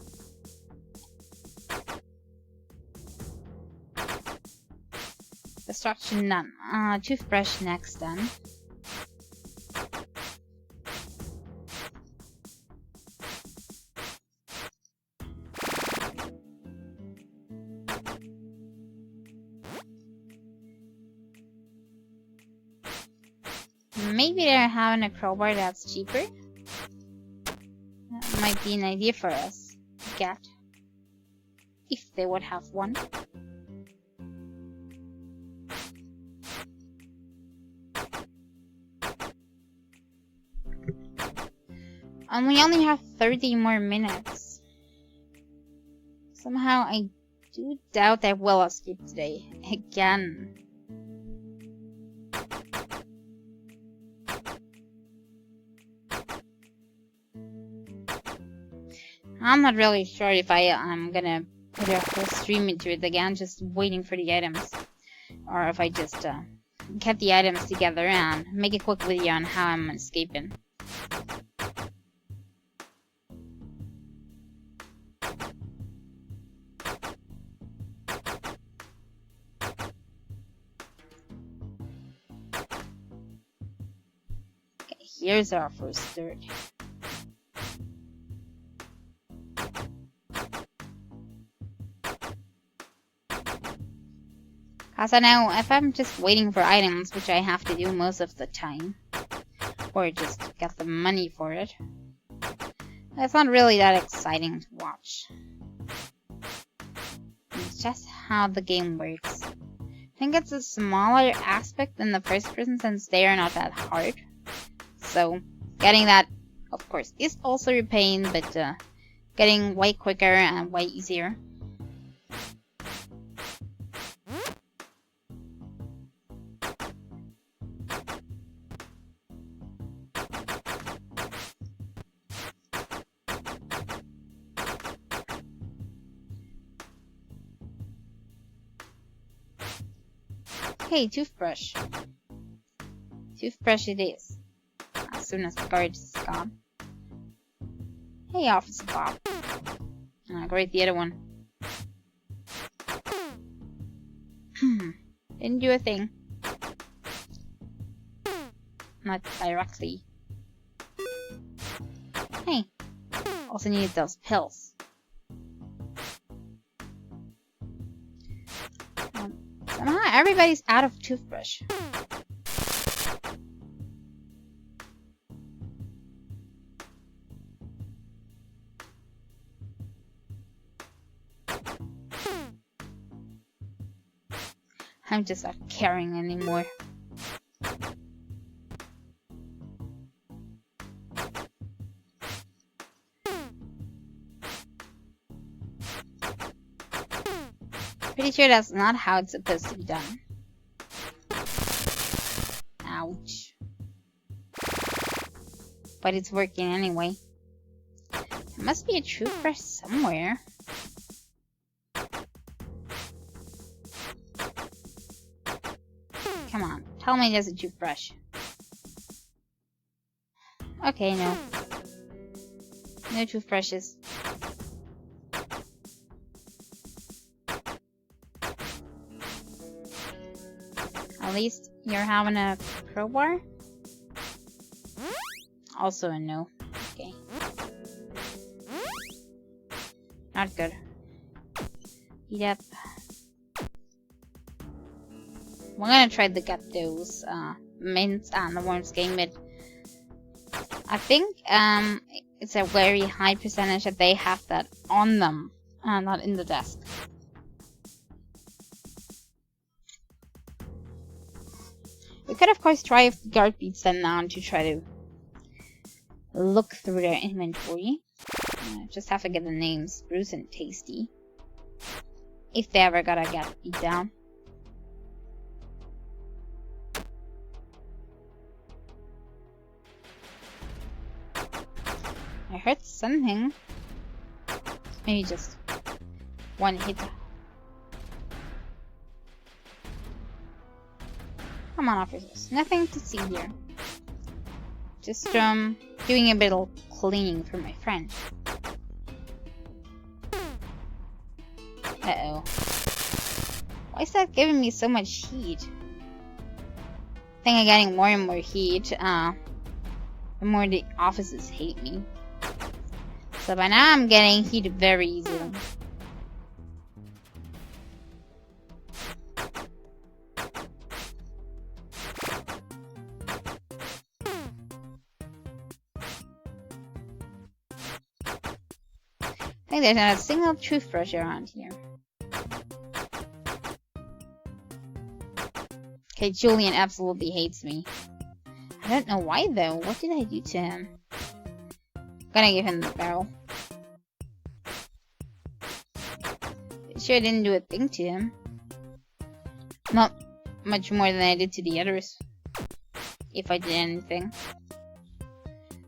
Distraction none. Toothbrush next then. Maybe they're having a crowbar that's cheaper. That might be an idea for us to get. If they would have one. And we only have 30 more minutes. Somehow I do doubt I will escape today. Again. I'm not really sure if I'm gonna put a whole stream into it again, just waiting for the items. Or if I just get the items together and make a quick video on how I'm escaping. Okay, here's our first dirt. Cause I know if I'm just waiting for items, which I have to do most of the time, or just get the money for it, it's not really that exciting to watch. It's just how the game works. I think it's a smaller aspect than the first person since they are not that hard. So getting that, of course, is also a pain, but getting way quicker and way easier. Hey, toothbrush. Toothbrush it is. As soon as the garbage is gone. Hey, Officer Bob. Great, the other one. Didn't do a thing. Not directly. Hey. Also needed those pills. Somehow everybody's out of toothbrush. I'm just not caring anymore. Pretty sure that's not how it's supposed to be done. Ouch. But it's working anyway. There must be a toothbrush somewhere. Come on, tell me there's a toothbrush. Okay, no. No toothbrushes. At least you're having a crowbar? Also a no. Okay. Not good. Heat up. We're gonna try to get those mints and the worms game, but I think it's a very high percentage that they have that on them, not in the desk. We could of course try if the guard beats them down to try to look through their inventory. Just have to get the names, Bruce and Tasty. If they ever gotta get beat down. I heard something. Maybe just one hit. Come on, officers. Nothing to see here. Just doing a bit of cleaning for my friend. Uh-oh. Why is that giving me so much heat? I think I'm getting more and more heat. The more the officers hate me. So by now I'm getting heated very easily. I think there's not a single toothbrush around here. Okay, Julian absolutely hates me. I don't know why though. What did I do to him? I'm gonna give him the barrel. Sure didn't do a thing to him. Not much more than I did to the others. If I did anything.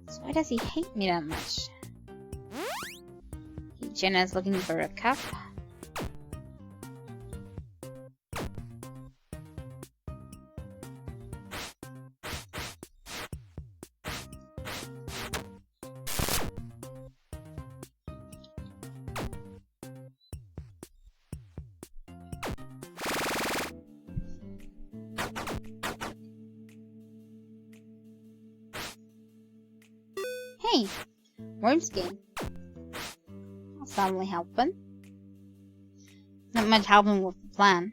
So why does he hate me that much? Jenna is looking for a cup. Hey, Worms game. That's suddenly helping. Not much helping with the plan.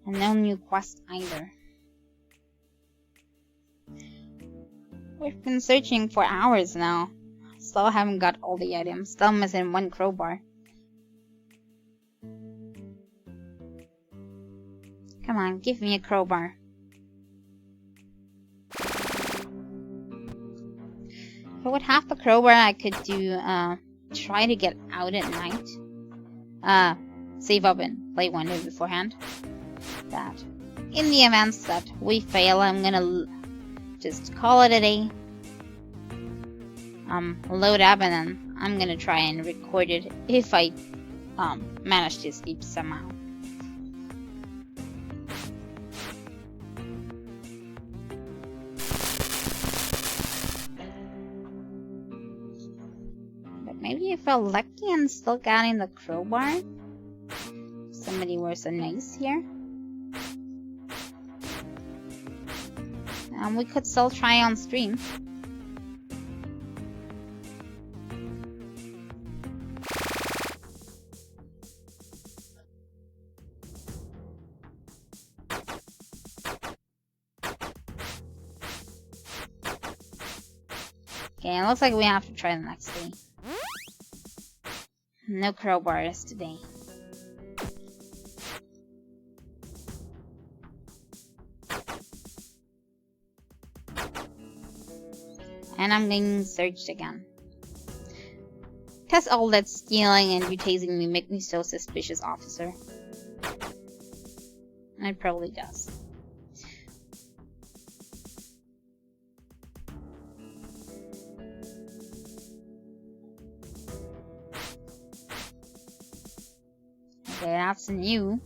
And no new quest either. We've been searching for hours now. Still haven't got all the items. Still missing one crowbar. Come on, give me a crowbar. If I would have the crowbar, I could do, try to get out at night. Save up and play one day beforehand. That. In the events that we fail, I'm gonna just call it a day. Load up and then I'm gonna try and record it if I, manage to escape somehow. But maybe if I lucky and still got in the crowbar. Somebody were so nice here. We could still try on stream. Okay, it looks like we have to try the next day. No crowbars today. And I'm getting searched again. Does all that stealing and you tasing me make me so suspicious, officer? It probably does. Okay, that's new.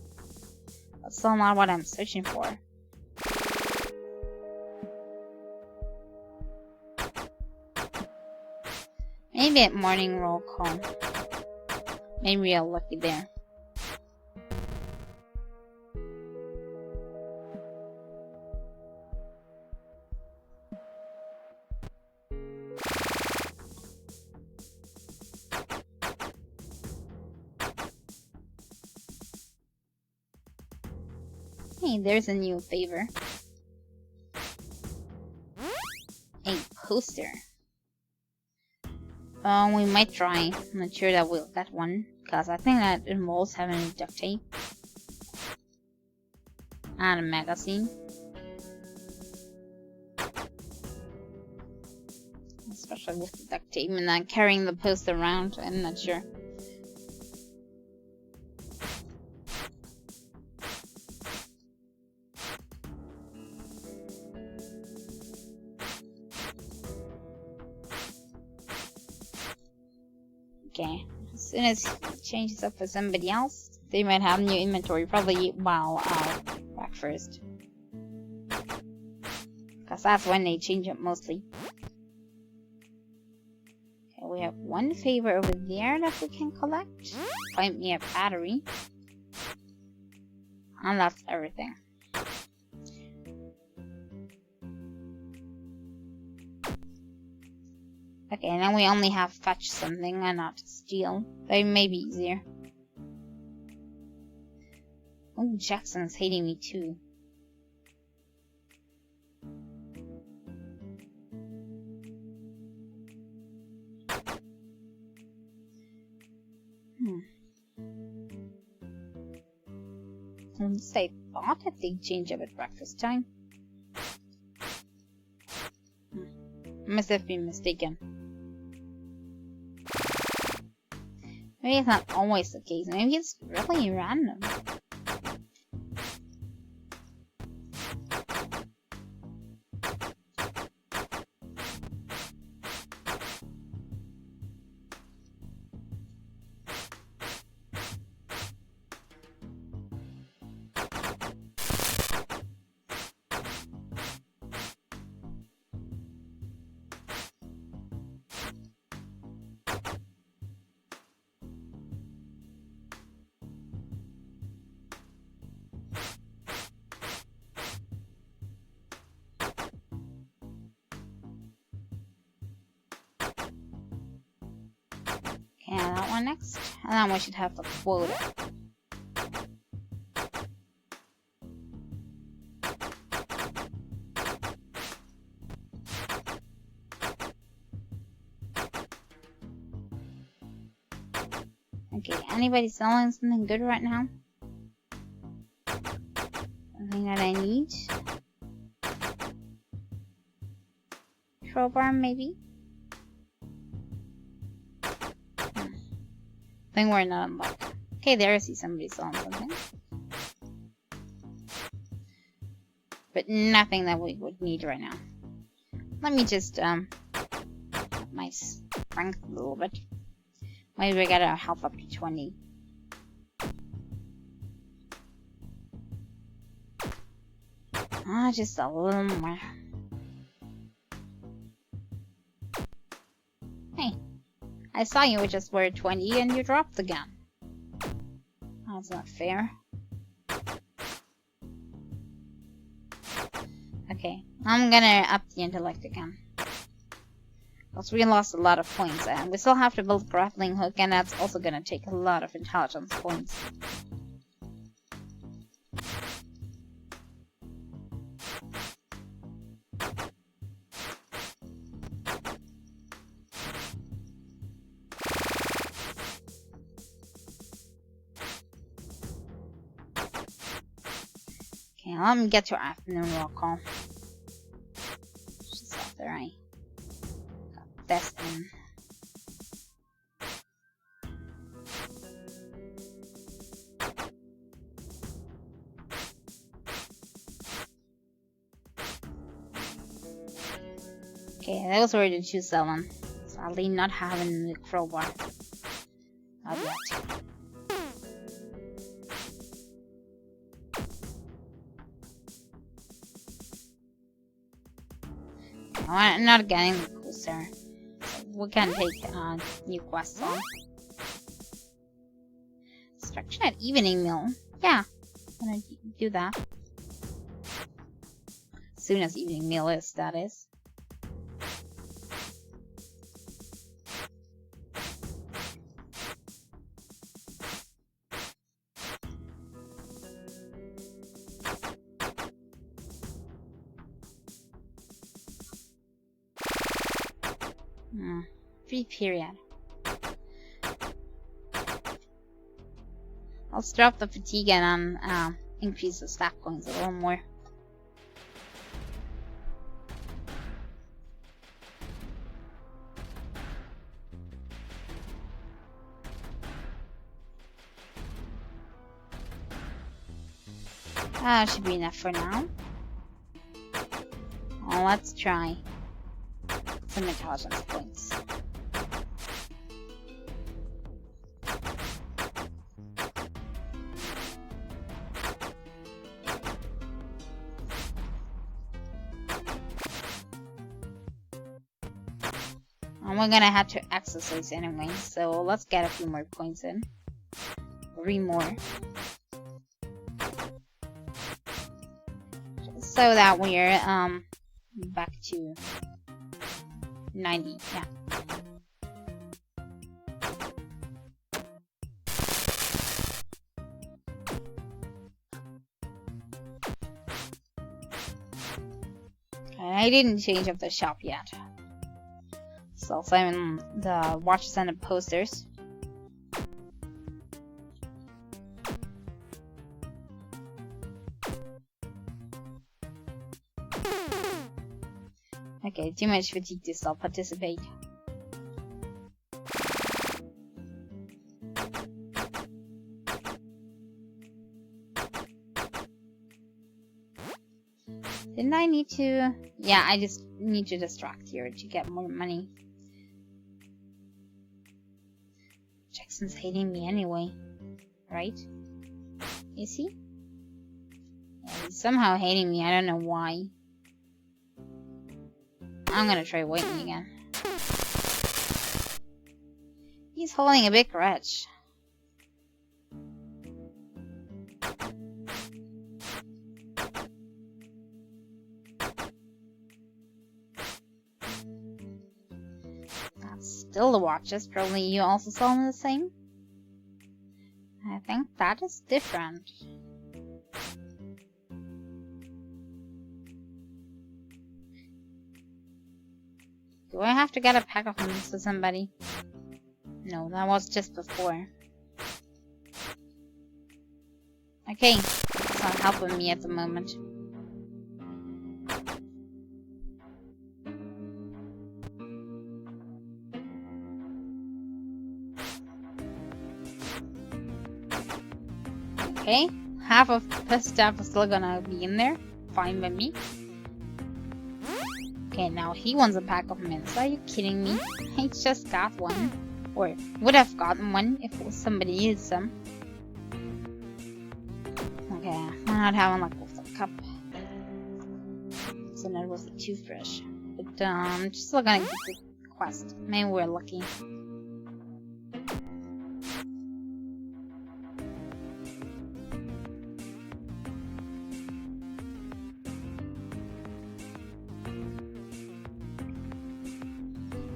That's still not what I'm searching for. Maybe at morning roll call. Maybe I'll lucky there. Hey, there's a new favor. A poster. We might try. I'm not sure that we'll get one, because I think that involves having duct tape. And a magazine. Especially with the duct tape and then carrying the poster around, I'm not sure. Okay, as soon as it changes up for somebody else, they might have new inventory, probably while back first. Because that's when they change it mostly. Okay, we have one favor over there that we can collect. Find me a battery. And that's everything. Okay, and then we only have fetch something and not steal. That may be easier. Oh, Jackson's hating me too. At least I thought that they'd change up at breakfast time. Must have been mistaken. Maybe it's not always the case. Maybe it's really random. Yeah, that one next. And then we should have the quota. Okay, anybody selling something good right now? Something that I need? Crowbar, maybe? I think we're not unlocked. Okay, there I see somebody selling something. But nothing that we would need right now. Let me just, up my strength a little bit. Maybe we got our health up to 20. Just a little more. Hey, I saw you just were 20 and you dropped the gun. That's not fair. Okay, I'm gonna up the intellect again. Because we lost a lot of points, and we still have to build grappling hook, and that's also gonna take a lot of intelligence points. Okay, let me get to afternoon roll call. Just after I got this in. Okay, those were the 2 selling. Sadly, not having the crowbar. Not yet. I'm not getting the closer. So we can take new quests on. Instruction at evening meal. Yeah, I'm gonna do that. As soon as evening meal is, that is. Free period. Let's drop the fatigue and increase the staff points a little more. Should be enough for now. Well, let's try some intelligence points. And we're gonna have to exercise anyway, so let's get a few more points in. 3 more. So that we're back to 90, yeah. I didn't change up the shop yet. So I'm the watches and the posters. Okay, too much fatigue to still participate. Didn't I need to... Yeah, I just need to distract here to get more money. Jackson's hating me anyway. Right? Is he? Yeah, he's somehow hating me. I don't know why. I'm gonna try waiting again. He's holding a big grudge. That's still the watches. Probably you also saw them the same. I think that is different. Do I have to get a pack of them to somebody? No, that was just before. Okay, it's not helping me at the moment. Okay, half of the stuff is still gonna be in there. Fine by me. Okay, now he wants a pack of mints. Are you kidding me? I just got one. Or would have gotten one if somebody used some. Okay, I'm not having luck with the cup. So that was a toothbrush. But I'm just still gonna get the quest. Maybe we're lucky.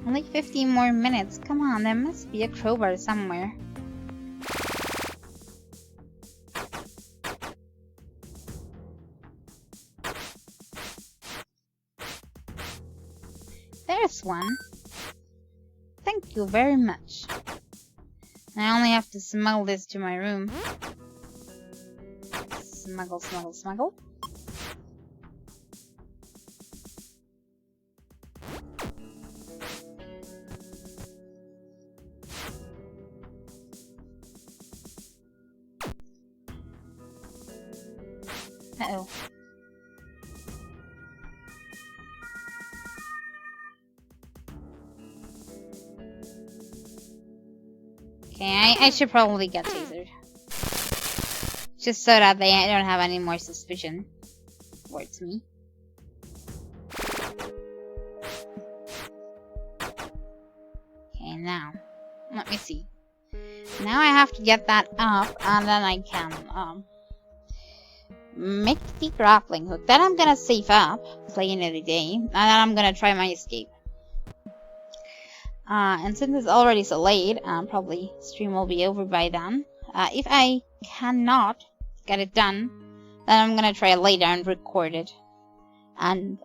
Only 15 more minutes. Come on, there must be a crowbar somewhere. There's one. Thank you very much. I only have to smuggle this to my room. Smuggle, smuggle, smuggle. Uh-oh. Okay, I should probably get tasered. Just so that they don't have any more suspicion towards me. Okay, now, let me see. Now I have to get that up, and then I can, make the grappling hook. Then I'm gonna save up, play another day, and then I'm gonna try my escape. And since it's already so late, probably stream will be over by then. If I cannot get it done, then I'm gonna try later and record it. And,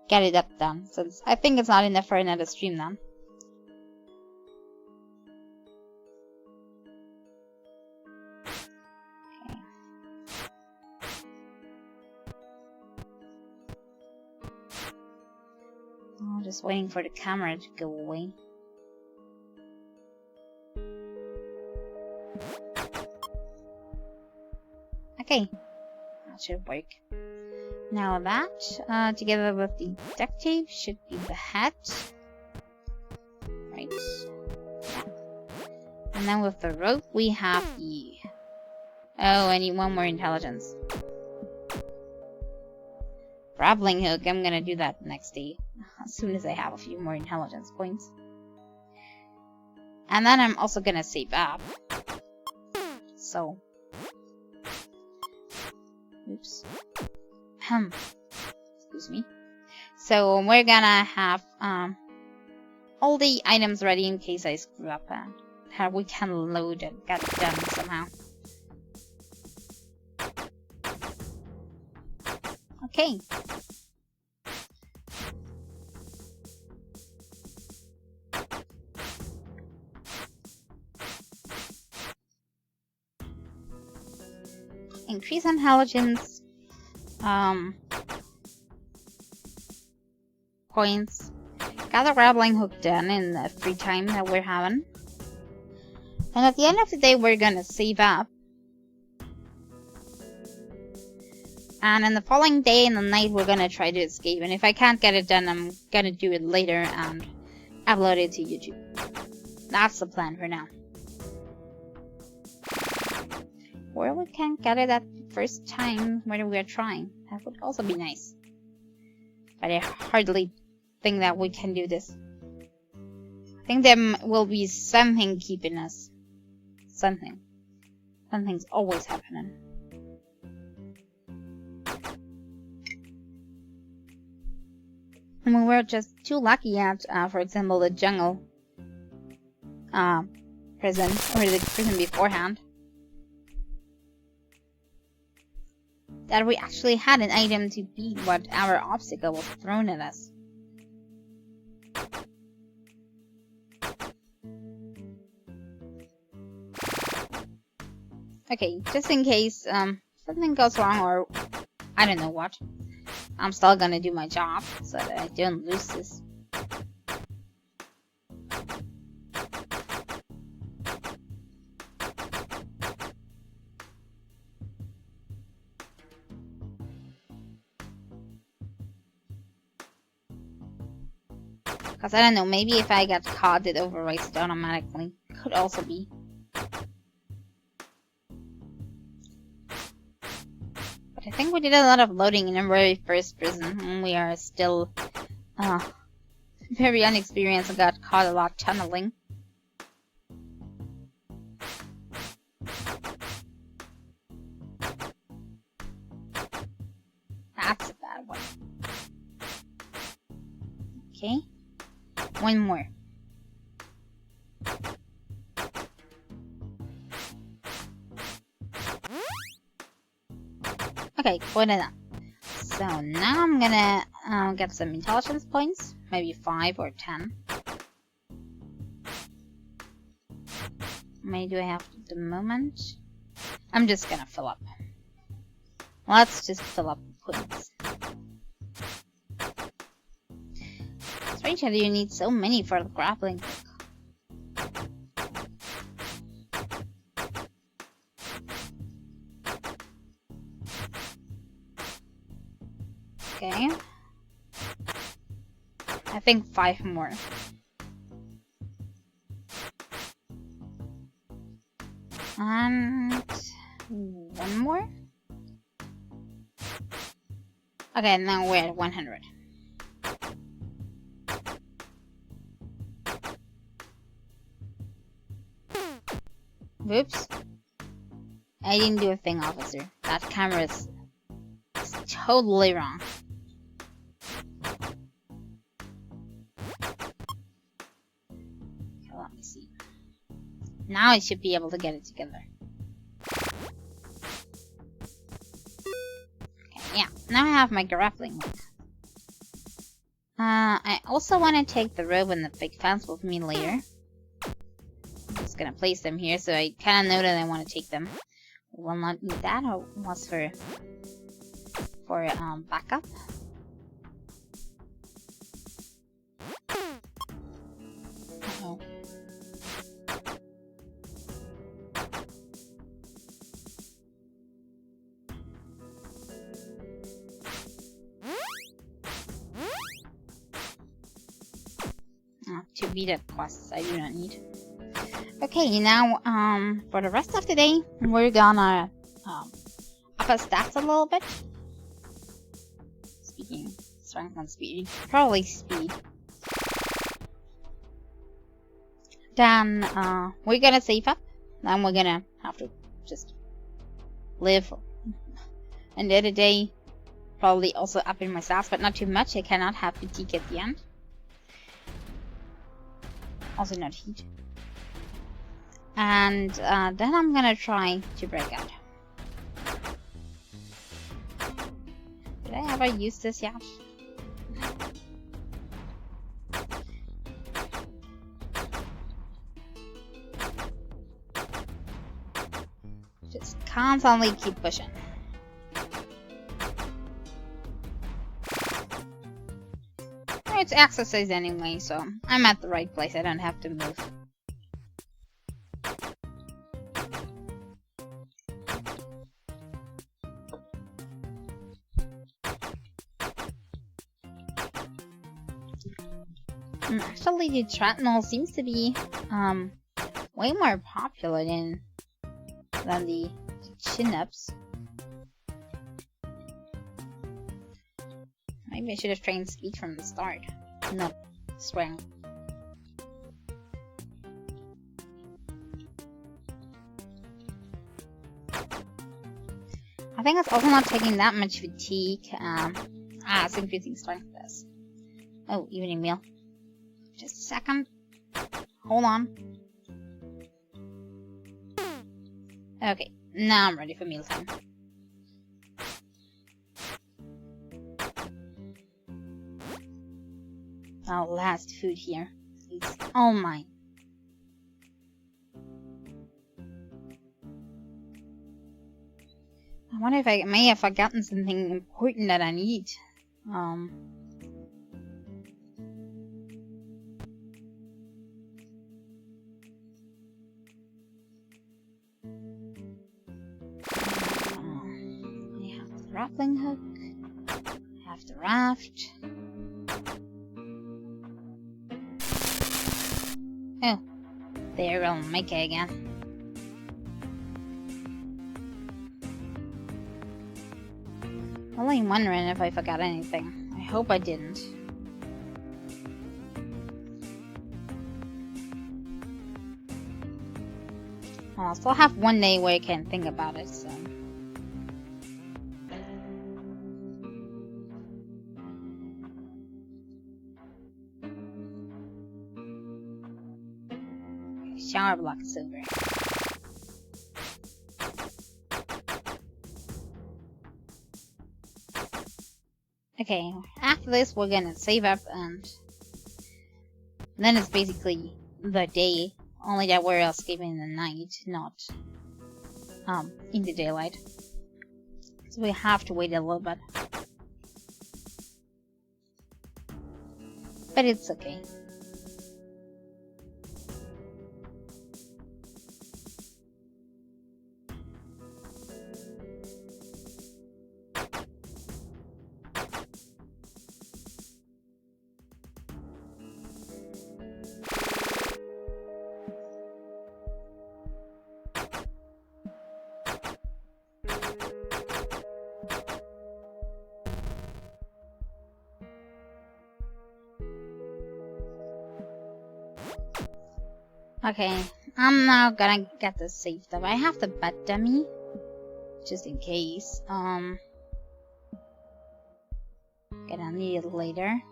get it up done, since I think it's not enough for another stream then. Oh, just waiting for the camera to go away. Okay, that should work. Now that, together with the duct tape, should be the hat. Right. Yeah. And then with the rope, we have the... Oh, I need one more intelligence. Grappling hook, I'm gonna do that next day. As soon as I have a few more intelligence points. And then I'm also gonna save up. So... Oops. Excuse me. So we're gonna have all the items ready in case I screw up and how we can load and get it done somehow. Okay. Increase intelligence points. Got the grappling hook done in the free time that we're having. And at the end of the day, we're gonna save up. And in the following day and the night, we're gonna try to escape. And if I can't get it done, I'm gonna do it later and upload it to YouTube. That's the plan for now. Or we can't get it at the first time when we are trying. That would also be nice. But I hardly think that we can do this. I think there will be something keeping us. Something. Something's always happening. I mean, we're just too lucky at, for example, the jungle prison, or the prison beforehand, that we actually had an item to beat whatever obstacle was thrown at us. Okay, just in case something goes wrong or I don't know what, I'm still gonna do my job so that I don't lose this. Because I don't know, maybe if I get caught it overwrites it automatically. Could also be. But I think we did a lot of loading in the very first prison, and we are still very unexperienced and got caught a lot tunneling. That's a bad one. Okay. One more. Okay, good enough. So now I'm gonna get some intelligence points, maybe 5 or 10. How many do I have at the moment? I'm just gonna fill up. Let's just fill up points. Strange how you need so many for the grappling hook. Okay. I think 5 more. And 1 more? Okay, now we're at 100. Whoops. I didn't do a thing, officer. That camera is totally wrong. Okay, let me see. Now I should be able to get it together. Okay, yeah. Now I have my grappling hook. I also want to take the rope and the big fence with me later. Gonna place them here so I kind of know that I want to take them. Will not need that, or was for backup. Uh-oh. To beat up quests I do not need. Okay, now, for the rest of the day, we're gonna, up our stats a little bit. Speaking, strength and speed. Probably speed. Then, we're gonna save up. Then we're gonna have to just live. And the other day, probably also up in my stats, but not too much. I cannot have fatigue at the end. Also not heat. And then I'm gonna try to break out. Did I ever use this yet? Just constantly keep pushing. It's exercise anyway, so I'm at the right place. I don't have to move. Actually, the shrapnel seems to be way more popular than the chin-ups. Maybe I should have trained speed from the start, not strength. I think it's also not taking that much fatigue as increasing strength does. Oh, evening meal. Just a second. Hold on. Okay, now I'm ready for mealtime. Our last food here. It's all mine. I wonder if I may have forgotten something important that I need. I have the grappling hook. I have the raft. Oh, there we'll make it again. Only wondering if I forgot anything. I hope I didn't. Well, I'll still have one day where I can think about it, so. Shower block is over. Okay, after this we're gonna save up and then it's basically the day, only that we're escaping in the night, not in the daylight. So we have to wait a little bit. But it's okay. Okay, I'm now gonna get this saved up. I have the bed dummy, just in case. Gonna need it later.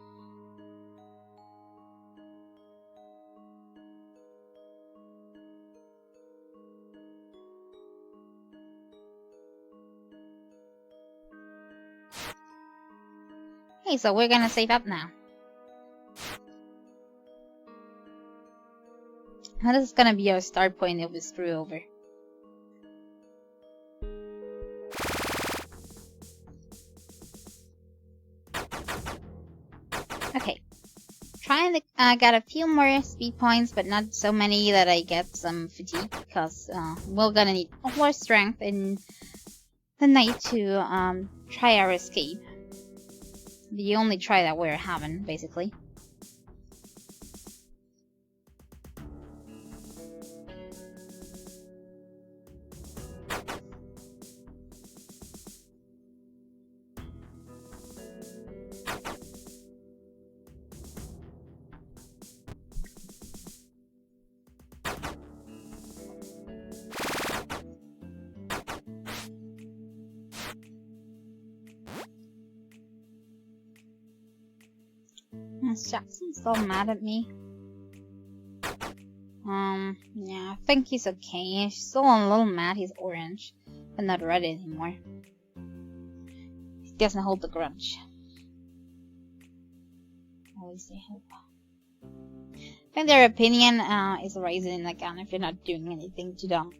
Hey, so we're gonna save up now. And this is gonna be our start point of this screw over. Okay. Trying to get a few more speed points, but not so many that I get some fatigue, because we're gonna need more strength in the night to try our escape. The only try that we're having, basically. Is Jackson still mad at me? Yeah, I think he's okay. He's still a little mad he's orange, but not red anymore. He doesn't hold the grudge. At least I hope. I think their opinion is rising again if you're not doing anything to them.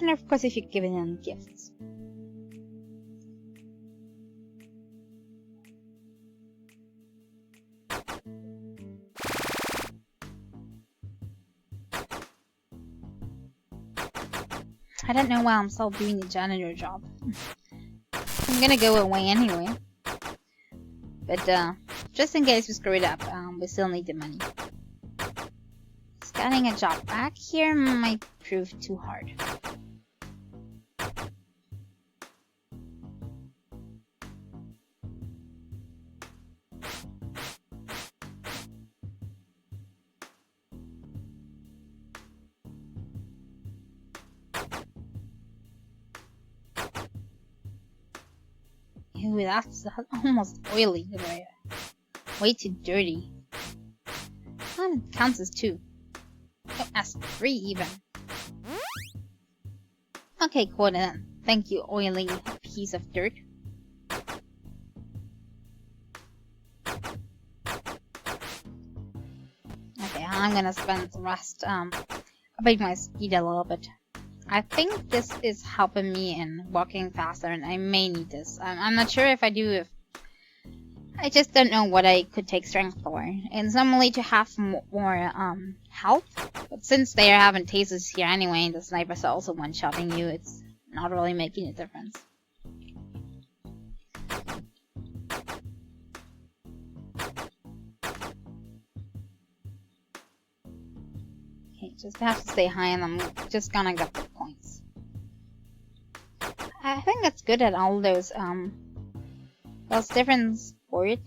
And of course if you're giving them gifts. I don't know why I'm still doing the janitor job. I'm gonna go away anyway. But just in case we screw it up, we still need the money. Getting a job back here might prove too hard. Ew, that's almost oily. Way too dirty. And it counts as 2. Oh, as 3 even. Okay, cool then. Thank you, oily piece of dirt. Okay, I'm gonna spend the rest upping my speed a little bit. I think this is helping me in walking faster, and I may need this. I'm not sure if I do. I just don't know what I could take strength for. It's normally to have more health, but since they are having tasers here anyway, and the snipers are also one-shotting you, it's not really making a difference. Okay, just have to stay high, and I'm just gonna get the points. I think that's good at all those different sport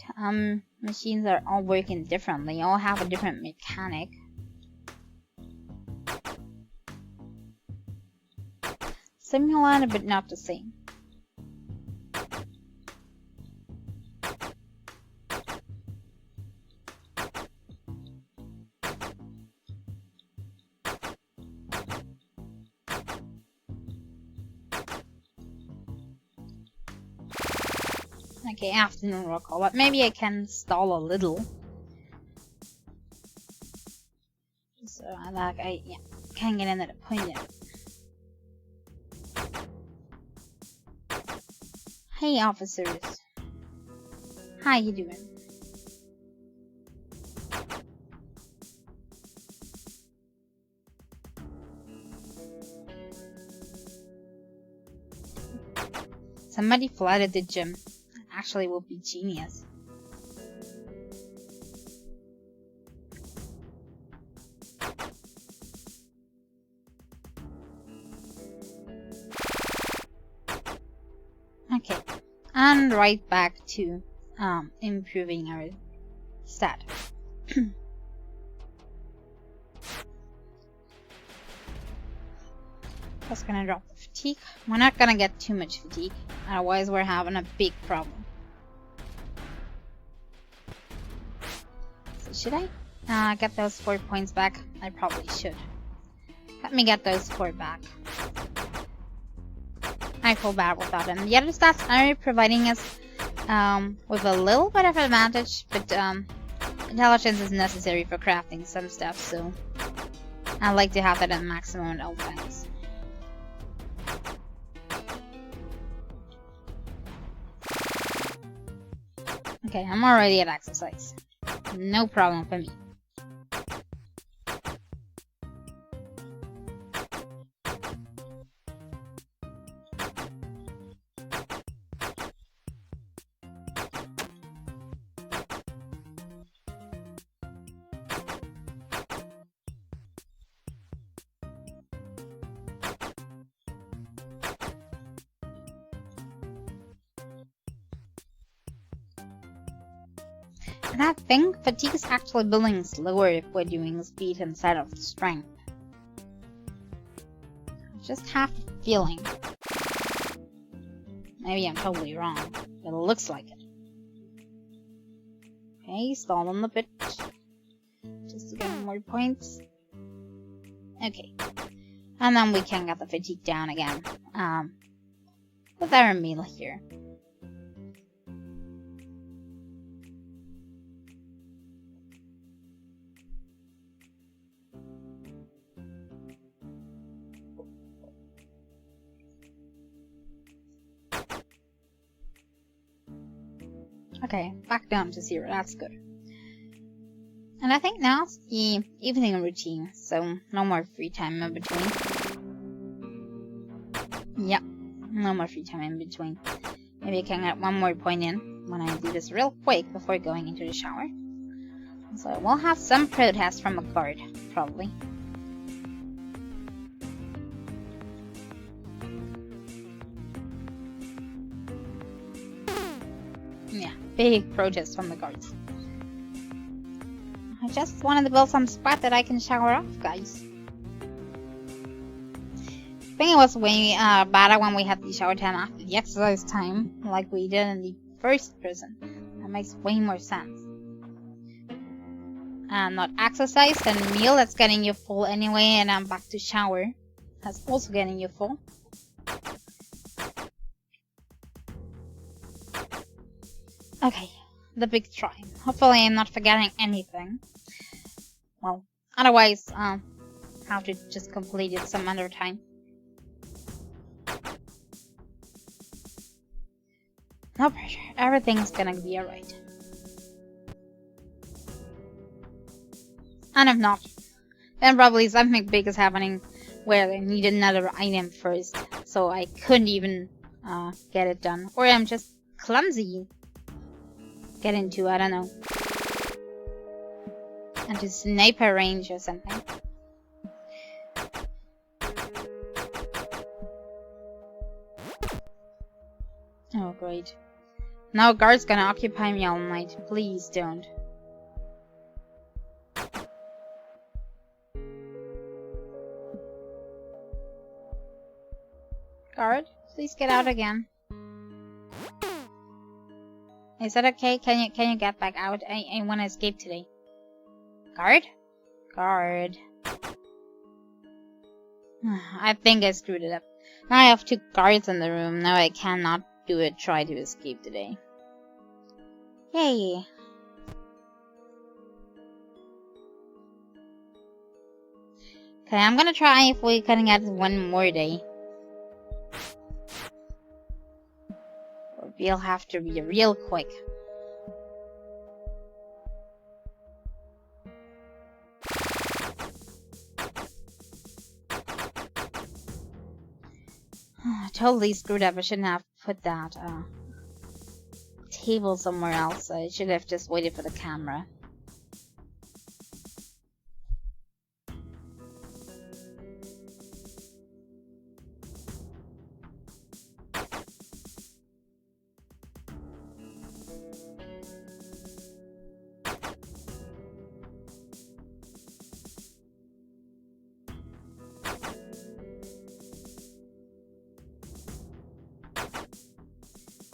machines are all working differently. They all have a different mechanic. Similar, but not the same. Okay, afternoon roll call, but maybe I can stall a little. So I can't get another point yet. Hey officers. How you doing? Somebody flooded the gym. Actually will be genius. Okay, and right back to improving our stat. Just gonna drop the fatigue. We're not gonna get too much fatigue, otherwise we're having a big problem. So should I get those 4 points back? I probably should. Let me get those 4 back. I feel bad without them. The other stats are providing us with a little bit of advantage, but intelligence is necessary for crafting some stuff, so I like to have that at maximum at all times. Okay, I'm already at exercise. No problem for me. And I think fatigue is actually building slower if we're doing speed instead of strength. I just have a feeling. Maybe I'm totally wrong, but it looks like it. Okay, stalling a bit. Just to get more points. Okay. And then we can get the fatigue down again. With our meal here. Okay, back down to 0, that's good. And I think now it's the evening routine, so no more free time in between. Yep, no more free time in between. Maybe I can get 1 more point in. when I do this real quick before going into the shower. So we'll have some protest from a guard, probably. Yeah, big protest from the guards. I just wanted to build some spot that I can shower off, guys. I think it was way better when we had the shower time after the exercise time, like we did in the first prison. That makes way more sense. Not exercise, then meal, that's getting you full anyway, and I'm back to shower. That's also getting you full. Okay, the big try. Hopefully I'm not forgetting anything. Well, otherwise, have to just complete it some other time. No pressure, everything's gonna be alright. And if not, then probably something big is happening where I need another item first, so I couldn't even get it done. Or I'm just clumsy. Get into, I don't know, into sniper range or something. Oh great. Now guard's gonna occupy me all night. Please don't. Guard, please get out again. Is that okay? Can you get back out? I want to escape today. Guard? Guard. I think I screwed it up. Now I have 2 guards in the room. Now I cannot do it. Try to escape today. Yay. Okay, I'm gonna try if we can get 1 more day. We'll have to be real quick. Totally screwed up. I shouldn't have put that table somewhere else. I should have just waited for the camera.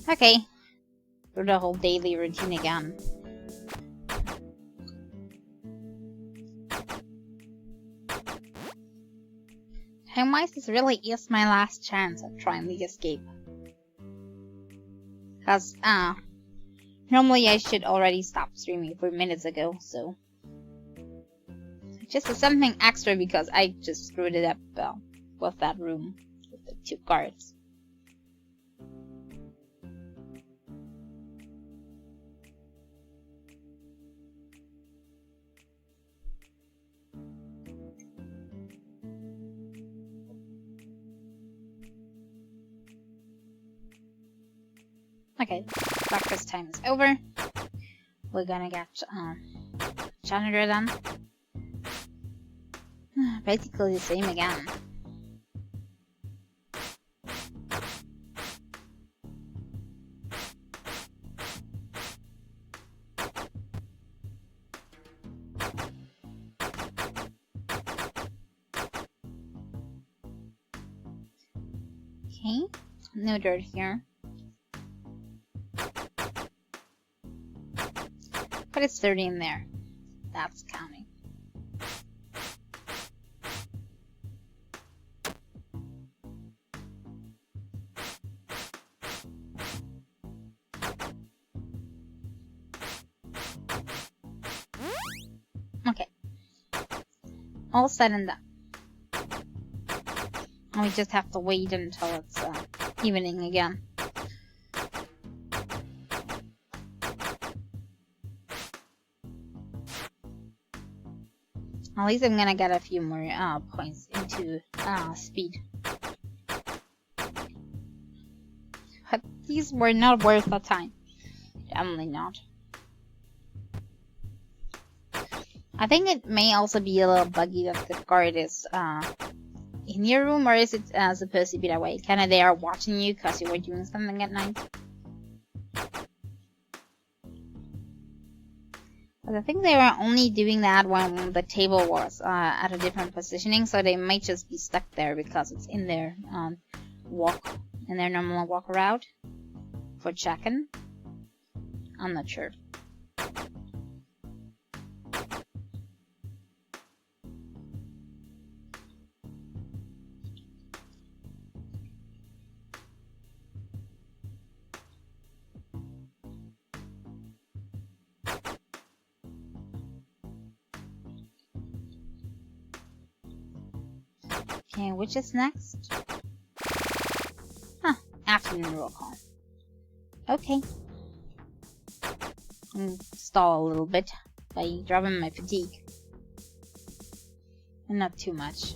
Okay, do the whole daily routine again. Time-wise, this really is my last chance at trying the escape. Cause, normally I should already stop streaming 4 minutes ago, so... Just something extra because I just screwed it up with that room, with the 2 guards. Okay, breakfast time is over. We're gonna get janitor done. Basically the same again. Okay, no dirt here. But it's 30 in there. That's counting. Okay. All said and done. And we just have to wait until it's evening again. At least I'm gonna get a few more points into speed. But these were not worth the time. Definitely not. I think it may also be a little buggy that the guard is in your room, or is it supposed to be that way? Kinda they are watching you because you were doing something at night? But I think they were only doing that when the table was at a different positioning, so they might just be stuck there because it's in their normal walk around for checking. I'm not sure. Okay, which is next? Huh, afternoon roll call. Okay. Stall a little bit by dropping my fatigue. And not too much.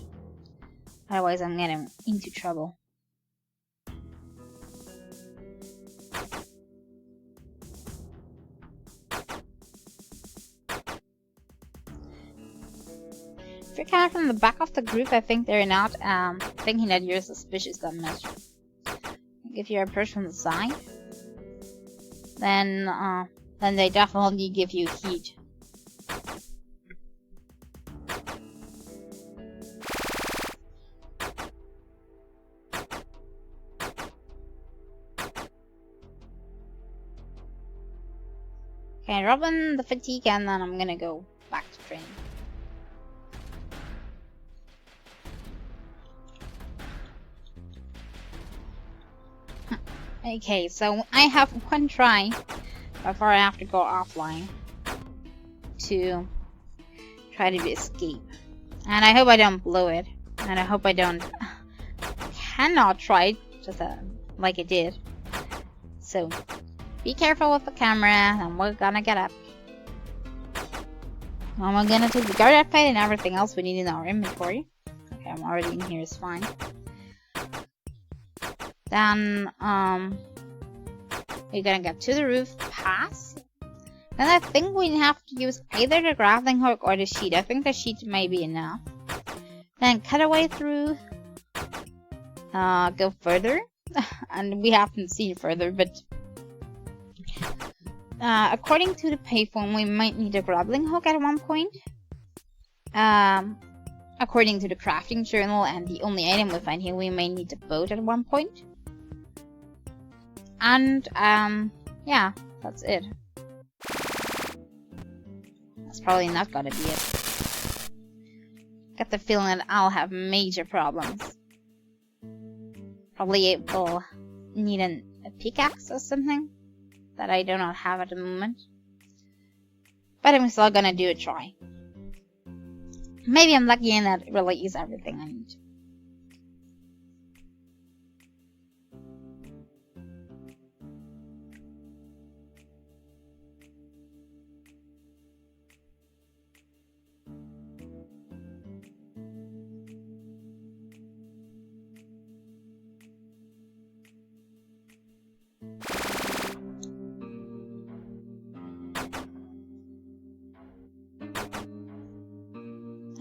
Otherwise I'm getting into trouble. If you're kind of from the back of the group, I think they're not thinking that you're suspicious that much. If you're approached from the side, then they definitely give you heat. Okay, dropping the fatigue, and then I'm gonna go back to training. Okay, so I have one try before I have to go offline to try to escape. And I hope I don't blow it. And I hope I cannot try it just like I did. So, be careful with the camera, and we're gonna get up. And we're gonna take the guard plate and everything else we need in our inventory. Okay, I'm already in here, it's fine. Then, we're gonna get to the roof, pass. Then I think we have to use either the grappling hook or the sheet. I think the sheet may be enough. Then cut away through, go further. And we haven't seen further, but according to the payphone, we might need a grappling hook at one point. According to the crafting journal and the only item we find here, we may need a boat at one point. And, yeah, that's it. That's probably not gonna be it. Got the feeling that I'll have major problems. Probably it will need a pickaxe or something that I do not have at the moment. But I'm still gonna do a try. Maybe I'm lucky and that really is everything I need.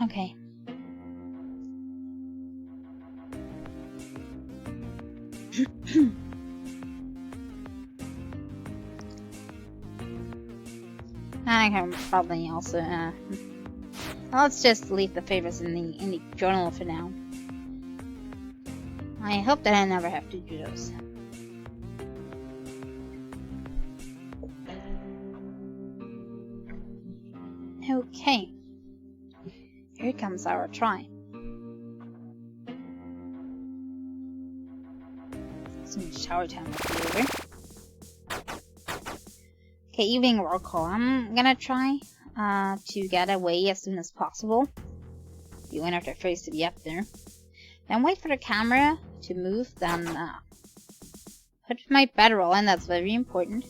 Okay. And I can probably also let's just leave the favorites in the journal for now. I hope that I never have to do those. Okay. Here comes our try. Some shower time will be over. Okay, evening roll call. I'm gonna try to get away as soon as possible. You want after first to be up there. Then wait for the camera to move, then put my bedroll in, that's very important.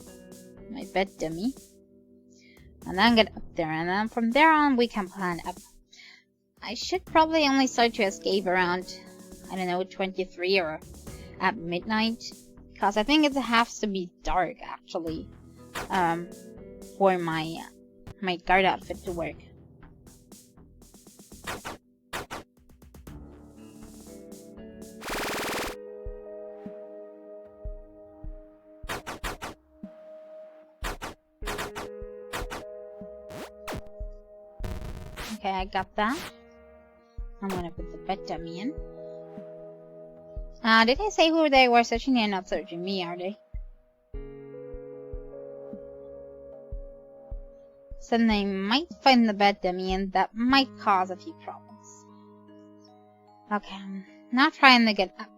My bed dummy. And then get up there, and then from there on we can plan up. I should probably only start to escape around, I don't know, 23 or at midnight. Because I think it has to be dark, actually, for my guard outfit to work. Okay, I got that. I'm gonna put the bed dummy in. Did I say who they were searching? They're not searching me, are they? So they might find the bed dummy, and that might cause a few problems. Okay, I'm now trying to get up.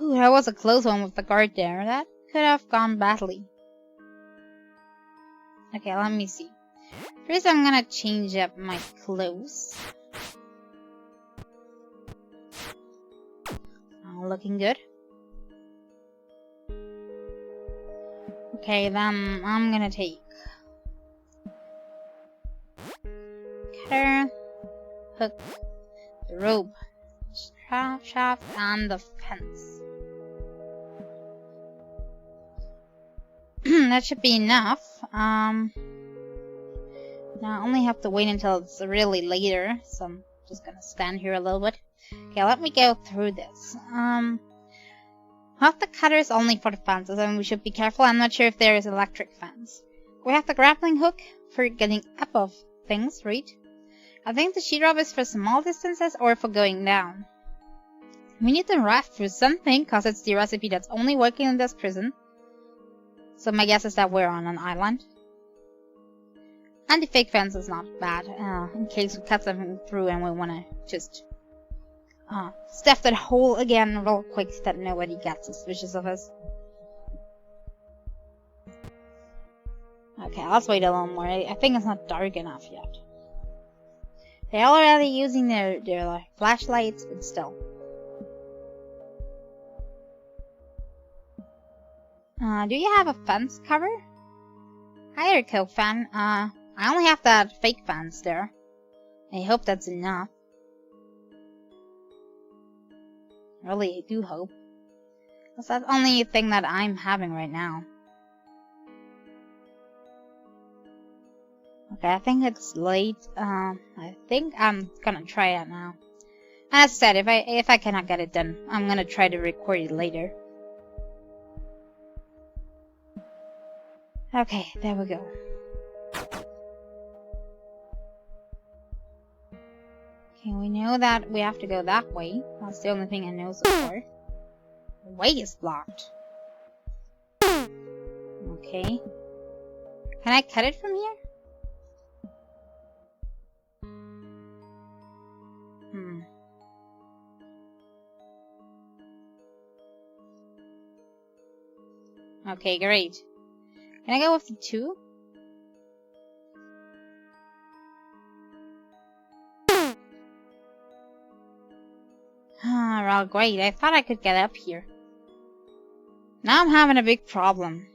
Ooh, that was a close one with the guard there. That could have gone badly. Okay, let me see. First, I'm gonna change up my clothes. Looking good. Okay, then I'm gonna take cutter, hook, the rope, shaft, and the fence. That should be enough. Now I only have to wait until it's really later, so I'm just gonna stand here a little bit. Okay, let me go through this. Have the cutters only for the fences, and we should be careful. I'm not sure if there is electric fence. We have the grappling hook for getting up of things, right? I think the sheet rope is for small distances or for going down. We need the raft for something, cause it's the recipe that's only working in this prison. So my guess is that we're on an island. And the fake fence is not bad, in case we cut something through and we wanna just stuff that hole again real quick so that nobody gets suspicious of us. Okay, let's wait a little more. I think it's not dark enough yet. They're already using their flashlights, but still. Do you have a fence cover? Hi there, Coke fan. I only have that fake fence there. I hope that's enough. Really, I do hope. Because that's the only thing that I'm having right now. Okay, I think it's late. I think I'm gonna try it now. As I said, if I cannot get it done, I'm gonna try to record it later. Okay, there we go. Okay, we know that we have to go that way. That's the only thing I know so far. The way is blocked. Okay. Can I cut it from here? Okay, great. Can I go with the 2? Well, great. I thought I could get up here. Now I'm having a big problem.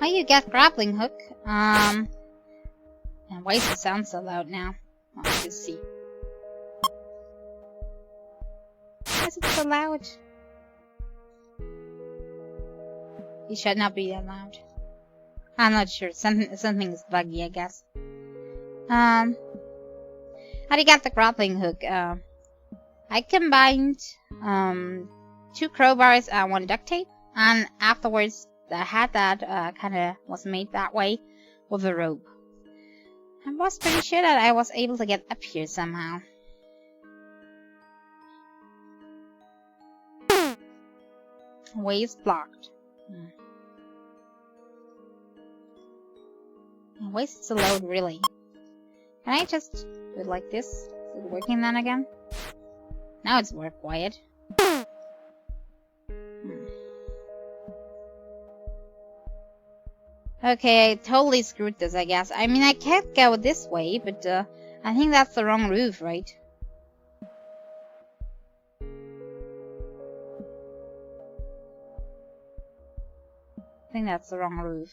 How you get grappling hook? And why does it sound so loud now? Let's just see. Why is it so loud? It should not be that loud. I'm not sure. Something is buggy, I guess. How do you get the grappling hook? I combined 2 crowbars and 1 duct tape, and afterwards I had that kinda was made that way with a rope. I was pretty sure that I was able to get up here somehow. Way is blocked. Why is it so loud, really? Can I just do it like this? Is it working then again? Now it's more quiet. Okay, I totally screwed this, I guess. I mean, I can't go this way, but I think that's the wrong roof, right? I think that's the wrong roof.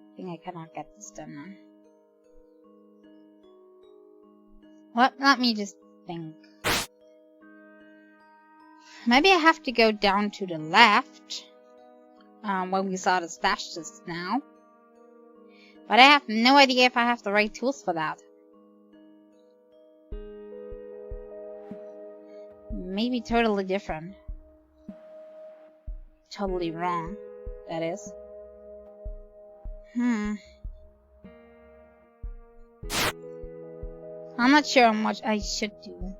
I think I cannot get this done now. Let me just think. Maybe I have to go down to the left. Where we saw the stash just now. But I have no idea if I have the right tools for that. Maybe totally different. Totally wrong, that is. I'm not sure how much I should do.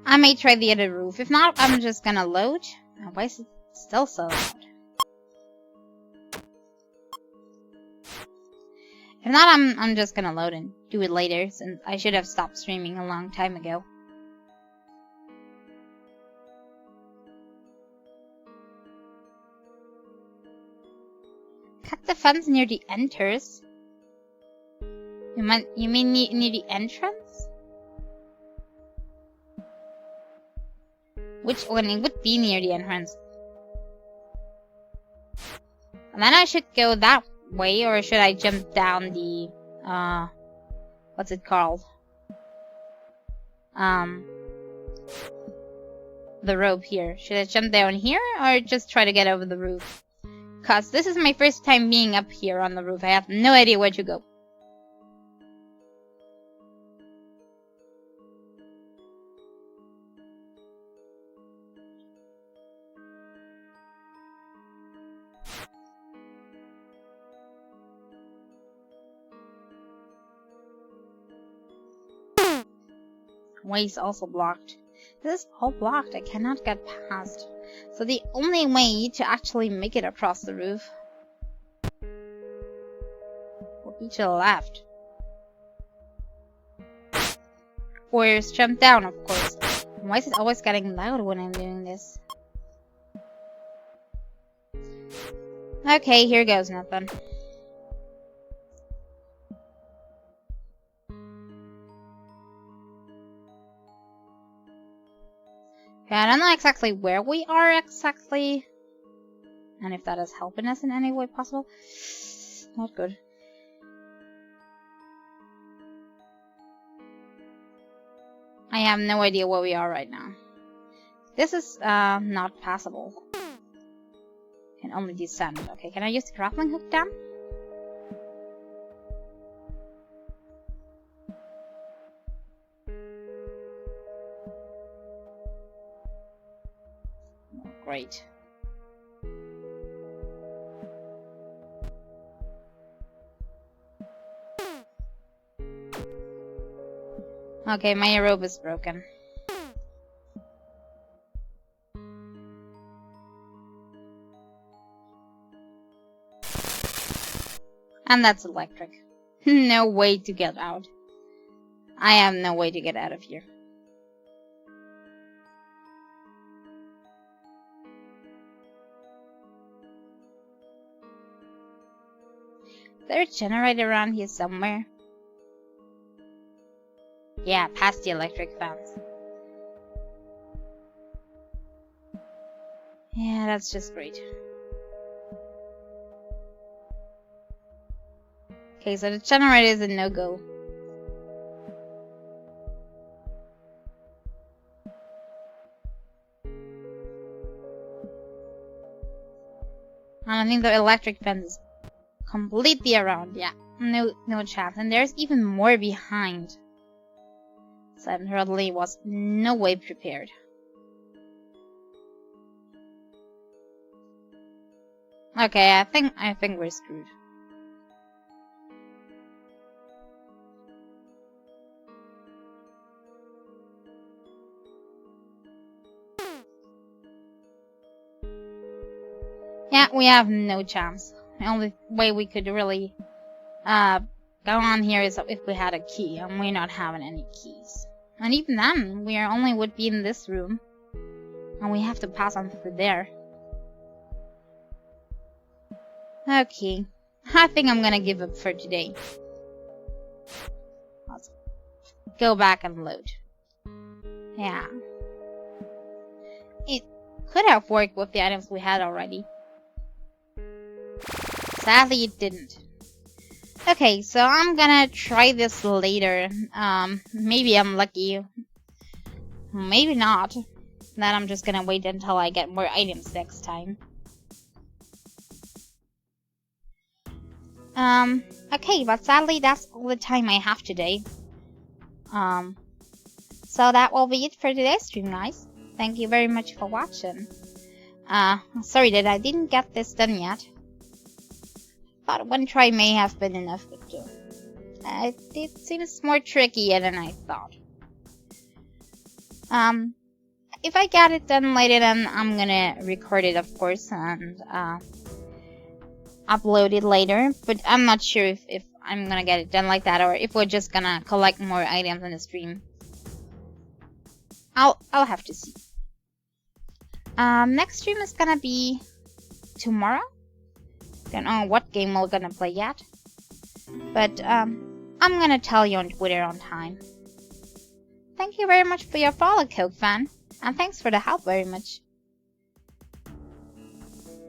I may try the other roof. If not, I'm just gonna load. Why is it still so loud? If not, I'm just gonna load and do it later, since I should have stopped streaming a long time ago. Cut the fence near the enters. You mean near the entrance? Which one? It would be near the entrance. And then I should go that way, or should I jump down the, what's it called? The rope here. Should I jump down here, or just try to get over the roof? Cause this is my first time being up here on the roof. I have no idea where to go. Way is also blocked. This is all blocked. I cannot get past. So the only way to actually make it across the roof will be to the left. Or just jump down, of course. Why is it always getting loud when I'm doing this? Okay, here goes nothing. Yeah, I don't know exactly where we are exactly. And if that is helping us in any way possible. Not good. I have no idea where we are right now. This is not passable. Can only descend. Okay, can I use the grappling hook down? Great. Okay, my rope is broken. And that's electric. No way to get out. I have no way to get out of here. Is there a generator around here somewhere? Yeah, past the electric fence. Yeah, that's just great. Okay, so the generator is a no-go. And I think the electric fence is completely around. Yeah, no chance. And there's even more behind. So I really was no way prepared. Okay, I think we're screwed. Yeah, we have no chance. The only way we could really go on here is if we had a key, and we're not having any keys. And even then, we only would be in this room, and we have to pass on through there. Okay, I think I'm gonna give up for today. Let's go back and load. Yeah. could have worked with the items we had already. Sadly, it didn't. Okay, so I'm gonna try this later. Maybe I'm lucky. Maybe not. Then I'm just gonna wait until I get more items next time. Okay, but sadly that's all the time I have today. So that will be it for today's stream, guys. Thank you very much for watching. Sorry that I didn't get this done yet. Thought one try may have been enough, but it seems more trickier than I thought. If I get it done later, then I'm gonna record it, of course, and upload it later. But I'm not sure if I'm gonna get it done like that, or if we're just gonna collect more items in the stream. I'll have to see. Next stream is gonna be tomorrow. Don't know what game we're gonna play yet, but I'm gonna tell you on Twitter on time. Thank you very much for your follow, Coke fan, and thanks for the help very much.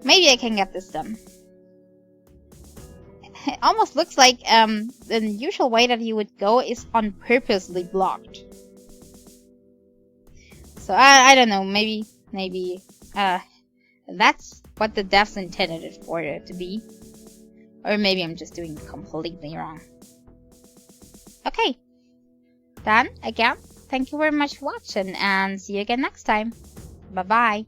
Maybe I can get this done. It almost looks like the usual way that you would go is on purposely blocked. So I don't know, maybe that's what the devs intended it for it to be. Or maybe I'm just doing it completely wrong. Okay. Then, again, thank you very much for watching, and see you again next time. Bye-bye.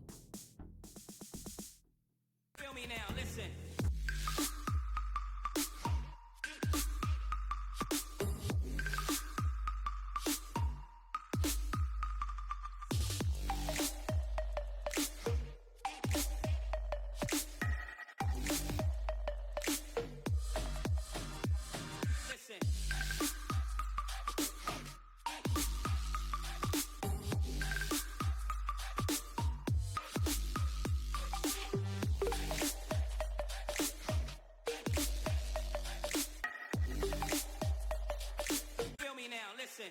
Listen.